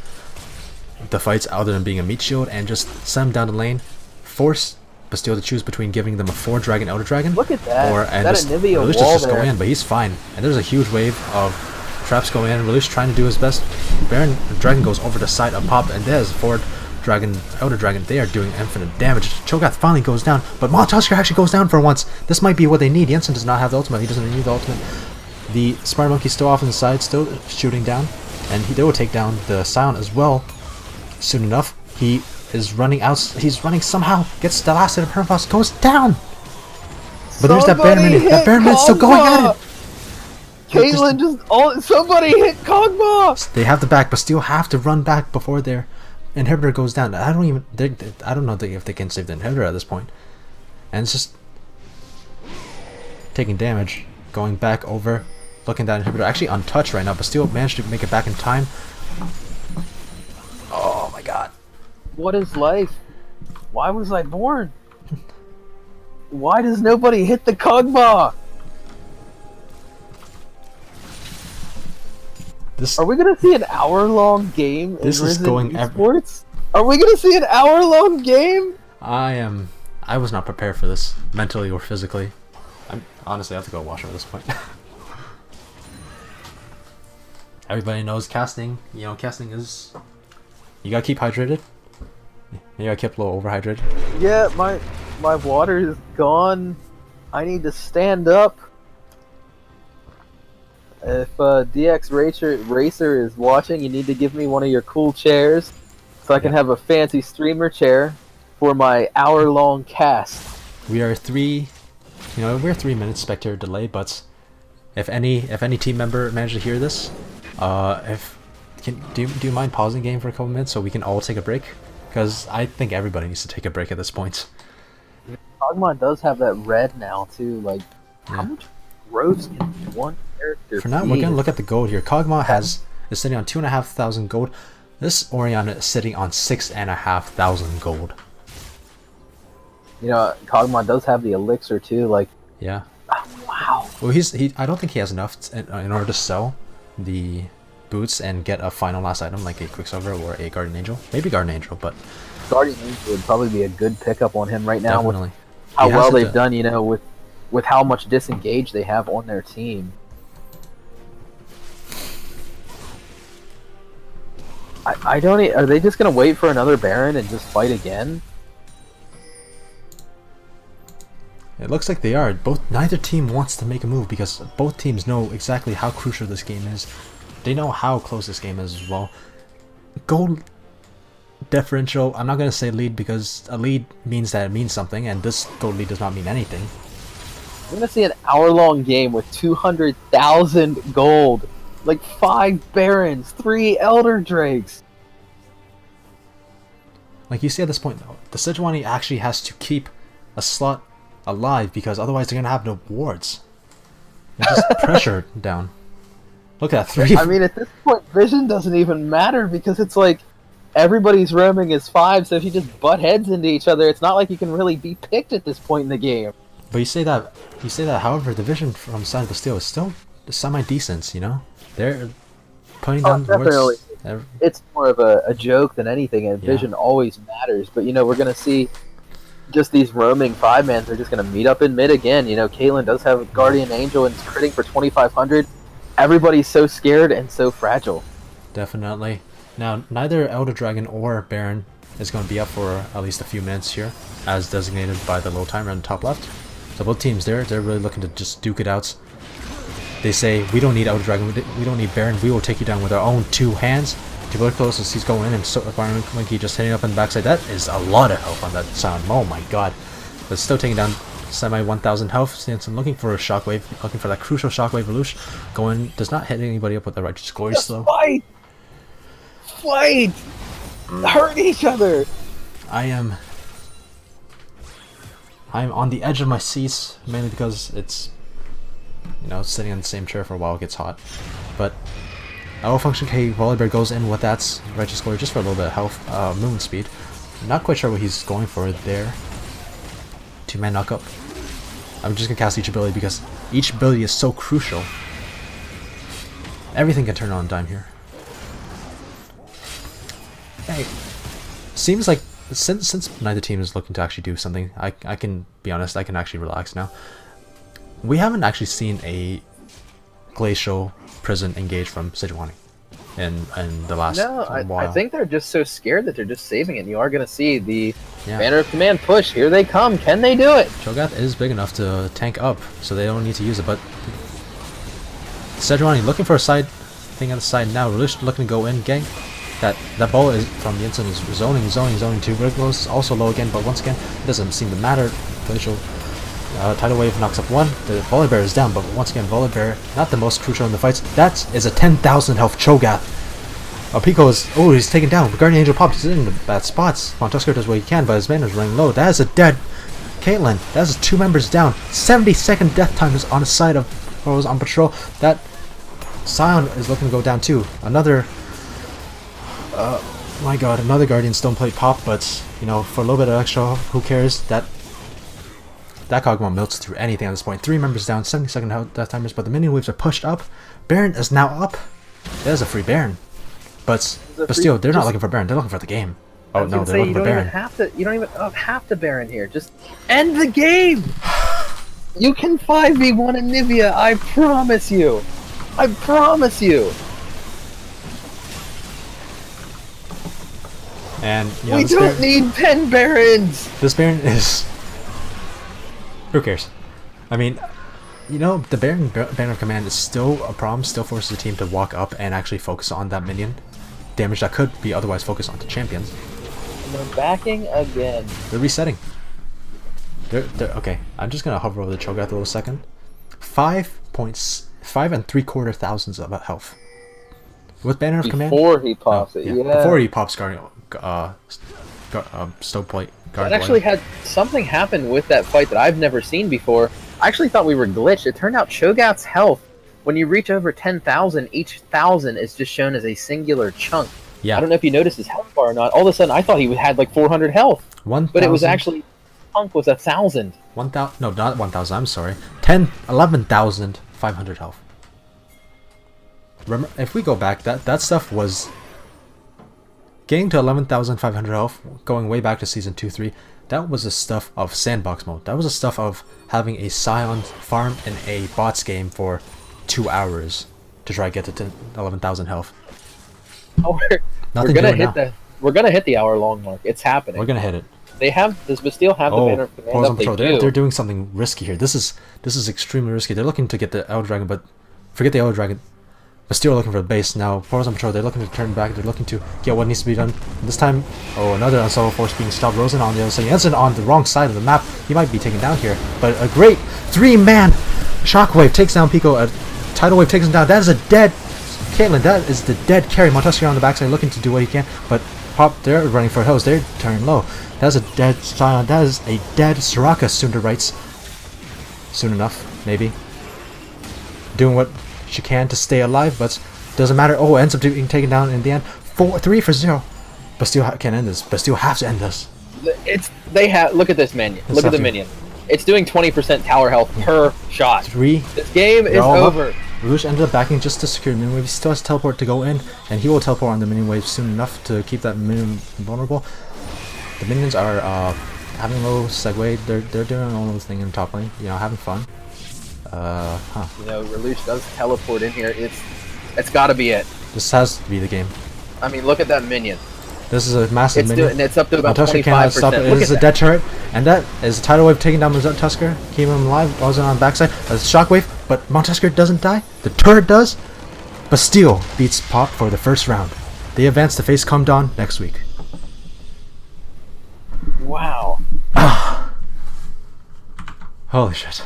the fights other than being a meat shield, and just send him down the lane, force Bastille to choose between giving them a 4-dragon Elder Dragon, Look at that. and That just Anivia Relush wall just go there. in, but he's fine. And there's a huge wave of traps going in. Relush trying to do his best. Baron Dragon goes over the side of Pop, and there's forward Dragon, Elder Dragon. They are doing infinite damage. Cho'Gath finally goes down, but Molotov actually goes down for once. This might be what they need. Jensen does not have the ultimate. He doesn't need the ultimate. The Spartan Monkey's still off on the side, still shooting down, and they will take down the Silent as well soon enough. He is running out. He's running somehow. Gets the last hit of Permafrost. Goes down. But there's that Baron minion. That Baron minion's still going at it. Caitlyn somebody hit Kog'Maw. They have the back, but still have to run back before their inhibitor goes down. I don't know if they can save the inhibitor at this point. And it's just taking damage, going back over, looking at that inhibitor. Actually untouched right now, but still managed to make it back in time. Oh my god. What is life? Why was I born? Why does nobody hit the Kog'Maw? Are we gonna see an hour-long game in This is Risen going Esports? Are we gonna see an hour-long game? I was not prepared for this, mentally or physically. Honestly, I have to go wash at this point. Everybody knows casting. Casting is... You gotta keep hydrated. You gotta keep a little overhydrated. Yeah, my water is gone. I need to stand up. If DX Racer is watching, you need to give me one of your cool chairs so I can have a fancy streamer chair for my hour-long cast. We are we're 3 minutes spectator delay, but if any team member managed to hear this, do you mind pausing the game for a couple minutes so we can all take a break? Because I think everybody needs to take a break at this point. Kog'Maw does have that red now too. Like, how much growth can one character? For now, we're gonna look at the gold here. Kog'Maw is sitting on 2,500 gold. This Orianna is sitting on 6,500 gold. Kog'Maw does have the elixir too. Like, yeah. Wow. Well, I don't think he has enough in order to sell the boots and get a final last item like a Quicksilver or a Guardian Angel. Maybe Guardian Angel, but Guardian Angel would probably be a good pickup on him right now. definitely. With how He has well it they've to- done, with how much disengage they have on their team. I don't. Are they just gonna wait for another Baron and just fight again? It looks like they are. Neither team wants to make a move because both teams know exactly how crucial this game is. They know how close this game is as well. Gold differential, I'm not going to say lead because a lead means that it means something, and this gold lead does not mean anything. We're gonna see an hour-long game with 200,000 gold, like 5 Barons, 3 Elder Drakes. Like you see at this point though, the Sejuani actually has to keep a slot alive because otherwise they're gonna have no wards. They're just pressure down. Look at that 3. I mean, at this point, vision doesn't even matter because it's like everybody's roaming as 5. So if you just butt heads into each other, it's not like you can really be picked at this point in the game. But you say that. However, the vision from Side of the Steel is still semi-decent. You know, they're putting down definitely. wards. It's more of a joke than anything, and vision always matters. But we're gonna see just these roaming 5-mans are just gonna meet up in mid again. Caitlyn does have Guardian Angel and is critting for 2,500. Everybody's so scared and so fragile. Definitely. Now, neither Elder Dragon or Baron is going to be up for at least a few minutes here, as designated by the low timer on the top left. So both teams they're really looking to just duke it out. They say, we don't need Elder Dragon, we don't need Baron, we will take you down with our own 2 hands. Tuberculosis as he's going in, and so Baron Monkey just hitting up on the backside. That is a lot of health on that sound. Oh my god. But still taking down semi 1000 health. Stanson looking for a shockwave, looking for that crucial shockwave. Lelouch going, does not hit anybody up with the righteous glory slow. Fight! Hurt each other! I am on the edge of my seats, mainly because it's, sitting in the same chair for a while it gets hot. But Function K Volibear goes in with that righteous glory just for a little bit of health, movement speed. Not quite sure what he's going for there. 2-man knock up. I'm just gonna cast each ability because each ability is so crucial. Everything can turn on a dime here. Hey, seems like since neither team is looking to actually do something, I can be honest, I can actually relax now. We haven't actually seen a glacial prison engage from Sejuani in the last while. I think they're just so scared that they're just saving it. And you are going to see the Banner of Command push. Here they come. Can they do it? Cho'Gath is big enough to tank up, so they don't need to use it. But Sejuani looking for a side thing on the side now. Relish looking to go in, gang. That ball is from the instant is zoning to Riglos, also low again, but once again it doesn't seem to matter. Glacial tidal wave knocks up 1. The Volibear is down, but once again Volibear not the most crucial in the fights. That is a 10,000 health Cho'Gath. Pico is he's taken down. Guardian Angel pops in the bad spots. Montusker does what he can, but his mana is running low. That is a dead Caitlyn. That is 2 members down. 70-second death time is on the side of Rose on patrol. That Scion is looking to go down too. Another my god, another Guardian Stone Plate pop, but for a little bit of extra, who cares? That Kog'Maw melts through anything at this point. 3 members down, 70-second death timers, but the minion waves are pushed up. Baron is now up. That is a free Baron. But still, they're not looking for Baron, they're looking for the game. Oh no, they're looking for Baron. You don't even have to Baron here. Just end the game! You can 5v1 in Nivea, I promise you! I promise you! And we don't need 10 Barons! This Baron is... Who cares? I mean, the Banner of Command is still a problem, still forces the team to walk up and actually focus on that minion. Damage that could be otherwise focused onto champions. And they're backing again. They're resetting. They're okay, I'm just gonna hover over the Cho'Gath a little second. 5 and 3/4 thousands of health. With Banner of Command? Before he pops it, yeah. Before he pops Guardian, Stoveplate. That actually had something happen with that fight that I've never seen before. I actually thought we were glitched. It turned out Cho'Gath's health, when you reach over 10,000, each 1,000 is just shown as a singular chunk. Yeah. I don't know if you noticed his health bar or not. All of a sudden, I thought he had like 400 health. 1,000. But it was actually, chunk was 1,000. 1,000, no, not 1,000, I'm sorry. 11,500 health. Remember, if we go back, that stuff was... Getting to 11,500 health, going way back to Season 2-3, that was the stuff of sandbox mode. That was the stuff of having a Scion farm in a bots game for 2 hours to try to get to 11,000 health. Oh, we're gonna hit the hour-long mark. It's happening. We're gonna hit it. They have, does Bastille have the Banner of Command up? They're doing something risky here. This is extremely risky. They're looking to get the Elder Dragon, but forget the Elder Dragon. Bastille looking for the base now. Force on patrol. They're looking to turn back. They're looking to get what needs to be done. This time, another unstoppable force being stopped. Rosen on the other side. Jensen on the wrong side of the map. He might be taken down here, but a great 3-man shockwave takes down Pico. A tidal wave takes him down. That is a dead Caitlyn. That is the dead carry. Montusker on the backside looking to do what he can, but Pop, they're running for hills. They're turning low. That's a dead Sion. That is a dead Soraka, Sunda writes. Soon enough, maybe. Doing what she can to stay alive, but doesn't matter. Oh, ends up being taken down in the end. 3 for 0. Bastille can end this. Bastille has to end this. Look at this minion. Look at the minion. It's doing 20% tower health per shot. 3. This game is over. Rouge ended up backing just to secure the minion wave. He still has teleport to go in, and he will teleport on the minion wave soon enough to keep that minion vulnerable. The minions are having a little segue. They're doing all those things in top lane. You know, having fun. You know, Reluce does teleport in here. It's got to be it. This has to be the game. I mean, look at that minion. This is a massive minion. It's up to about Tusker 25%. cannot stop it. It is a dead turret, and that is a tidal wave taking down Tusker, keeping him alive. Wasn't on the backside. A shockwave, but Tusker doesn't die. The turret does. Bastille beats Pop for the first round. They advance to face Come Dawn next week. Wow. Holy shit.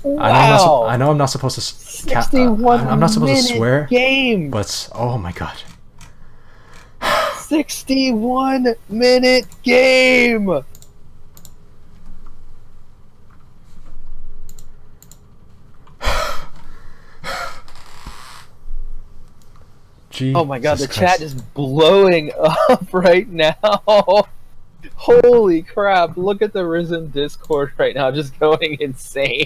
Wow. I know I'm not supposed to. 61 I'm not supposed to swear. Game. But oh my god. 61-minute game. Jesus oh my god, the Christ. chat is blowing up right now. Holy crap, look at the Risen Discord right now, just going insane.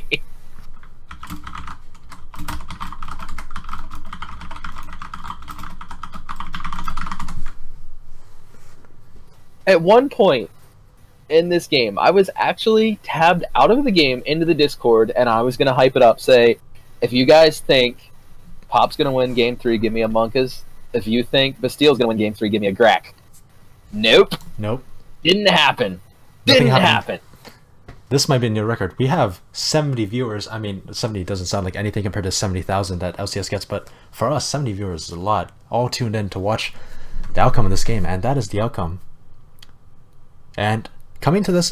At one point in this game, I was actually tabbed out of the game into the Discord, and I was going to hype it up, say, if you guys think Pop's going to win Game 3, give me a Monkas. If you think Bastille's going to win Game 3, give me a Grack. Nope. Nope. Didn't happen. Nothing Didn't happened. happen. This might be a new record. We have 70 viewers. I mean, 70 doesn't sound like anything compared to 70,000 that LCS gets, but for us, 70 viewers is a lot. All tuned in to watch the outcome of this game, and that is the outcome. And coming to this,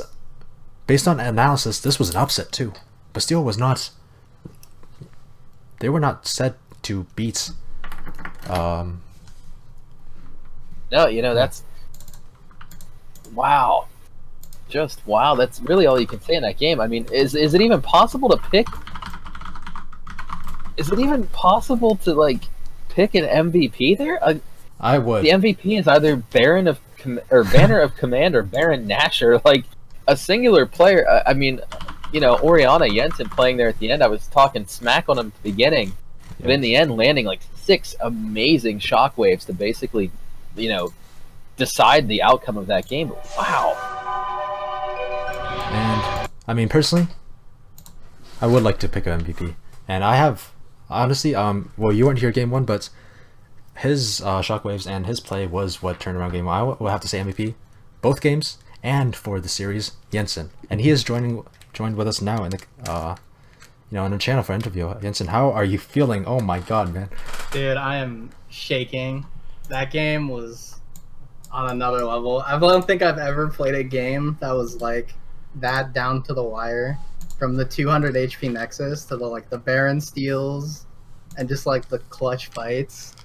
based on analysis, this was an upset too. Bastille was not. They were not set to beat. No, you know, that's... Wow. Just wow. That's really all you can say in that game. I mean, is it even possible to pick... Is it even possible to, like, pick an MVP there? I would. The MVP is either Banner of Command or Baron Nashor. Like, a singular player. I mean, you know, Oriana Jensen playing there at the end, I was talking smack on him at the beginning. But in the end, landing like 6 amazing shockwaves to basically, you know, decide the outcome of that game. Wow. And I mean, personally, I would like to pick an MVP, and I have honestly. Well, you weren't here game 1, but his shockwaves and his play was what turned around game 1. I will have to say MVP, both games and for the series, Jensen, and he is joined with us now in the in the channel for interview. Jensen, how are you feeling? Oh my god, man. Dude, I am shaking. That game was on another level. I don't think I've ever played a game that was like that down to the wire. From the 200 HP Nexus to the Baron steals and just like the clutch fights.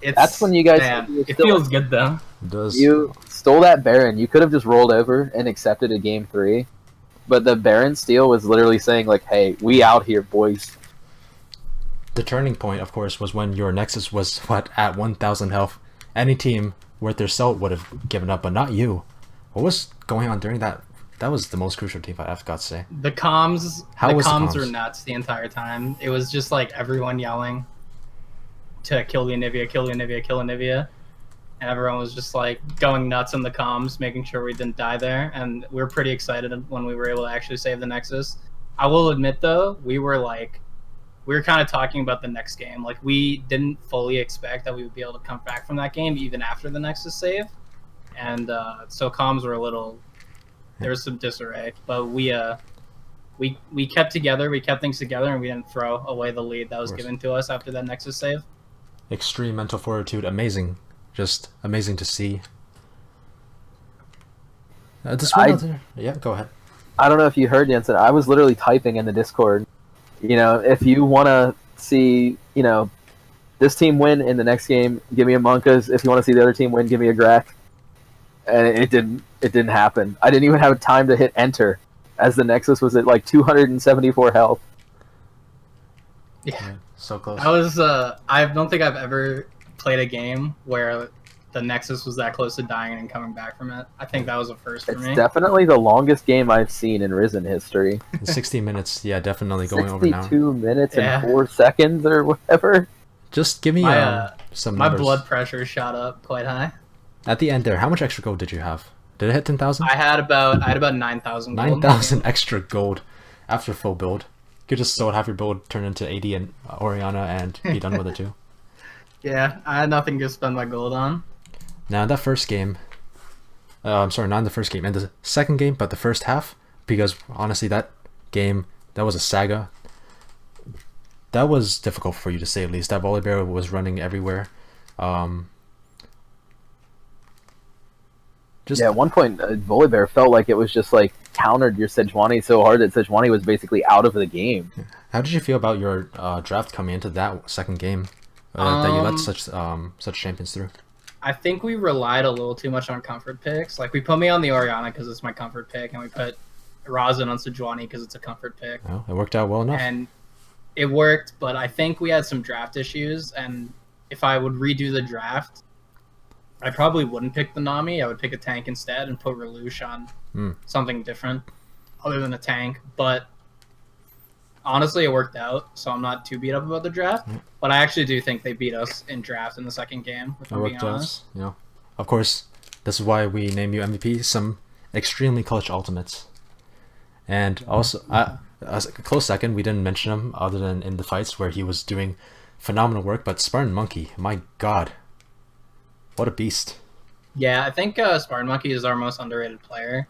That's when you guys... it feels good though. It does. You stole that Baron. You could have just rolled over and accepted a game 3. But the Baron steal was literally saying, like, hey, we out here, boys. The turning point, of course, was when your Nexus was, at 1,000 health. Any team worth their salt would have given up, but not you. What was going on during that? That was the most crucial team fight, I've got to say. The comms comms were nuts the entire time. It was just like everyone yelling to kill the Anivia, kill the Anivia, kill Anivia. And everyone was just like going nuts in the comms, making sure we didn't die there. And we were pretty excited when we were able to actually save the Nexus. I will admit though, we were kind of talking about the next game. Like, we didn't fully expect that we would be able to come back from that game even after the Nexus save. And so comms were a little... There was some disarray. But we kept together, we kept things together, and we didn't throw away the lead that was given to us after that Nexus save. Extreme mental fortitude, amazing. Just amazing to see. Yeah, go ahead. I don't know if you heard, Jensen. I was literally typing in the Discord. You know, if you want to see, you know, this team win in the next game, give me a Monkas. If you want to see the other team win, give me a Grack. and it didn't happen. I didn't even have time to hit enter, as the Nexus was at like 274 health. Yeah. So close. I don't think I've ever played a game where the Nexus was that close to dying and coming back from it. I think that was a first for It's me. definitely the longest game I've seen in Risen history. 60 minutes, yeah, definitely going over now. 62 minutes Yeah. and 4 seconds or whatever. Just give me some My numbers. blood pressure shot up quite high. At the end there, how much extra gold did you have? Did it hit 10,000? I had about 9,000 gold. 9,000 extra gold after full build. You could just have your build turn into AD and Oriana and be done with it too. Yeah, I had nothing to spend my gold on. Now in that first game, I'm sorry, not in the first game, in the second game, but the first half, because honestly that game, that was a saga. That was difficult for you to say at least. That Volibear was running everywhere. Yeah, at one point, Volibear felt like it was just like countered your Sejuani so hard that Sejuani was basically out of the game. How did you feel about your draft coming into that second game? That you let such champions through? I think we relied a little too much on comfort picks. Like, we put me on the Oriana because it's my comfort pick, and we put Razin on Sejuani because it's a comfort pick. Well, it worked out well enough. And it worked, but I think we had some draft issues, and if I would redo the draft, I probably wouldn't pick the Nami. I would pick a tank instead and put Relush on something different other than a tank. But honestly, it worked out, so I'm not too beat up about the draft. But I actually do think they beat us in draft in the second game, if I'm being honest. You know, of course, this is why we name you MVP. Some extremely clutch ultimates, and also as a close second, we didn't mention him other than in the fights where he was doing phenomenal work. But Spartan Monkey, my God, what a beast! Yeah, I think Spartan Monkey is our most underrated player.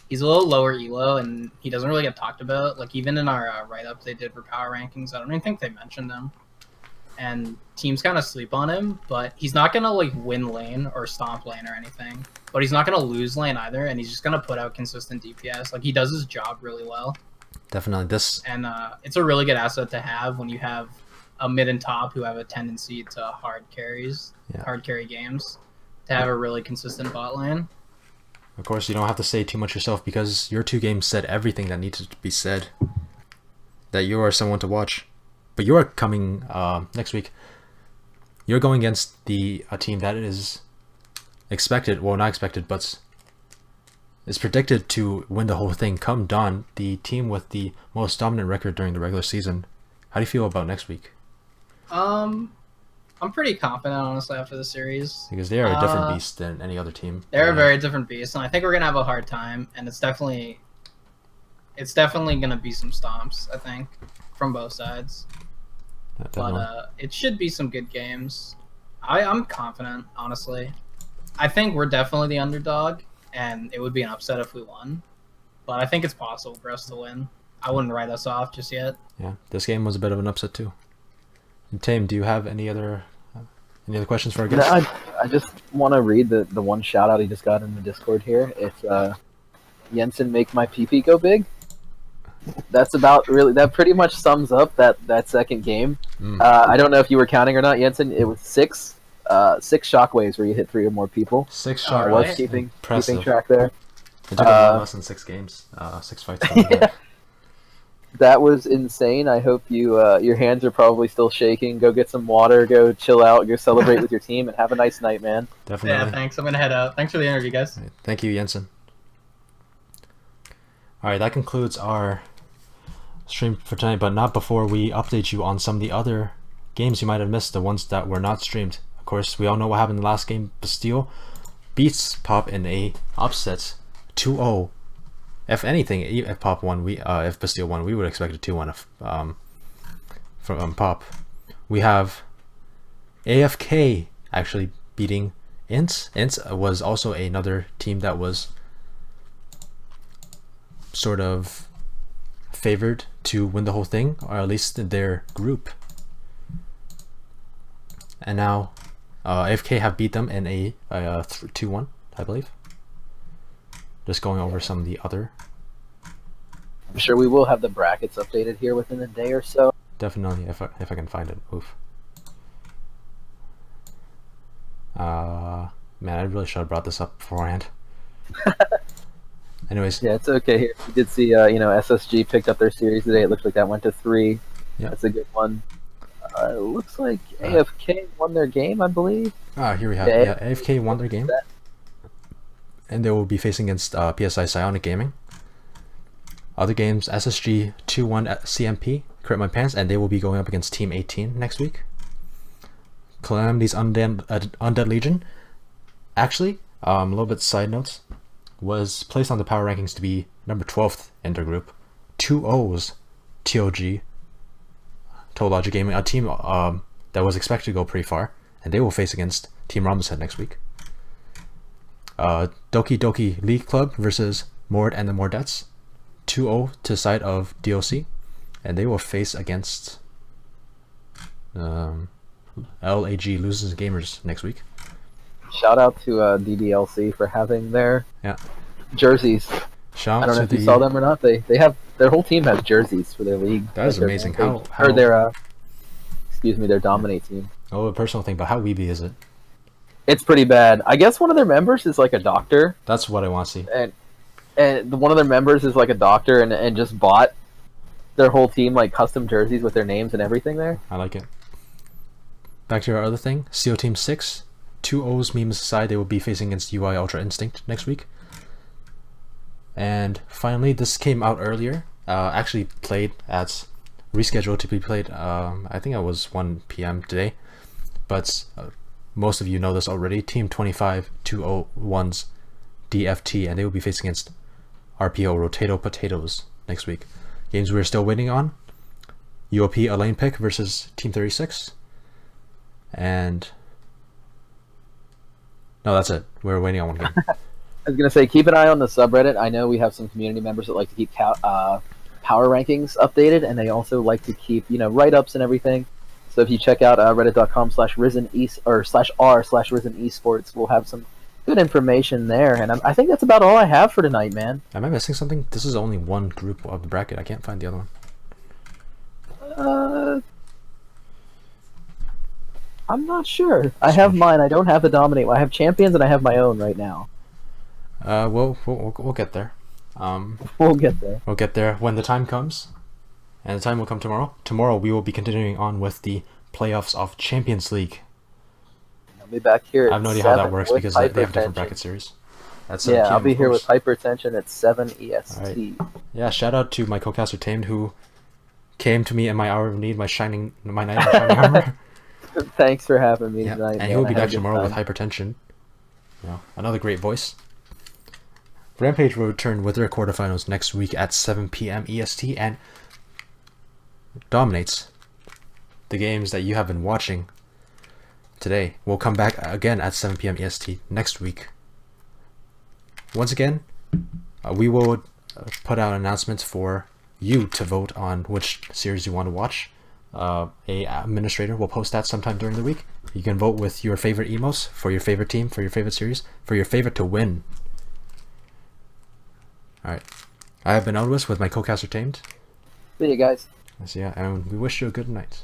He's a little lower elo, and he doesn't really get talked about. Like, even in our write-up they did for power rankings, I don't even think they mentioned him. And teams kind of sleep on him, but he's not going to, like, win lane or stomp lane or anything. But he's not going to lose lane either, and he's just going to put out consistent DPS. Like, he does his job really well. Definitely this. And it's a really good asset to have when you have a mid and top who have a tendency to hard carry games, to have a really consistent bot lane. Of course, you don't have to say too much yourself because your two games said everything that needed to be said. That you are someone to watch. But you are coming next week. You're going against a team that is expected, well, not expected, but is predicted to win the whole thing come dawn. The team with the most dominant record during the regular season. How do you feel about next week? I'm pretty confident, honestly, after the series. Because they are a different beast than any other team. They're a very different beast, and I think we're gonna have a hard time. And it's definitely gonna be some stomps, I think, from both sides. But it should be some good games. I'm confident, honestly. I think we're definitely the underdog, and it would be an upset if we won. But I think it's possible for us to win. I wouldn't write us off just yet. Yeah, this game was a bit of an upset too. And Tame, do you have any other questions for our guest? I just want to read the one shout out he just got in the Discord here. It's Jensen, make my PP go big. That's that pretty much sums up that second game. I don't know if you were counting or not, Jensen. It was six shockwaves where you hit 3 or more people. 6 I shockwaves. was keeping Impressive. track there. It took less than 6 games, 6 fights. Yeah. That was insane. I hope your hands are probably still shaking. Go get some water, go chill out, go celebrate with your team, and have a nice night, man. Definitely. Yeah, thanks. I'm gonna head out. Thanks for the interview, guys. Right. Thank you, Jensen. Alright, that concludes our stream for tonight, but not before we update you on some of the other games you might have missed, the ones that were not streamed. Of course, we all know what happened in the last game. Bastille beats Pop in a upset 2-0. If anything, if Pop won, if Bastille won, we would expect a 2-1 from Pop. We have AFK actually beating Int. Int was also another team that was sort of favored to win the whole thing, or at least their group. And now AFK have beat them in a 2-1, I believe. Just going over some of the other. I'm sure we will have the brackets updated here within a day or so. Definitely, if I can find it. Oof. Man, I really should have brought this up beforehand. Anyways, Yeah, it's okay here. We did see, SSG picked up their series today. It looks like that went to 3. Yep. That's a good one. It looks like Uh, AFK won their game, I believe. here we have AFK won their game, and they will be facing against PSI Psionic Gaming. Other games, SSG 2-1 at CMP, Crit My Pants, and they will be going up against Team 18 next week. Calamity's Undead Legion, actually, a little bit side notes, was placed on the power rankings to be number 12th in their group. 2 O's TOG, Total Logic Gaming, a team that was expected to go pretty far, and they will face against Team Ramazhead next week. Doki Doki League Club versus Mord and the Mordettes, 2-0 to the side of DOC, and they will face against LAG Losers Gamers next week. Shout out to DDLC for having their jerseys. Shout I don't out know if to you saw them or not. They have their whole team has jerseys for their league. That is their amazing. rampage- How or their their dominate team. a personal thing, but how weeby is it? It's pretty bad. I guess one of their members is like a doctor, That's what I want to see. and one of their members is like a doctor and just bought their whole team like custom jerseys with their names and everything there. I like it. Back to our other thing, CO Team 6, 2 O's memes aside, they will be facing against UI Ultra Instinct next week. And finally, this came out earlier, actually played at, rescheduled to be played, I think it was 1 p.m. today, but most of you know this already. Team 25 201's DFT, and they will be facing against RPO Rotato Potatoes next week. Games we're still waiting on, UOP Elaine Pick versus Team 36, and no, that's it. We're waiting on one game. I was gonna say, keep an eye on the subreddit. I know we have some community members that like to keep power rankings updated, and they also like to keep write-ups and everything. So if you check out reddit.com/risen/r/risen esports, we'll have some good information there. And I think that's about all I have for tonight, man. Am I missing something? This is only one group of the bracket. I can't find the other one. I'm not sure. I have mine. I don't have the dominate. I have champions, and I have my own right now. We'll get there. We'll get there. We'll get there when the time comes, and the time will come tomorrow. Tomorrow we will be continuing on with the playoffs of Champions League. I'll be back here. I have no idea how that works because they have different bracket series. That's I'll be here with hypertension at 7 EST. Right. Yeah, shout out to my co-caster Tamed, who came to me in my hour of need, my knight in shining armor. Thanks for having me tonight. And he will be back tomorrow with hypertension. Another great voice. Rampage will return with their quarterfinals next week at 7 p.m. EST and dominates the games that you have been watching today. We'll come back again at 7 p.m. EST next week. Once again, we will put out announcements for you to vote on which series you want to watch. A administrator will post that sometime during the week. You can vote with your favorite emos for your favorite team, for your favorite series, for your favorite to win. Alright, I have been Elvis with my co-caster Tamed. See you guys. And we wish you a good night.